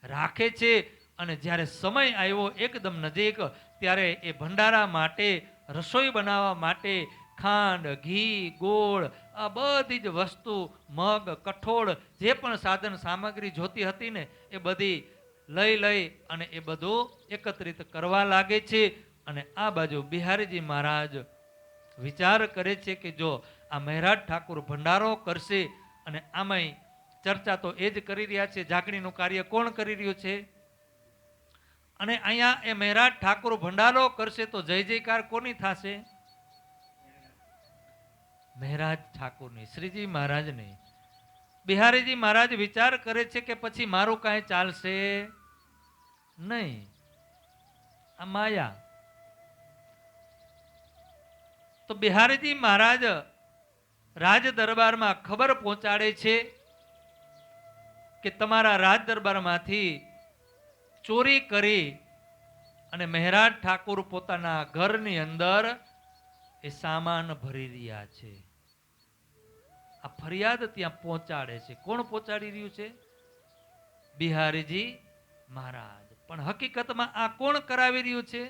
રાખે છે. અને જ્યારે સમય આવ્યો એકદમ નજીક ત્યારે એ ભંડારા માટે રસોઈ બનાવવા માટે ખાંડ, ઘી, ગોળ, આ બધી જ વસ્તુ, મગ, કઠોળ, જે પણ સાધન સામગ્રી જોતી હતી ને એ બધી લઈ અને એ બધું એકત્રિત કરવા લાગે છે. અને આ બાજુ બિહારીજી મહારાજ વિચાર કરે છે કે જો આ મહેરાજ ઠાકુર ભંડારો કરશે, અને આમાંય ચર્ચા તો એ જ કરી રહ્યા છે, ઝાકણીનું કાર્ય કોણ કરી રહ્યું છે? અને અહીંયા એ મહેરાજ ઠાકુર ભંડારો કરશે તો જય જયકાર કોની થશે? મહેરાજ ઠાકુરની, શ્રીજી મહારાજની. બિહારીજી મહારાજ વિચાર કરે છે કે પછી મારું કાંઈ ચાલશે નહીં, આ માયા. તો બિહારીજી મહારાજ રાજ દરબારમાં ખબર પહોંચાડે છે કે તમારા રાજ દરબારમાંથી ચોરી કરી અને મહેરાજ ઠાકુર પોતાના ઘરની અંદર એ સામાન ભરી રહ્યા છે. આ ફરિયાદ ત્યાં પહોંચાડે છે. કોણ પહોંચાડી રહ્યું છે? બિહારીજી મહારાજ. પણ હકીકતમાં આ કોણ કરાવી રહ્યું છે?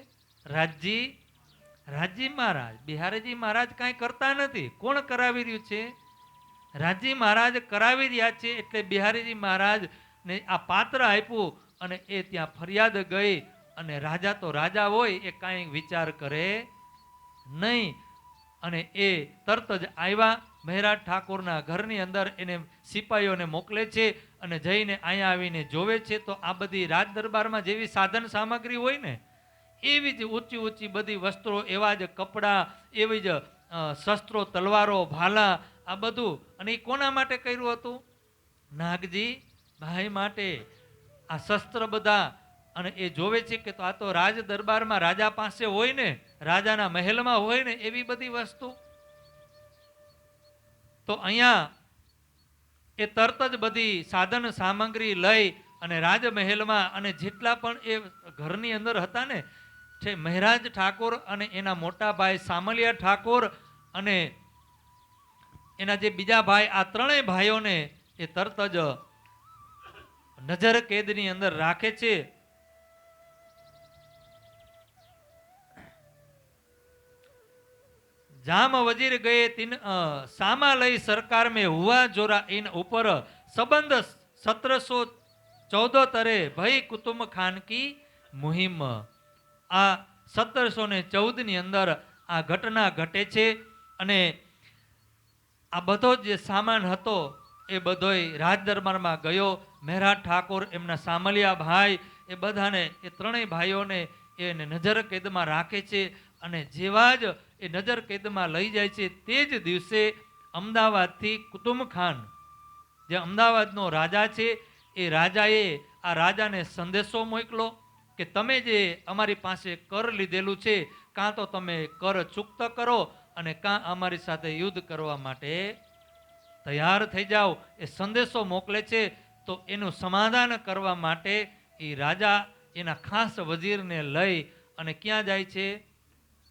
રાજજી મહારાજ. બિહારીજી મહારાજ કાંઈ કરતા નથી. કોણ કરાવી રહ્યું છે? રાજજી મહારાજ કરાવી રહ્યા છે. એટલે બિહારીજી મહારાજ ને આ પાત્ર આપ્યું અને એ ત્યાં ફરિયાદ ગઈ. અને રાજા તો રાજા હોય, એ કાંઈ વિચાર કરે નહીં. અને એ તરત જ આવ્યા મહેરાજ ઠાકોરના ઘરની અંદર, એને સિપાહીઓને મોકલે છે અને જઈને અહીંયા આવીને જોવે છે તો આ બધી રાજ દરબારમાં જેવી સાધન સામગ્રી હોય ને એવી જ ઊંચી ઊંચી બધી વસ્ત્રો, એવા જ કપડાં, એવી જ શસ્ત્રો, તલવારો, ભાલા, આ બધું. અને એ કોના માટે કર્યું હતું? નાગજી ભાઈ માટે. આ શસ્ત્ર બધા. અને એ જોવે છે કે આ તો રાજ દરબારમાં રાજા પાસે હોય ને, રાજાના મહેલમાં હોય ને એવી બધી વસ્તુ. તો અહીંયા એ તરત જ બધી સાધન સામગ્રી લઈ અને રાજમહેલમાં, અને જેટલા પણ એ ઘરની અંદર હતા ને, છે મહેરાજ ઠાકોર અને એના મોટા ભાઈ સામલિયા ઠાકોર અને એના જે બીજા ભાઈ, આ ત્રણેય ભાઈઓને એ તરત જ નજર કેદની અંદર રાખે છે. जाम वजीर गए तीन सामा लई सरकार में हुआ जोरा इन ऊपर संबंध 1714 तरे भई कुतुब खान की मुहिम. आ 1714 ની અંદર આ ઘટના ઘટે છે. અને આ બધો જે સામાન હતો એ બધોય રાજ દરબારમાં ગયો. મહેરાજ ઠાકોર, એમના સામલિયા ભાઈ, એ બધાને, એ ત્રણેય ભાઈઓને એને નજર કેદમાં રાખે છે. અને જેવા જ એ નજર કેદમાં લઈ જાય છે તે જ દિવસે અમદાવાદથી કુતુબ ખાન, જે અમદાવાદનો રાજા છે, એ રાજાએ આ રાજાને સંદેશો મોકલો કે તમે જે અમારી પાસે કર લીધેલું છે, કાં તો તમે કર ચૂકત કરો અને કાં અમારી સાથે યુદ્ધ કરવા માટે તૈયાર થઈ જાઓ એ સંદેશો મોકલે છે. તો એનું સમાધાન કરવા માટે એ રાજા એના ખાસ વજીરને લઈ અને ક્યાં જાય છે?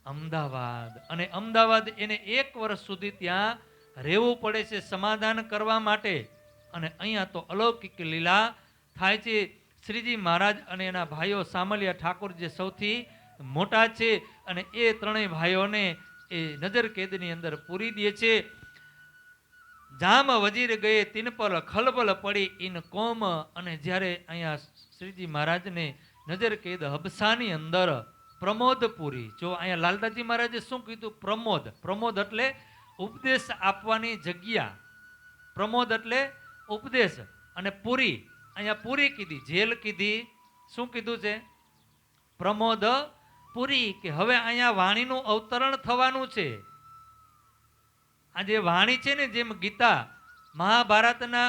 અમદાવાદ. અને અમદાવાદ એને 1 વર્ષ સુધી ત્યાં રહેવું પડે છે સમાધાન કરવા માટે. અને અહીંયા તો અલૌકિક લીલા થાય છે. શ્રીજી મહારાજ અને એના ભાઈઓ સામલિયા ઠાકોર જે સૌથી મોટા છે, અને એ ત્રણેય ભાઈઓને એ નજર કેદની અંદર પૂરી દે છે. જામ વજીર ગયે તિન પર ખલબલ પડી ઇન કોમ. અને જ્યારે અહીંયા શ્રીજી મહારાજને નજર કેદ હબસાની અંદર પ્રમોદપુરી, જો અહીંયા લાલદાસજી મહારાજે શું કીધું? પ્રમોદ. પ્રમોદ એટલે ઉપદેશ આપવાની જગ્યા. પ્રમોદ એટલે ઉપદેશ. અને પુરી, અહીંયા પુરી કીધી, જેલ કીધી. શું કીધું છે? પ્રમોદ પુરી. કે હવે અહીંયા વાણીનું અવતરણ થવાનું છે. આ જે વાણી છે ને, જેમ ગીતા મહાભારતના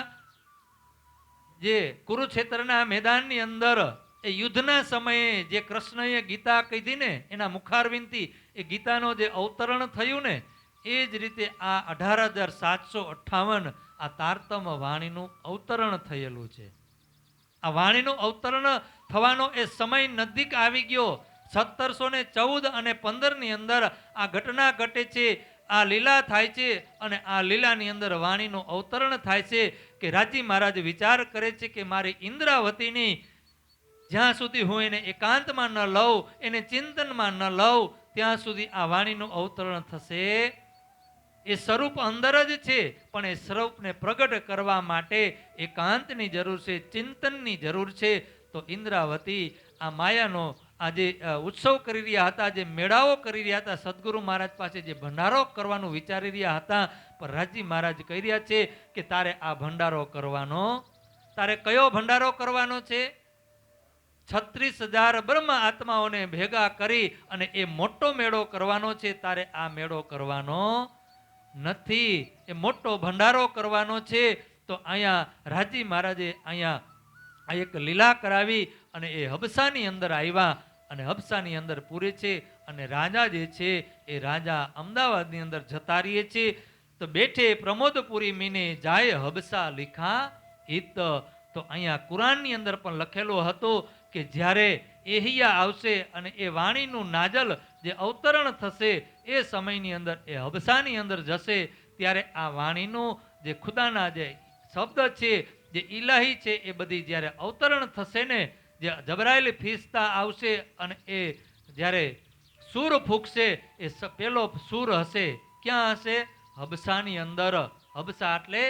જે કુરુક્ષેત્રના મેદાનની અંદર એ યુદ્ધના સમયે જે કૃષ્ણએ ગીતા કીધી ને, એના મુખારવિંદથી એ ગીતાનો જે અવતરણ થયું ને, એ જ રીતે આ 18,758 આ તારતમ વાણીનું અવતરણ થયેલું છે. આ વાણીનું અવતરણ થવાનો એ સમય નજીક આવી ગયો. 1714 અને 15 ની અંદર આ ઘટના ઘટે છે, આ લીલા થાય છે. અને આ લીલાની અંદર વાણીનું અવતરણ થાય છે કે રાજી મહારાજ વિચાર કરે છે કે મારી ઇન્દ્રાવતીની જ્યાં સુધી હું એને એકાંતમાં ન લઉં, એને ચિંતનમાં ન લઉં, ત્યાં સુધી આ વાણીનું અવતરણ થશે. એ સ્વરૂપ અંદર જ છે, પણ એ સ્વરૂપને પ્રગટ કરવા માટે એકાંતની જરૂર છે, ચિંતનની જરૂર છે. તો ઇન્દ્રાવતી આ માયાનો આજે ઉત્સવ કરી રહ્યા હતા, જે મેળાઓ કરી રહ્યા હતા, સદગુરુ મહારાજ પાસે જે ભંડારો કરવાનું વિચારી રહ્યા હતા, પણ રાજી મહારાજ કહી રહ્યા છે કે તારે આ ભંડારો કરવાનો, તારે કયો ભંડારો કરવાનો છે? 36,000 બ્રહ્મ આત્માઓને ભેગા કરી અને એ મોટો મેળો કરવાનો છે. તારે આ મેળો કરવાનો નથી, એ મોટો ભંડારો કરવાનો છે. તો અહીંયા રાજી મહારાજે અહીંયા આ એક લીલા કરાવી અને એ હબસાની અંદર આવ્યા અને હબસાની અંદર પૂરે છે. અને રાજા જે છે એ રાજા અમદાવાદની અંદર જતા રહીએ છે. તો બેઠે પ્રમોદપુરી મીને જાય હબસા લીખા હિત. તો અહીંયા કુરાનની અંદર પણ લખેલું હતું કે જ્યારે એહિયા આવશે અને એ વાણીનું નાજલ જે અવતરણ થશે એ સમયની અંદર એ હબસાની અંદર જશે, ત્યારે આ વાણીનું જે ખુદાના જે શબ્દ છે, જે ઇલાહી છે, એ બધી જ્યારે અવતરણ થશે ને, જે જબરાઈલ ફિરસ્તા આવશે અને એ જ્યારે સૂર ફૂંકશે, એ પેલો સૂર હશે ક્યાં હશે? હબસાની અંદર. હબસા એટલે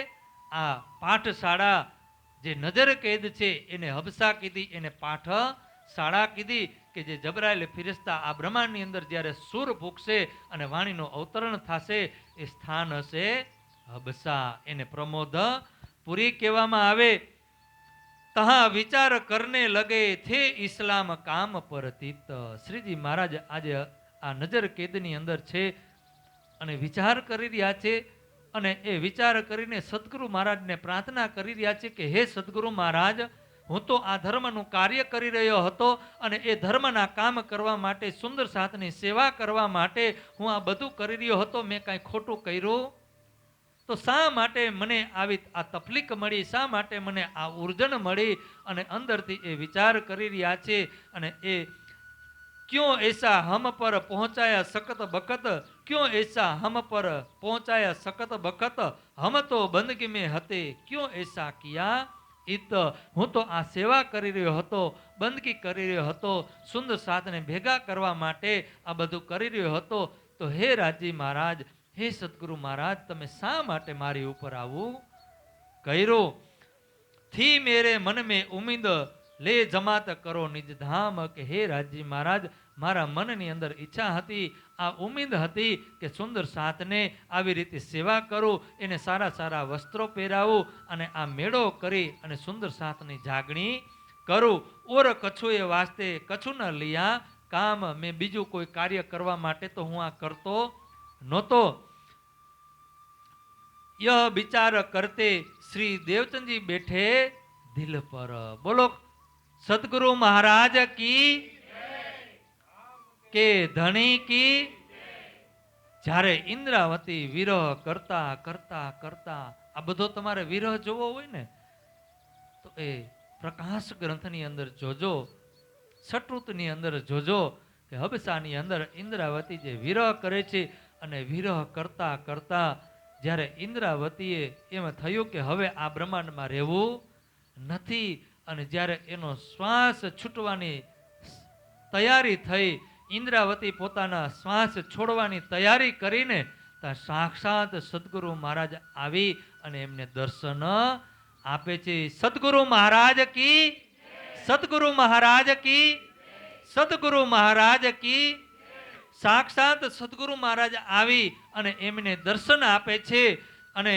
આ પાઠશાળા, જે નજર કેદ છે એને હબસા કીધી, એને પાઠશાળા કીધી. કે જે જબરાઈલ ફિરસ્તા આ બ્રહ્માંડની અંદર જ્યારે સૂર ફૂંકશે અને વાણીનું અવતરણ થશે, એ સ્થાન હશે હબસા. એને પ્રમોદ પુરી કહેવામાં આવે. તહા વિચાર કરને લગે થે ઇસ્લામ કામ પરતીત. શ્રીજી મહારાજ આજે આ નજર કેદની અંદર છે અને વિચાર કરી રહ્યા છે. અને એ વિચાર કરીને સદગુરુ મહારાજને પ્રાર્થના કરી રહ્યા છે કે હે સદગુરુ મહારાજ, હું તો આ ધર્મનું કાર્ય કરી રહ્યો હતો અને એ ધર્મના કામ કરવા માટે, સુંદર સાથની સેવા કરવા માટે હું આ બધું કરી રહ્યો હતો. મેં કાંઈ ખોટું કર્યું? તો શા માટે મને આવી આ તકલીફ મળી? શા માટે મને આ ઉર્જન મળી? અને અંદરથી એ વિચાર કરી રહ્યા છે. અને એ क्यों ऐसा हम पर पहुंचाया सकत बकत, क्यों ऐसा हम पर पहुंचाया सकत बकत, हम तो बंदगी में हते, क्यों ऐसा किया इत. હું તો આ સેવા કરી રહ્યો હતો, બંદગી કરી રહ્યો હતો, સુંદર સાધને ભેગા કરવા માટે આ બધું કરી રહ્યો હતો. તો હે રાજી મહારાજ, હે સદગુરુ મહારાજ, તમે શા માટે મારી ઉપર આવું કર્યું? થી મેરે મન મેં ઉમીદ લે જમાત કરો નિજ ધામ. કે હે રાજી મહારાજ, મારા મનની અંદર ઈચ્છા હતી, આ ઉમીદ હતી કે સુંદર સાથને આવી રીતે સેવા કરું, એને સારા સારા વસ્ત્રો પહેરાવું અને આ મેળો કરી અને સુંદર સાથની જાગણી કરું. ઓર કછું એ વાસ્તે કછું ન લિયા કામ. મેં બીજું કોઈ કાર્ય કરવા માટે તો હું આ કરતો નહોતો. યહ વિચાર કરતે શ્રી દેવચંદજી બેઠે દિલ પર. બોલો સદગુરુ મહારાજ કી, કે ધણી કી. જ્યારે ઇન્દ્રાવતી વિરહ કરતા કરતા કરતા આ બધો તમારે વિરહ જોવો હોય ને તો એ પ્રકાશ ગ્રંથની અંદર જોજો, સટૃતની અંદર જોજો કે હબસાની અંદર ઇન્દ્રાવતી જે વિરહ કરે છે અને વિરહ કરતા કરતા જ્યારે ઇન્દ્રાવતીએ એમ થયું કે હવે આ બ્રહ્માંડમાં રહેવું નથી અને જ્યારે એનો શ્વાસ છૂટવાની તૈયારી થઈ, ઇન્દ્રાવતી પોતાના શ્વાસ છોડવાની તૈયારી કરીને ત્યાં સાક્ષાત સદગુરુ મહારાજ આવી અને એમને દર્શન આપે છે. સદગુરુ મહારાજ કી, સદગુરુ મહારાજ કી, સદગુરુ મહારાજ કી. સાક્ષાત સદગુરુ મહારાજ આવી અને એમને દર્શન આપે છે અને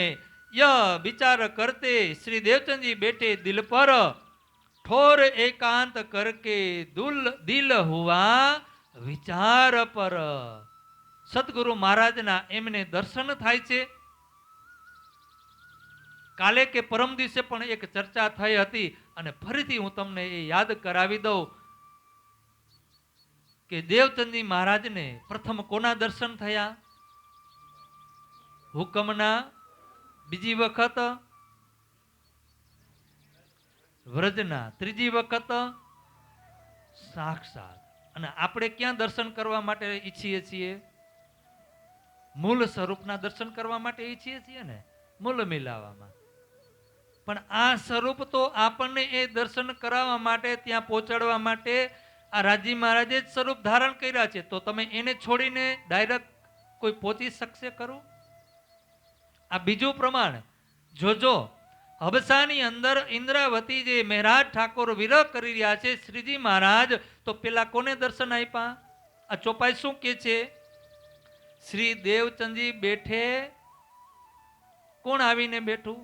ય વિચાર કરતે શ્રી દેવચંદજી બેઠે દિલ પર, ઠોર એકાંત કરકે દિલ હુઆ વિચાર પર. સદગુરુ મહારાજના એમને દર્શન થાય છે. કાલે કે પરમ દિવસે પણ એક ચર્ચા થઈ હતી અને ફરીથી હું તમને એ યાદ કરાવી દઉં કે દેવચંદી મહારાજને પ્રથમ કોના દર્શન થયા? હુકમના, બીજી વખત વ્રજના, ત્રીજી વખત સાક્ષાત. અને આપણે ક્યાં દર્શન કરવા માટે ઈચ્છીએ છીએ? મૂળ સ્વરૂપના દર્શન કરવા માટે ઈચ્છીએ છીએ ને, મૂળ મિલાવામાં. પણ આ સ્વરૂપ તો આપણને એ દર્શન કરાવવા માટે, ત્યાં પહોંચાડવા માટે આ રાજી મહારાજે જ સ્વરૂપ ધારણ કર્યા છે. તો તમે એને છોડીને ડાયરેક્ટ કોઈ પહોંચી શકશે ખરું? આ બીજું પ્રમાણ જોજો. હબસાની અંદર ઇન્દ્રાવતી જે મહેરાજ ઠાકોર વિરહ કરી રહ્યા છે શ્રીજી મહારાજ, તો પેલા કોને દર્શન આપ્યા? આ ચોપાઈ શું કે છે? શ્રી દેવચંદજી બેઠે કોણ આવીને બેઠું?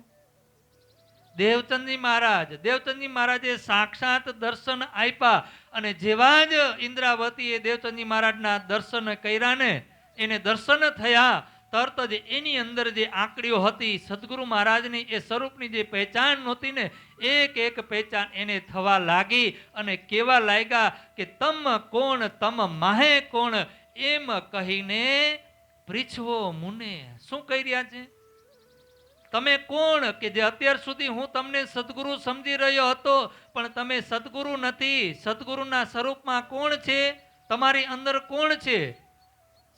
દેવચંદજી મહારાજ. દેવચંદજી મહારાજે સાક્ષાત દર્શન આપ્યા અને જેવા જ ઇન્દ્રાવતીએ દેવચંદજી મહારાજના દર્શન કર્યા ને, એને દર્શન થયા તરત જ એની અંદર જે આંકડીઓ હતી સદગુરુ મહારાજની, એ સ્વરૂપની જે પહેચાન નહોતી ને, એક એક પહેચાન એને થવા લાગી અને કેવા લાગ્યા કે તમ કોણ, તમ માહે કોણ, એમ કહીને પૃચ્છવો મુને. શું કહી રહ્યા છે? તમે કોણ? કે જે અત્યાર સુધી હું તમને સદગુરુ સમજી રહ્યો હતો, પણ તમે સદગુરુ નથી. સદગુરુના સ્વરૂપમાં કોણ છે? તમારી અંદર કોણ છે?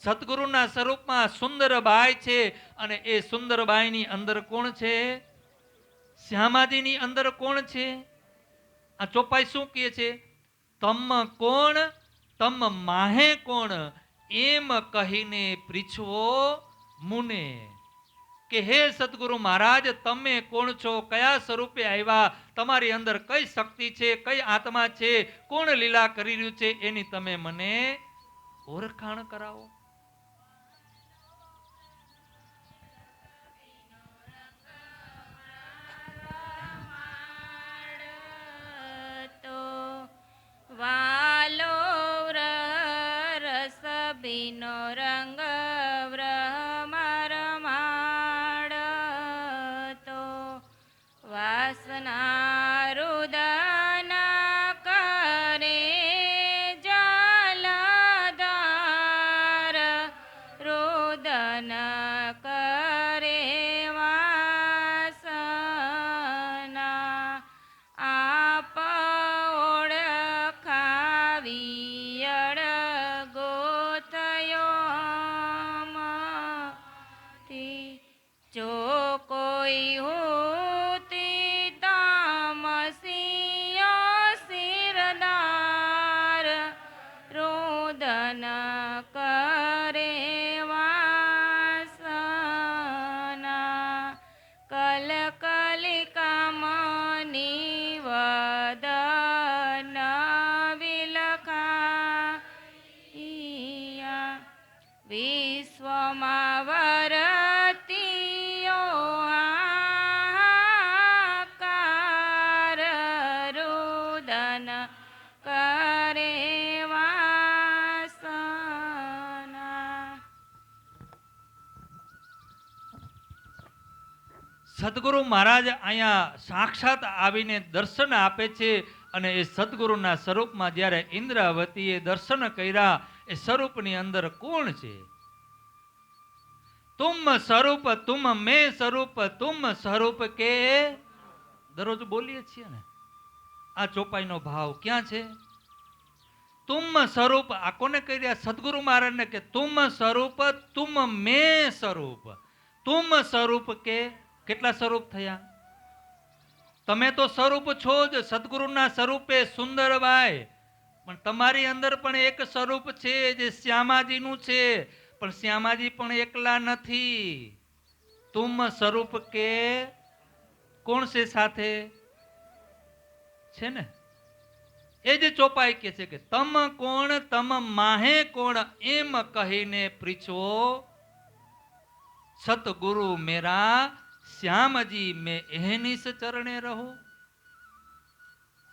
સદગુરુના સ્વરૂપમાં સુંદરબાઈ છે અને એ સુંદરબાઈની અંદર કોણ છે? શ્યામાજીની અંદર કોણ છે? આ ચોપાઈ શું કહે છે? તમ કોણ, તમ માહે કોણ, એમ કહીને પૃચ્છવો મુને. કે હે સદગુરુ મહારાજ, તમે કોણ છો? કયા સ્વરૂપે આવ્યા? તમારી અંદર કઈ શક્તિ છે? કઈ આત્મા છે? કોણ લીલા કરી રહ્યું છે? એની તમે મને ઓળખાણ કરાવો. વાલો રસ બીનો રંગ વ્રહમારમાડ તો વાસના રુદના કરે જલધાર, રુદન કરે વાસના. આપ ઓળખાવી અડગો થયો માંથી, જો કોઈ હોતી તામસીયો શિરદાર, રુદન કરે વાસના. કલકલિકામની વદન વિલખાયા, વિશ્વમાં વરતીયો હાહાકાર, રુદન કરે વાસના. સદગુરુ મહારાજ અહીંયા સાક્ષાત આવીને દર્શન આપે છે અને એ સદગુરુના સ્વરૂપમાં જ્યારે ઇન્દ્રાવતીએ દર્શન કર્યા, એ સ્વરૂપની અંદર કોણ છે? તુમ સ્વરૂપ તુમ મેં સ્વરૂપ તુમ સ્વરૂપ કે દરરોજ બોલીએ છીએ ને. આ ચોપાઈનો ભાવ ક્યાં છે? તુમ સ્વરૂપ. આ કોને કહી રહ્યા? સદગુરુ મહારાજને કે તુમ સ્વરૂપ તુમ મેં સ્વરૂપ. તુમ સ્વરૂપ કે કેટલા સ્વરૂપ થયા? તમે તો સ્વરૂપ છો જ સદગુરુના સ્વરૂપે સુંદરબાઈ, પણ તમારી અંદર પણ એક સ્વરૂપ છે જે શ્યામાજીનું છે, પણ શ્યામાજી પણ એકલા નથી. તુમ સ્વરૂપ કે કોણ છે સાથે? છે ને. એ જ ચોપાઈ કે છે કે તમ કોણ તમ માહે કોણ એમ કહીને પૃછો સતગુરુ મેરા શ્યામજી મેં એહનીસ ચરણે રહો.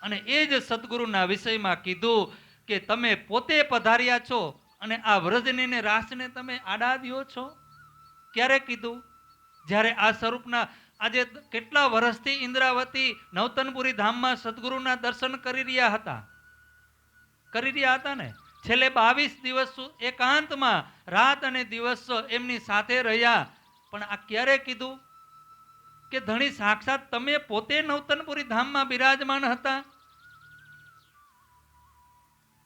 અને એ જ સદગુરુના વિષયમાં કીધું કે તમે પોતે પધાર્યા છો અને આ વ્રજને રાસને તમે આડા દ્યો છો. ક્યારે કીધું? જ્યારે આ સ્વરૂપના આજે કેટલા વર્ષથી ઇન્દ્રાવતી નવતનપુરી ધામમાં સદગુરુના દર્શન કરી રહ્યા હતા ને. છેલ્લે 22 દિવસ એકાંતમાં રાત અને દિવસ એમની સાથે રહ્યા. પણ આ ક્યારે કીધું? કે ધણી સાક્ષાત તમે પોતે નવતનપુરી ધામમાં બિરાજમાન હતા.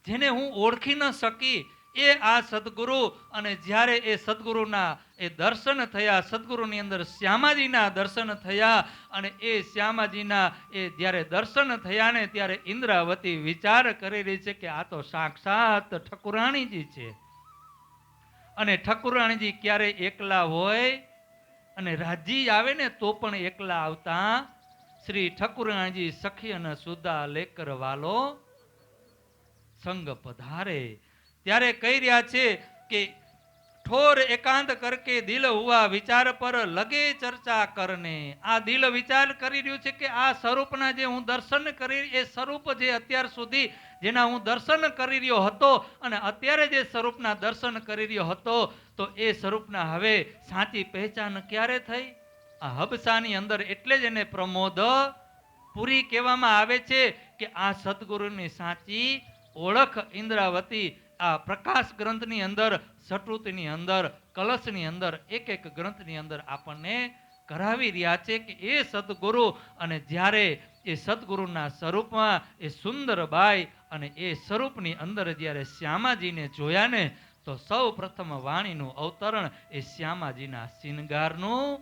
જેને હું ઓળખી ન શકી એ આ સદગુરુ. અને જ્યારે એ સદગુરુના એ દર્શન થયા, સદગુરુની અંદર શ્યામાજીના દર્શન થયા, અને એ શ્યામાજીના એ જ્યારે દર્શન થયા ને ત્યારે ઇન્દ્રાવતી વિચાર કરી રહી છે કે આ તો સાક્ષાત ઠકુરાણીજી છે. અને ઠકુરાણીજી ક્યારે એકલા હોય અને રાજી આવે ને તો પણ એકલા આવતા. શ્રી ઠકુરાણીજી સખી અને સુદા લેકર વાલો સંગ પધારે. ત્યારે કહી રહ્યા છે કે ઠોર એકાંત કરકે દિલ હુઆ વિચાર પર લગે ચર્ચા કરને. આ દિલ વિચાર કરી રહ્યું છે કે આ સ્વરૂપના જે હું દર્શન કરી, એ સ્વરૂપ જે અત્યાર સુધી જેના હું દર્શન કરી રહ્યો હતો અને અત્યારે જે સ્વરૂપના દર્શન કરી રહ્યો હતો, તો એ સ્વરૂપના હવે સાચી પહેચાન ક્યારે થઈ? આ હબસાની અંદર. એટલે જ એને પ્રમોદ પૂરી કહેવામાં આવે છે કે આ સદગુરુની સાચી ઓળખ ઇન્દ્રાવતી આ પ્રકાશ ગ્રંથની અંદર, સટૃતની અંદર, કલશની અંદર, એક એક ગ્રંથની અંદર આપણને કરાવી રહ્યા છે કે એ સદગુરુ. અને જ્યારે એ સદગુરુના સ્વરૂપમાં એ સુંદરબાઈ અને એ સ્વરૂપની અંદર જ્યારે શ્યામાજીને જોયા ને, તો સૌ પ્રથમ વાણીનું અવતરણ એ શ્યામાજીના શિનગારનું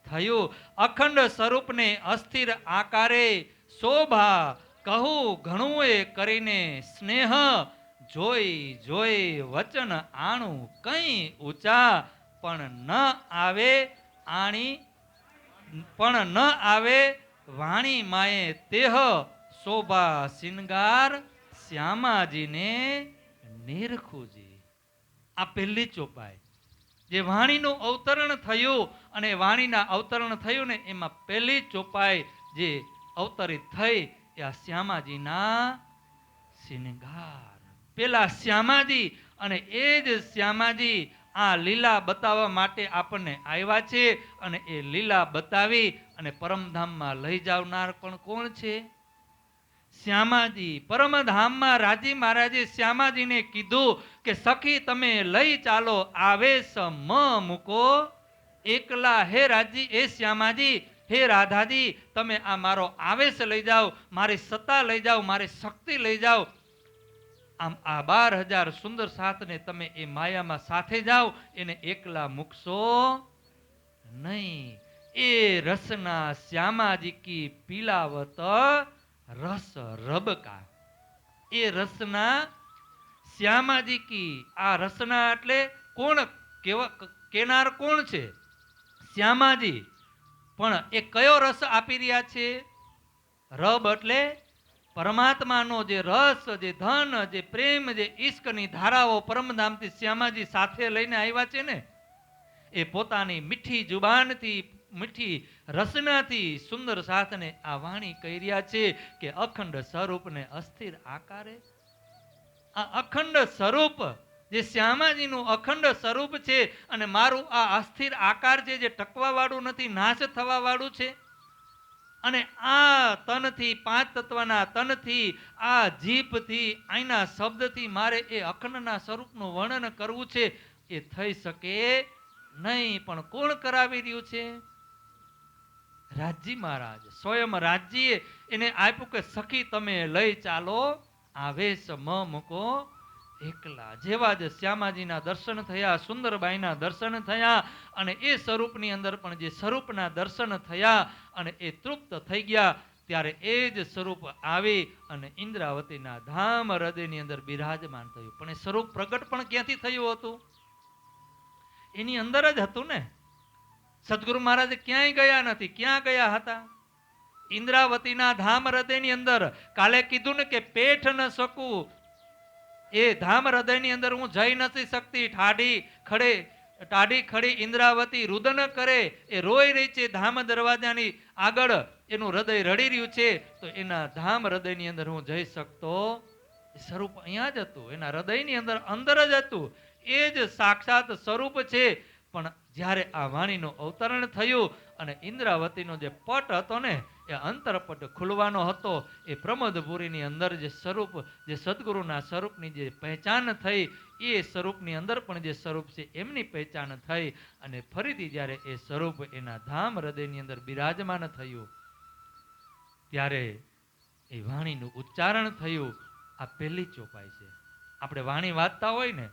થયું. અખંડ સ્વરૂપને અસ્થિર આકારે શોભા કહું ઘણું એ કરીને સ્નેહ જોઈ જોઈ વચન આણું કઈ ઊંચા પણ ન આવે વાણી માએ તેહ શોભા શિનગાર શ્યામાજીને નિરખુજી. આ પહેલી ચોપાઈ જે વાણીનું અવતરણ થયું. અને વાણીના અવતરણ થયું ને એમાં પહેલી ચોપાઈ જે અવતરિત થઈ એ આ શ્યામાજીના શિનગાર. પેલા શ્યામાજી. અને એ જ શ્યામાજી આ લીલા બતાવવા માટે આપણને આવ્યા છે. અને એ લીલા બતાવી અને પરમધામમાં લઈ જનાર પણ કોણ છે? શ્યામાજી. પરમધામમાં રાજી મહારાજે શ્યામાજીને કીધું કે સખી તમે લઈ ચાલો, આવેશ મ મૂકો એકલા. હે રાજી, એ શ્યામાજી, હે રાધાજી, તમે આ મારો આવેશ લઈ જાઓ, મારી સત્તા લઈ જાઓ, મારી શક્તિ લઈ જાઓ. આમ આ 12,000 સુંદર સાથને તમે એ માયામાં સાથે જાઓ, એને એકલા મૂકશો નહીં. એ રસના શ્યામાજી કી પીલાવત રસ રબકા. એ રસના શ્યામાજી કી. આ રસના એટલે કોણ કેનાર કોણ છે? શ્યામાજી. પણ એ કયો રસ આપી રહ્યા છે? રબ એટલે પરમાત્માનો જે રસ, જે ધન, જે પ્રેમ, જે ઈશ્કની ધારાઓ પરમધામથી શ્યામાજી સાથે લઈને આવ્યા છે ને, એ પોતાની મીઠી જુબાનથી, મીઠી રસનાથી સુંદર સાથને આ વાણી કહી રહ્યા છે કે અખંડ સ્વરૂપને અસ્થિર આકારે. આ અખંડ સ્વરૂપ જે શ્યામાજીનું અખંડ સ્વરૂપ છે, અને મારું આ અસ્થિર આકાર છે જે ટકવા વાળું નથી, નાશ થવા વાળું છે. અને આ તનથી, પાંચ તત્વના તનથી, આ જીભથી, અહીંના શબ્દથી મારે એ અખંડના સ્વરૂપનું વર્ણન કરવું છે, એ થઈ શકે નહીં, પણ કોણ કરાવી રહ્યું છે? રાજજી મહારાજ સ્વયં રાજજીએ એને આપ્યું કે સખી તમે લઈ ચાલો આવેશ મ મૂકો એકલા. જેવા જ શ્યામાજીના દર્શન થયા, સુંદરબાઈના દર્શન થયા અને એ સ્વરૂપની અંદર પણ જે સ્વરૂપના દર્શન થયા અને એ તૃપ્ત થઈ ગયા, ત્યારે એ જ સ્વરૂપ આવી અને ઇન્દ્રાવતીના ધામ હૃદયની અંદર બિરાજમાન થયું. પણ એ સ્વરૂપ પ્રગટ પણ ક્યાંથી થયું હતું? એની અંદર જ હતું ને. સદગુરુ મહારાજ ક્યાંય ગયા નથી. ક્યાં ગયા હતા? ઇન્દ્રાવતીના ધામ હૃદયની અંદર. કાલે કીધું ને કે પેઠ ન શકું, એ ધામ હૃદયની અંદર હું જઈ નથી શકતી. ટાઢી ખડી ઇન્દ્રાવતી રુદન કરે, એ રોઈ રહી છે ધામ દરવાજાની આગળ, એનું હૃદય રડી રહ્યું છે. તો એના ધામ હૃદયની અંદર હું જઈ શકતો, એ સ્વરૂપ અહીંયા જ હતું, એના હૃદયની અંદર જ હતું. એ જ સાક્ષાત સ્વરૂપ છે. પણ જ્યારે આ વાણીનું અવતરણ થયું અને ઇન્દ્રાવતીનો જે પટ હતો ને, એ અંતરપટ ખુલવાનો હતો. એ પ્રમોદપુરીની અંદર જે સ્વરૂપ, જે સદગુરુના સ્વરૂપની જે પહેચાન થઈ, એ સ્વરૂપની અંદર પણ જે સ્વરૂપ છે એમની પહેચાન થઈ. અને ફરીથી જ્યારે એ સ્વરૂપ એના ધામ હૃદયની અંદર બિરાજમાન થયું, ત્યારે એ વાણીનું ઉચ્ચારણ થયું. આ પહેલી ચોપાઈ છે. આપણે વાણી વાંચતા હોય ને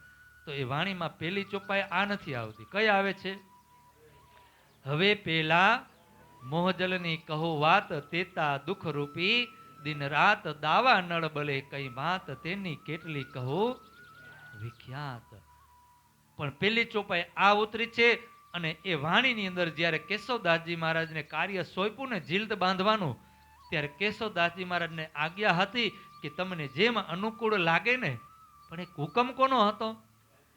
તો એ વાણીમાં પહેલી ચોપાઈ આ નથી આવતી. કઈ આવે છે? હવે પેલા મોહજલની કહો વાત, તેતા દુઃખ રૂપી દિન રાત દાવા નળ બલે કઈ વાત, તેની કેટલી કહો વિખ્યાત. પણ પહેલી ચોપાઈ આ ઉતરી છે. અને એ વાણીની અંદર જ્યારે કેશવદાસજી મહારાજને કાર્ય સોંપ્યું ને જીલ્દ બાંધવાનું, ત્યારે કેશવદાસજી મહારાજને આજ્ઞા હતી કે તમને જેમ અનુકૂળ લાગે ને. પણ એક હુકમ કોનો હતો?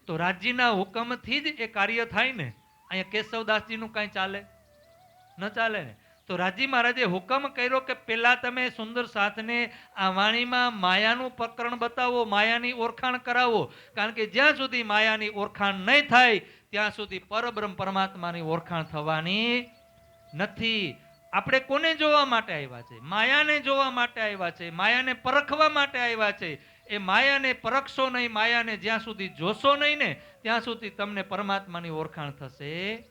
તો રાજ્યના હુકમથી જ એ કાર્ય થાય ને. અહીંયા કેશવદાસજીનું કાંઈ ચાલે? ન ચાલે ને. તો રાજજી મહારાજે હુકમ કર્યો કે પેલા તમે સુંદર સાથને આ વાણીમાં માયાનું પ્રકરણ બતાવો, માયાની ઓળખાણ કરાવો. કારણ કે જ્યાં સુધી માયાની ઓળખાણ નહીં થાય ત્યાં સુધી પરબ્રહ્મ પરમાત્માની ઓળખાણ થવાની નથી. આપણે કોને જોવા માટે આવ્યા છે? માયાને જોવા માટે આવ્યા છે, માયાને પરખવા માટે આવ્યા છે. એ માયાને પરખશો નહીં, માયાને જ્યાં સુધી જોશો નહીં ને ત્યાં સુધી તમને પરમાત્માની ઓળખાણ થશે.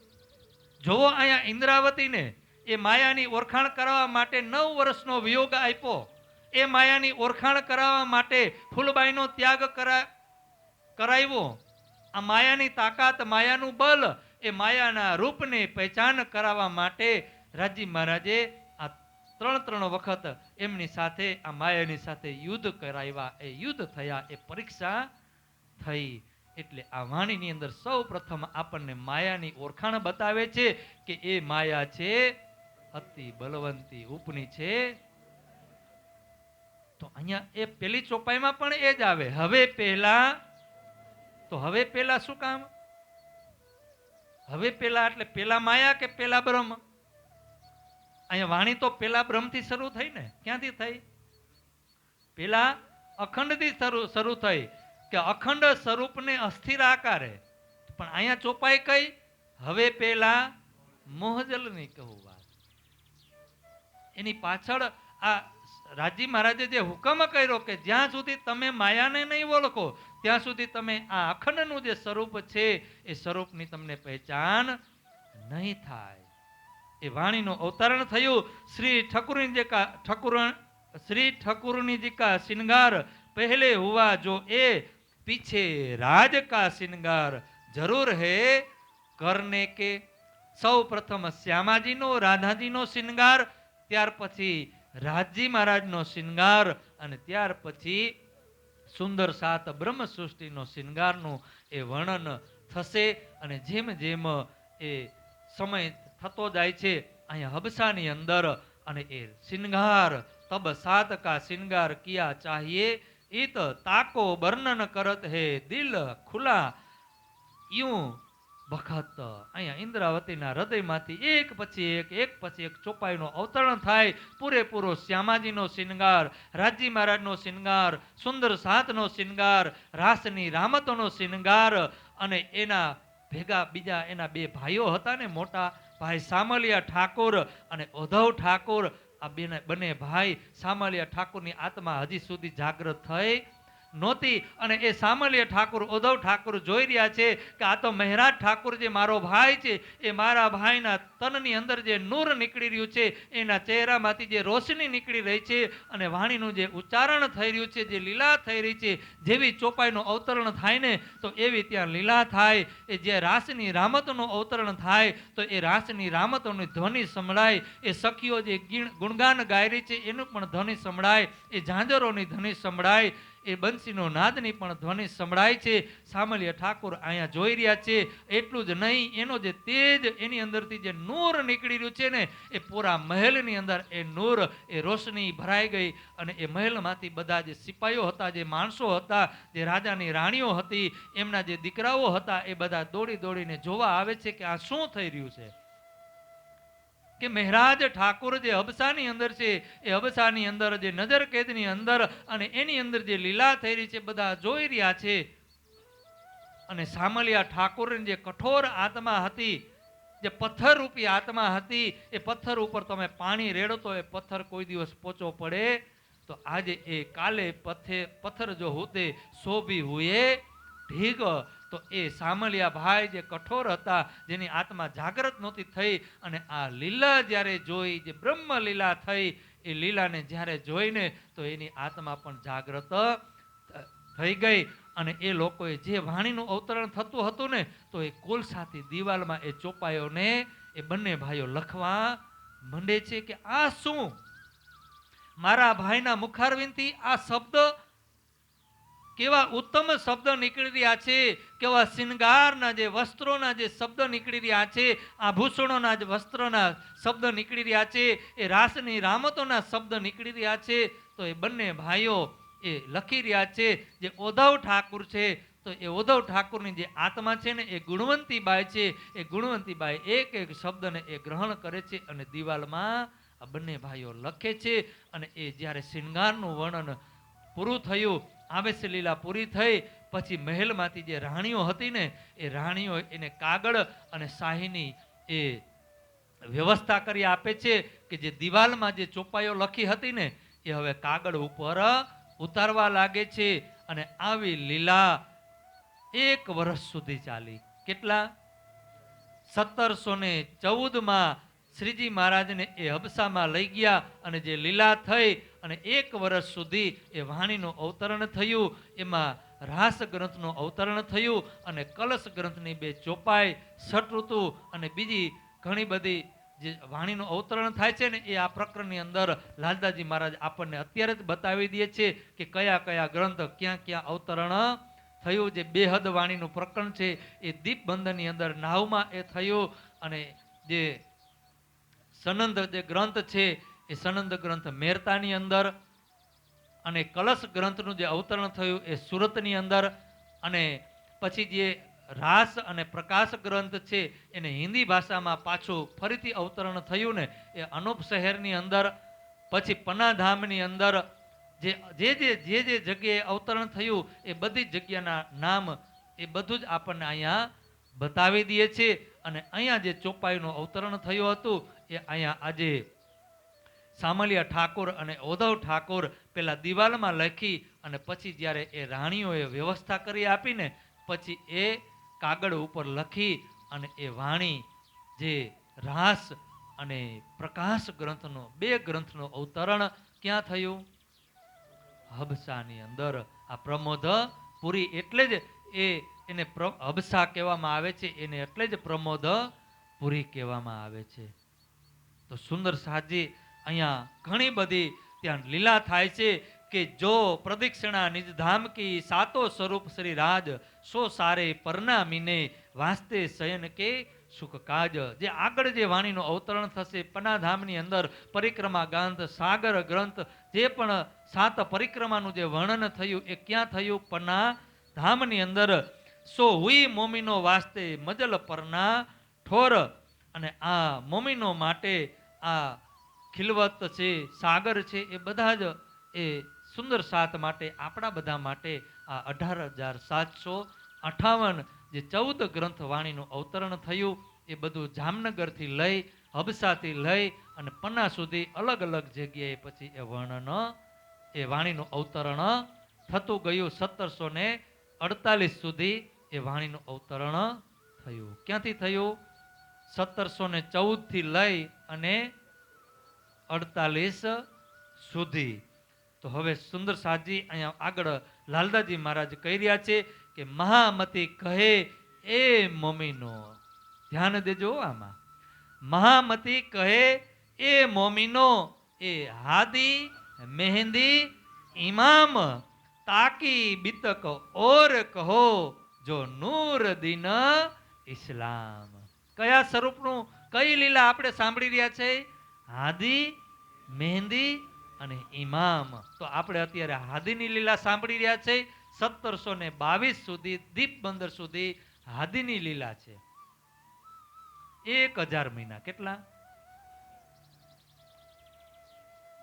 જોવો અહીંયા ઇન્દ્રાવતીને એ માયાની ઓળખાણ કરાવવા માટે 9 વર્ષનો વિયોગ આપ્યો. એ માયાની ઓળખાણ કરાવવા માટે ફૂલબાઈનો ત્યાગ કરાવ્યો. આ માયાની તાકાત, માયાનું બલ, એ માયાના રૂપને પહેચાન કરાવવા માટે રાજજી મહારાજે આ 3 વખત એમની સાથે, આ માયાની સાથે યુદ્ધ કરાવ્યા. એ યુદ્ધ થયા, એ પરીક્ષા થઈ. એટલે આ વાણીની અંદર સૌ પ્રથમ આપણને માયાની ઓળખાણ બતાવે છે કે એ માયા છે અતિ બલવંતી ઉપની છે. તો અહીંયા એ પેલી ચોપાઈમાં પણ એ જ આવે. હવે પહેલા, તો હવે પહેલા શું કામ? હવે પહેલા એટલે પેલા માયા કે પેલા બ્રહ્મ? અહીંયા વાણી તો પેલા બ્રહ્મથી શરૂ થઈ ને. ક્યાંથી થઈ? પેલા અખંડથી શરૂ થઈ કે અખંડ સ્વરૂપને અસ્થિર આકારે. પણ અહીંયા ચોપાઈ કઈ? હવે પેલા મોહજલની કહું વાત. એની પાછળ આ રાજજી મહારાજે જે હુકમ કર્યો કે જ્યાં સુધી તમે માયાને નહીં ઓળખો ત્યાં સુધી તમે આ અખંડનું જે સ્વરૂપ છે એ સ્વરૂપની તમને પહેચાન નહીં થાય. એ વાણીનું અવતરણ થયું. શ્રી ઠकुरनी जी का श्रृंगार पहले हुआ जो ए पीछे राज का श्रृंगार जरूर है करने के. સૌ પ્રથમ શ્યામાજીનો, રાધાજીનો શ્રૃંગાર, ત્યાર પછી રાજજી મહારાજનો શ્રૃંગાર અને ત્યાર પછી સુંદર સાત બ્રહ્મ સૃષ્ટિનો શ્રૃંગારનું એ વર્ણન થશે. અને જેમ જેમ એ સમય થતો જાય છે અહીંયા હબસાની અંદર, અને એ શ્રૃંગાર તબ સાત કા શ્રृंगार किया चाहिए इत ताको वर्णन करत है दिल खुला यूं વખત. અહીંયા ઇન્દ્રાવતીના હૃદયમાંથી એક પછી એક ચોપાઈનો અવતરણ થાય. પૂરેપૂરો શ્યામાજીનો શ્રૃંગાર, રાજજી મહારાજનો શ્રૃંગાર, સુંદર સાતનો શ્રૃંગાર, રાસની રામતોનો શ્રૃંગાર, અને એના ભેગા બીજા એના 2 ભાઈઓ હતા ને, મોટા ભાઈ સામલિયા ઠાકોર અને ઉદ્ધવ ઠાકોર. આ બંને ભાઈ સામલિયા ઠાકોરની આત્મા હજી સુધી જાગૃત થઈ નહોતી. અને એ સામલિયા ઠાકુર ઉદ્ધવ ઠાકુર જોઈ રહ્યા છે કે આ તો મહેરાજ ઠાકુર જે મારો ભાઈ છે, એ મારા ભાઈના તનની અંદર જે નૂર નીકળી રહ્યું છે, એના ચહેરામાંથી જે રોશની નીકળી રહી છે, અને વાણીનું જે ઉચ્ચારણ થઈ રહ્યું છે, જે લીલા થઈ રહી છે, જેવી ચોપાઈનું અવતરણ થાય ને તો એવી ત્યાં લીલા થાય. એ જે રાસની રામતનું અવતરણ થાય તો એ રાસની રામતોની ધ્વનિ સંભળાય. એ સખીઓ જે ગુણગાન ગાઈ રહી છે એનું પણ ધ્વનિ સંભળાય. એ ઝાંઝરોની ધ્વનિ સંભળાય. એ બંસીનો નાદની પણ ધ્વનિ સંભળાય છે. સામલિયા ઠાકુર અહીંયા જોઈ રહ્યા છે. એટલું જ નહીં, એનો જે તેજ, એની અંદરથી જે નૂર નીકળી રહ્યું છે ને, એ પૂરા મહેલની અંદર એ નૂર, એ રોશની ભરાઈ ગઈ. અને એ મહેલમાંથી બધા જે સિપાહીઓ હતા, જે માણસો હતા, જે રાજાની રાણીઓ હતી, એમના જે દીકરાઓ હતા, એ બધા દોડી દોડીને જોવા આવે છે કે આ શું થઈ રહ્યું છે. કે મહેરાજ ઠાકુર જે અબસાની અંદર છે, એ અબસાની અંદર જે નજર કેદની અંદર અને એની અંદર જે લીલા થઈ રહી છે, બધા જોઈ રહ્યા છે. અને સામલિયા ઠાકુરની જે કઠોર આત્મા હતી, જે પથ્થર રૂપી આત્મા હતી, એ પથ્થર ઉપર તમે પાણી રેડો તો એ પથ્થર કોઈ દિવસ પોચો પડે. તો આજે એ કાલે પથ્થર જો હોતે સો ભી હુએ ઢીગ. તો એ સામલિયા ભાઈ જે કઠોર હતા, જેની આત્મા જાગૃત નહોતી થઈ, અને આ લીલા જ્યારે જોઈ, જે બ્રહ્મ લીલા થઈ, એ લીલાને જ્યારે જોઈને તો એની આત્મા પણ જાગૃત થઈ ગઈ. અને એ લોકોએ જે વાણીનું અવતરણ થતું હતું ને, તો એ કોલસાથી દિવાલમાં એ ચોપાઈઓને એ બંને ભાઈઓ લખવા માંડે છે કે આ શું? મારા ભાઈના મુખારવિંદથી આ શબ્દ, કેવા ઉત્તમ શબ્દ નીકળી રહ્યા છે, કેવા શિંગારના જે વસ્ત્રોના જે શબ્દ નીકળી રહ્યા છે, આભૂષણોના જે વસ્ત્રોના શબ્દ નીકળી રહ્યા છે, એ રાસની રામતોના શબ્દ નીકળી રહ્યા છે. તો એ બંને ભાઈઓ એ લખી રહ્યા છે. જે ઉદ્ધવ ઠાકુર છે, તો એ ઉદ્ધવ ઠાકુરની જે આત્મા છે ને, એ ગુણવંતીબાઈ છે. એ ગુણવંતીબાઈ એક એક શબ્દને એ ગ્રહણ કરે છે અને દિવાલમાં આ બંને ભાઈઓ લખે છે. અને એ જ્યારે શિંગારનું વર્ણન પૂરું થયું, આવેશ લીલા પૂરી થઈ, પછી મહેલમાંથી જે રાણીઓ હતી ને, એ રાણીઓ એને કાગળ અને શાહીની એ વ્યવસ્થા કરી આપે છે કે જે દિવાલમાં જે ચોપાઈઓ લખી હતી ને, એ હવે કાગળ ઉપર ઉતારવા લાગે છે. અને આવી લીલા 1 વર્ષ સુધી ચાલી. કેટલા? 1714 શ્રીજી મહારાજને એ હબસામાં લઈ ગયા. અને જે લીલા થઈ અને 1 વર્ષ સુધી એ વાણીનું અવતરણ થયું. એમાં રાસ ગ્રંથનું અવતરણ થયું અને કલશ ગ્રંથની 2 ચોપાઈ, ષટઋતુ અને બીજી ઘણી બધી જે વાણીનું અવતરણ થાય છે ને, એ આ પ્રકરણની અંદર લાલદાસજી મહારાજ આપણને અત્યારે જ બતાવી દે છે કે કયા કયા ગ્રંથ ક્યાં ક્યાં અવતરણ થયું. જે બેહદ વાણીનું પ્રકરણ છે, એ દીપબંધનની અંદર નાવમાં એ થયું. અને જે સનંદ જે ગ્રંથ છે, એ સનંદ ગ્રંથ મેરતાની અંદર, અને કલશ ગ્રંથનું જે અવતરણ થયું એ સુરતની અંદર. અને પછી જે રાસ અને પ્રકાશ ગ્રંથ છે, એને હિન્દી ભાષામાં પાછું ફરીથી અવતરણ થયું ને, એ અનુપ શહેરની અંદર. પછી પન્નાધામની અંદર જે જગ્યાએ અવતરણ થયું, એ બધી જગ્યાના નામ એ બધું જ આપણને અહીંયા બતાવી દે છે. અને અહીંયા જે ચોપાઈનું અવતરણ થયું હતું, એ અહીંયા આજે સામલિયા ઠાકુર અને ઉદ્ધવ ઠાકુર પેલા દિવાલમાં લખી, અને પછી જ્યારે એ રાણીઓએ વ્યવસ્થા કરી આપીને, પછી એ કાગળ ઉપર લખી. અને એ વાણી જે રાસ અને પ્રકાશ ગ્રંથનો 2 ગ્રંથનું અવતરણ ક્યાં થયું? હબસાની અંદર. આ પ્રમોદપુરી એટલે જ એને હબસા કહેવામાં આવે છે, એને એટલે જ પ્રમોદપુરી કહેવામાં આવે છે. તો સુંદર સાજી અહીંયા ઘણી બધી ત્યાં લીલા થાય છે કે જો પ્રદક્ષિણા નિજ ધામ કી સાતો સ્વરૂપ શ્રી રાજ સો સારે પરનામીને વાસ્તે શયન કે સુખ કાજ. જે આગળ જે વાણીનું અવતરણ થશે પન્નાધામની અંદર, પરિક્રમા ગ્રંથ, સાગર ગ્રંથ, જે પણ 7 પરિક્રમાનું જે વર્ણન થયું, એ ક્યાં થયું? પન્નાધામની અંદર. સો હુઈ મોમીનો વાસ્તે મજલ પરના ઠોર. અને આ મોમીનો માટે આ ખિલવત છે, સાગર છે, એ બધા જ એ સુંદર 7 માટે, આપણા બધા માટે આ 18,758 જે 14 ગ્રંથ વાણીનું અવતરણ થયું, એ બધું જામનગરથી લઈ, હબસાથી લઈ અને પન્ના સુધી અલગ અલગ જગ્યાએ પછી એ વર્ણન, એ વાણીનું અવતરણ થતું ગયું 1748 સુધી એ વાણીનું અવતરણ થયું. ક્યાંથી થયું? 1714 થી લઈ અને 48 સુધી. તો હવે સુંદર સાજી અહીંયા આગળ લાલદાજી મહારાજ કહી રહ્યા છે કે મહામતી કહે એ મોમીનો, ધ્યાન દેજો આમાં. મહામતી કહે એ મોમીનો, એ હાદી મહેંદી ઇમામ, તાકી બિતક ઓર કહો જો નૂર દિન ઇસ્લામ. કયા સ્વરૂપનું, કઈ લીલા આપણે સાંભળી રહ્યા છે? હાદી, મહેંદી અને ઇમામ. તો આપણે અત્યારે હાદીની લીલા સાંભળી રહ્યા છે. 1722 સુધી દીપ બંદર સુધી હાદીની લીલા છે. 1000 મહિના. કેટલા?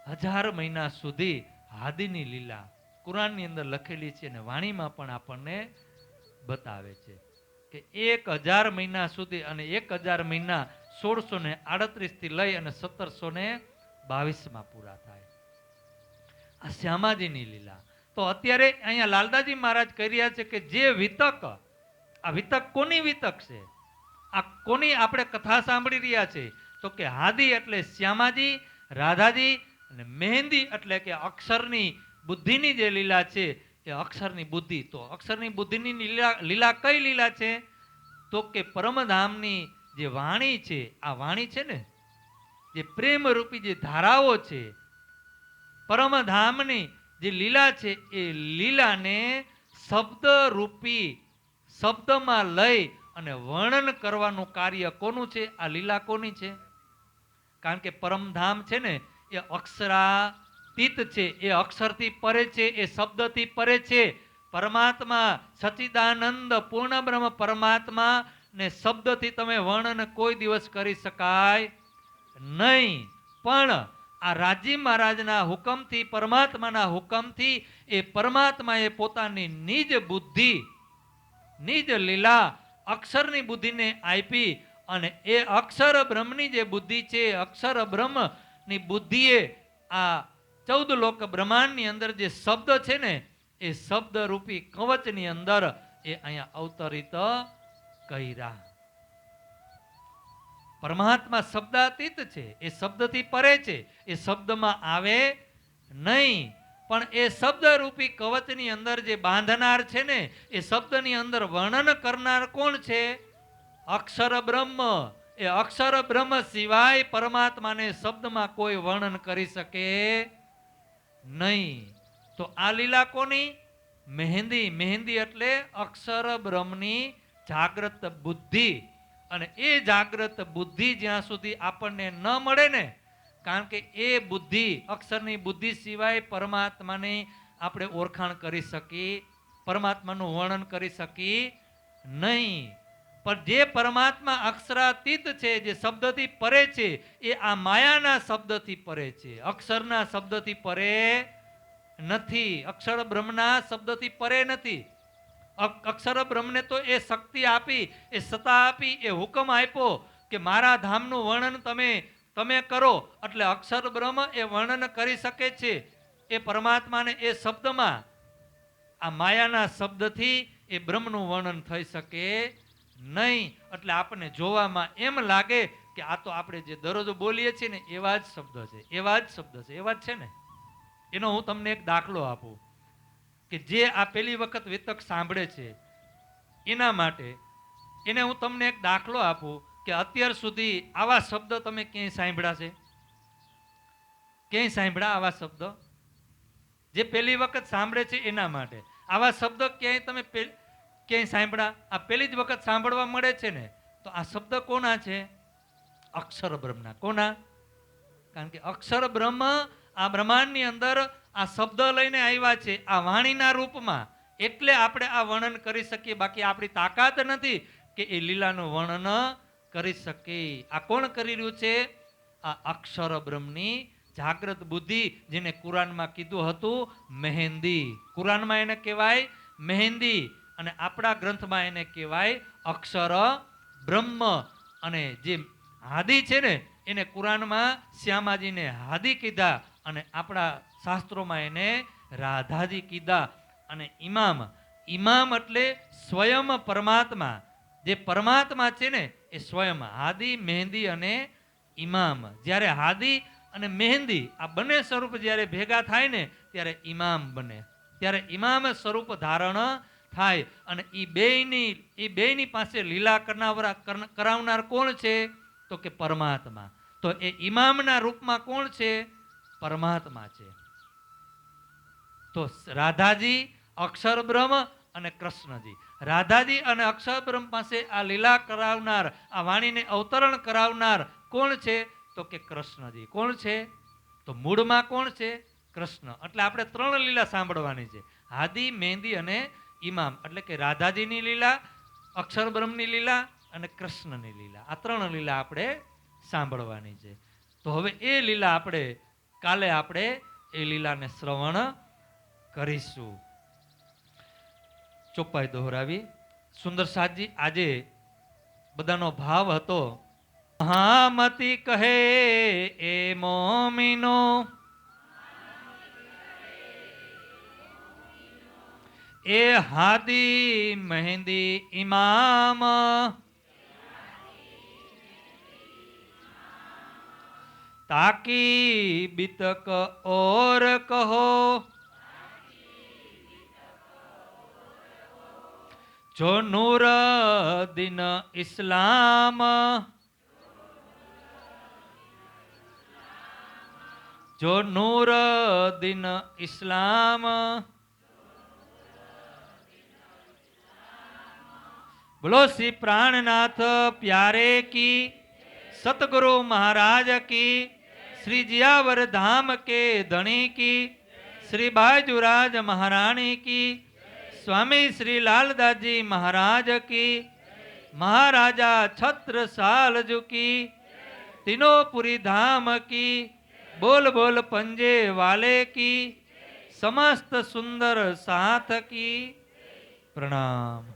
1000 મહિના સુધી હાદીની લીલા કુરાનની અંદર લખેલી છે અને વાણીમાં પણ આપણને બતાવે છે કે 1000 મહિના સુધી, અને 1000 મહિના 1638 થી લઈ અને 1722 માં પૂરા થાય. આ શ્યામાજીની લીલા. તો અત્યારે અહીંયા લાલદાજી મહારાજ કહી રહ્યા છે કે જે વિતક, આ વિતક કોની વિતક છે? આ કોની આપણે કથા સાંભળી રહ્યા છે? તો કે હાદી એટલે શ્યામાજી, રાધાજી, અને મહેંદી એટલે કે અક્ષરની બુદ્ધિની જે લીલા છે એ અક્ષરની બુદ્ધિ. તો અક્ષરની બુદ્ધિની લીલા કઈ લીલા છે? તો કે પરમધામની જે વાણી છે, આ વાણી છે ને, જે પ્રેમ રૂપી જે ધારાઓ છે, પરમધામની જે લીલા છે, એ લીલાને શબ્દ રૂપી, શબ્દમાં લઈ અને વર્ણન કરવાનું કાર્ય કોનું છે? આ લીલા કોની છે? કારણ કે પરમધામ છે ને એ અક્ષરાતીત છે, એ અક્ષરથી પરે છે, એ શબ્દથી પરે છે. પરમાત્મા સચ્ચિદાનંદ પૂર્ણ બ્રહ્મ પરમાત્મા ને શબ્દથી તમે વર્ણન કોઈ દિવસ કરી શકાય નહીં. પણ આ રાજી મહારાજના હુકમથી, પરમાત્માના હુકમથી એ પરમાત્માએ પોતાની નિજ બુદ્ધિ, નિજ લીલા અક્ષરની બુદ્ધિને આપી, અને એ અક્ષર બ્રહ્મની જે બુદ્ધિ છે, અક્ષર બ્રહ્મની બુદ્ધિએ આ 14 લોક બ્રહ્માંડની અંદર જે શબ્દ છે ને, એ શબ્દ રૂપી કવચની અંદર એ અહીંયા અવતરિત કર્યા. પરમાત્મા શબ્દાતીત છે, એ શબ્દથી પરે છે, એ શબ્દમાં આવે નહીં. પણ એ શબ્દ રૂપી કવચની અંદર જે બાંધનાર છે ને, એ શબ્દની અંદર વર્ણન કરનાર કોણ છે? અક્ષર બ્રહ્મ. એ અક્ષર બ્રહ્મ સિવાય પરમાત્માને શબ્દમાં કોઈ વર્ણન કરી શકે નહીં. તો આ લીલા કોની? મહેંદી. મહેંદી એટલે અક્ષર બ્રહ્મની જાગ્રત બુદ્ધિ. અને એ જાગ્રત બુદ્ધિ જ્યાં સુધી આપણને ન મળે ને, કારણ કે એ બુદ્ધિ, અક્ષરની બુદ્ધિ સિવાય પરમાત્માની આપણે ઓળખાણ કરી શકી, પરમાત્માનું વર્ણન કરી શકી નહીં. પણ જે પરમાત્મા અક્ષરાતીત છે, જે શબ્દથી પરે છે, એ આ માયાના શબ્દથી પરે છે, અક્ષરના શબ્દથી પરે નથી. અક્ષર બ્રહ્મના શબ્દથી પરે નથી. અક્ષર બ્રહ્મને તો એ શક્તિ આપી, એ સત્તા આપી, એ હુકમ આપ્યો કે મારા ધામનું વર્ણન તમે કરો. એટલે અક્ષર બ્રહ્મ એ વર્ણન કરી શકે છે. એ પરમાત્માને એ શબ્દમાં, આ માયાના શબ્દથી એ બ્રહ્મનું વર્ણન થઈ શકે નહીં. એટલે આપણને જોવામાં એમ લાગે કે આ તો આપણે જે દરરોજ બોલીએ છીએ ને એવા જ શબ્દ છે, એવા જ શબ્દ છે, એવા જ છે ને. એનો હું તમને એક દાખલો આપું કે જે આ પહેલી વખત વિતક સાંભળે છે એના માટે. એને હું તમને એક દાખલો આપું કે અત્યાર સુધી આવા શબ્દ તમે ક્યાંય સાંભળ્યા છે? ક્યાંય સાંભળ્યા આવા શબ્દ? જે પહેલી વખત સાંભળે છે એના માટે. આવા શબ્દ ક્યાંય તમે ક્યાંય સાંભળ્યા? આ પહેલી જ વખત સાંભળવા મળે છે ને. તો આ શબ્દ કોના છે? અક્ષર બ્રહ્મના. કોના? કારણ કે અક્ષર બ્રહ્મ આ બ્રહ્માંડની અંદર આ શબ્દ લઈને આવ્યા છે, આ વાણીના રૂપમાં. એટલે આપણે આ વર્ણન કરી શકીએ. બાકી આપણી તાકાત નથી કે એ લીલાનું વર્ણન કરી શકીએ. આ કોણ કરી રહ્યું છે? આ અક્ષર બ્રહ્મની જાગ્રત બુદ્ધિ, જેને કુરાનમાં કીધું હતું મહેંદી. કુરાનમાં એને કહેવાય મહેંદી, અને આપણા ગ્રંથમાં એને કહેવાય અક્ષર બ્રહ્મ. અને જે હાદી છે ને, એને કુરાનમાં શ્યામાજીને હાદી કીધા, અને આપણા શાસ્ત્રોમાં એને રાધાજી કીધા. અને ઇમામ. ઇમામ એટલે સ્વયં પરમાત્મા. જે પરમાત્મા છે ને એ સ્વયં. હાદી, મહેંદી અને ઇમામ. જ્યારે હાદી અને મહેંદી આ બંને સ્વરૂપ જ્યારે ભેગા થાય ને ત્યારે ઇમામ બને. ત્યારે ઇમામ સ્વરૂપ ધારણ થાય. અને એ બેયની પાસે લીલા કરાવનાર કોણ છે? તો કે પરમાત્મા. તો એ ઇમામના રૂપમાં કોણ છે? પરમાત્મા છે. તો રાધાજી, અક્ષર બ્રહ્મ અને કૃષ્ણજી. રાધાજી અને અક્ષર બ્રહ્મ પાસે આ લીલા કરાવનાર, આ વાણીને અવતરણ કરાવનાર કોણ છે? તો કે કૃષ્ણજી. કોણ છે? તો મૂળમાં કોણ છે? કૃષ્ણ. એટલે આપણે ત્રણ લીલા સાંભળવાની છે. હાદી, મહેંદી અને ઇમામ. એટલે કે રાધાજીની લીલા, અક્ષર બ્રહ્મની લીલા અને કૃષ્ણની લીલા. આ ત્રણ લીલા આપણે સાંભળવાની છે. તો હવે એ લીલા કાલે આપણે એ લીલાને શ્રવણ કરીશું. ચોપાઈ દોહરાવી. સુંદર સાજી આજે બધાનો ભાવ હતો. મહામતી કહે એ મોમીનો, એ હાદી મહેંદી ઇમામ, તાકી બીતક ઓર કહો, જો નૂર દિન ઇસ્લામ, જો નૂર દિન ઇસ્લામ. બોલો શ્રી પ્રાણનાથ પ્યારે કી, સતગુરુ મહારાજ કી, શ્રી जियावर धाम के धनी की, श्री बाजूराज महारानी की, स्वामी श्री लालदास जी महाराज की, महाराजा छत्रसाल जी की, तीनों धाम की, बोल बोल पंजे वाले की, समस्त सुंदर साथ की प्रणाम.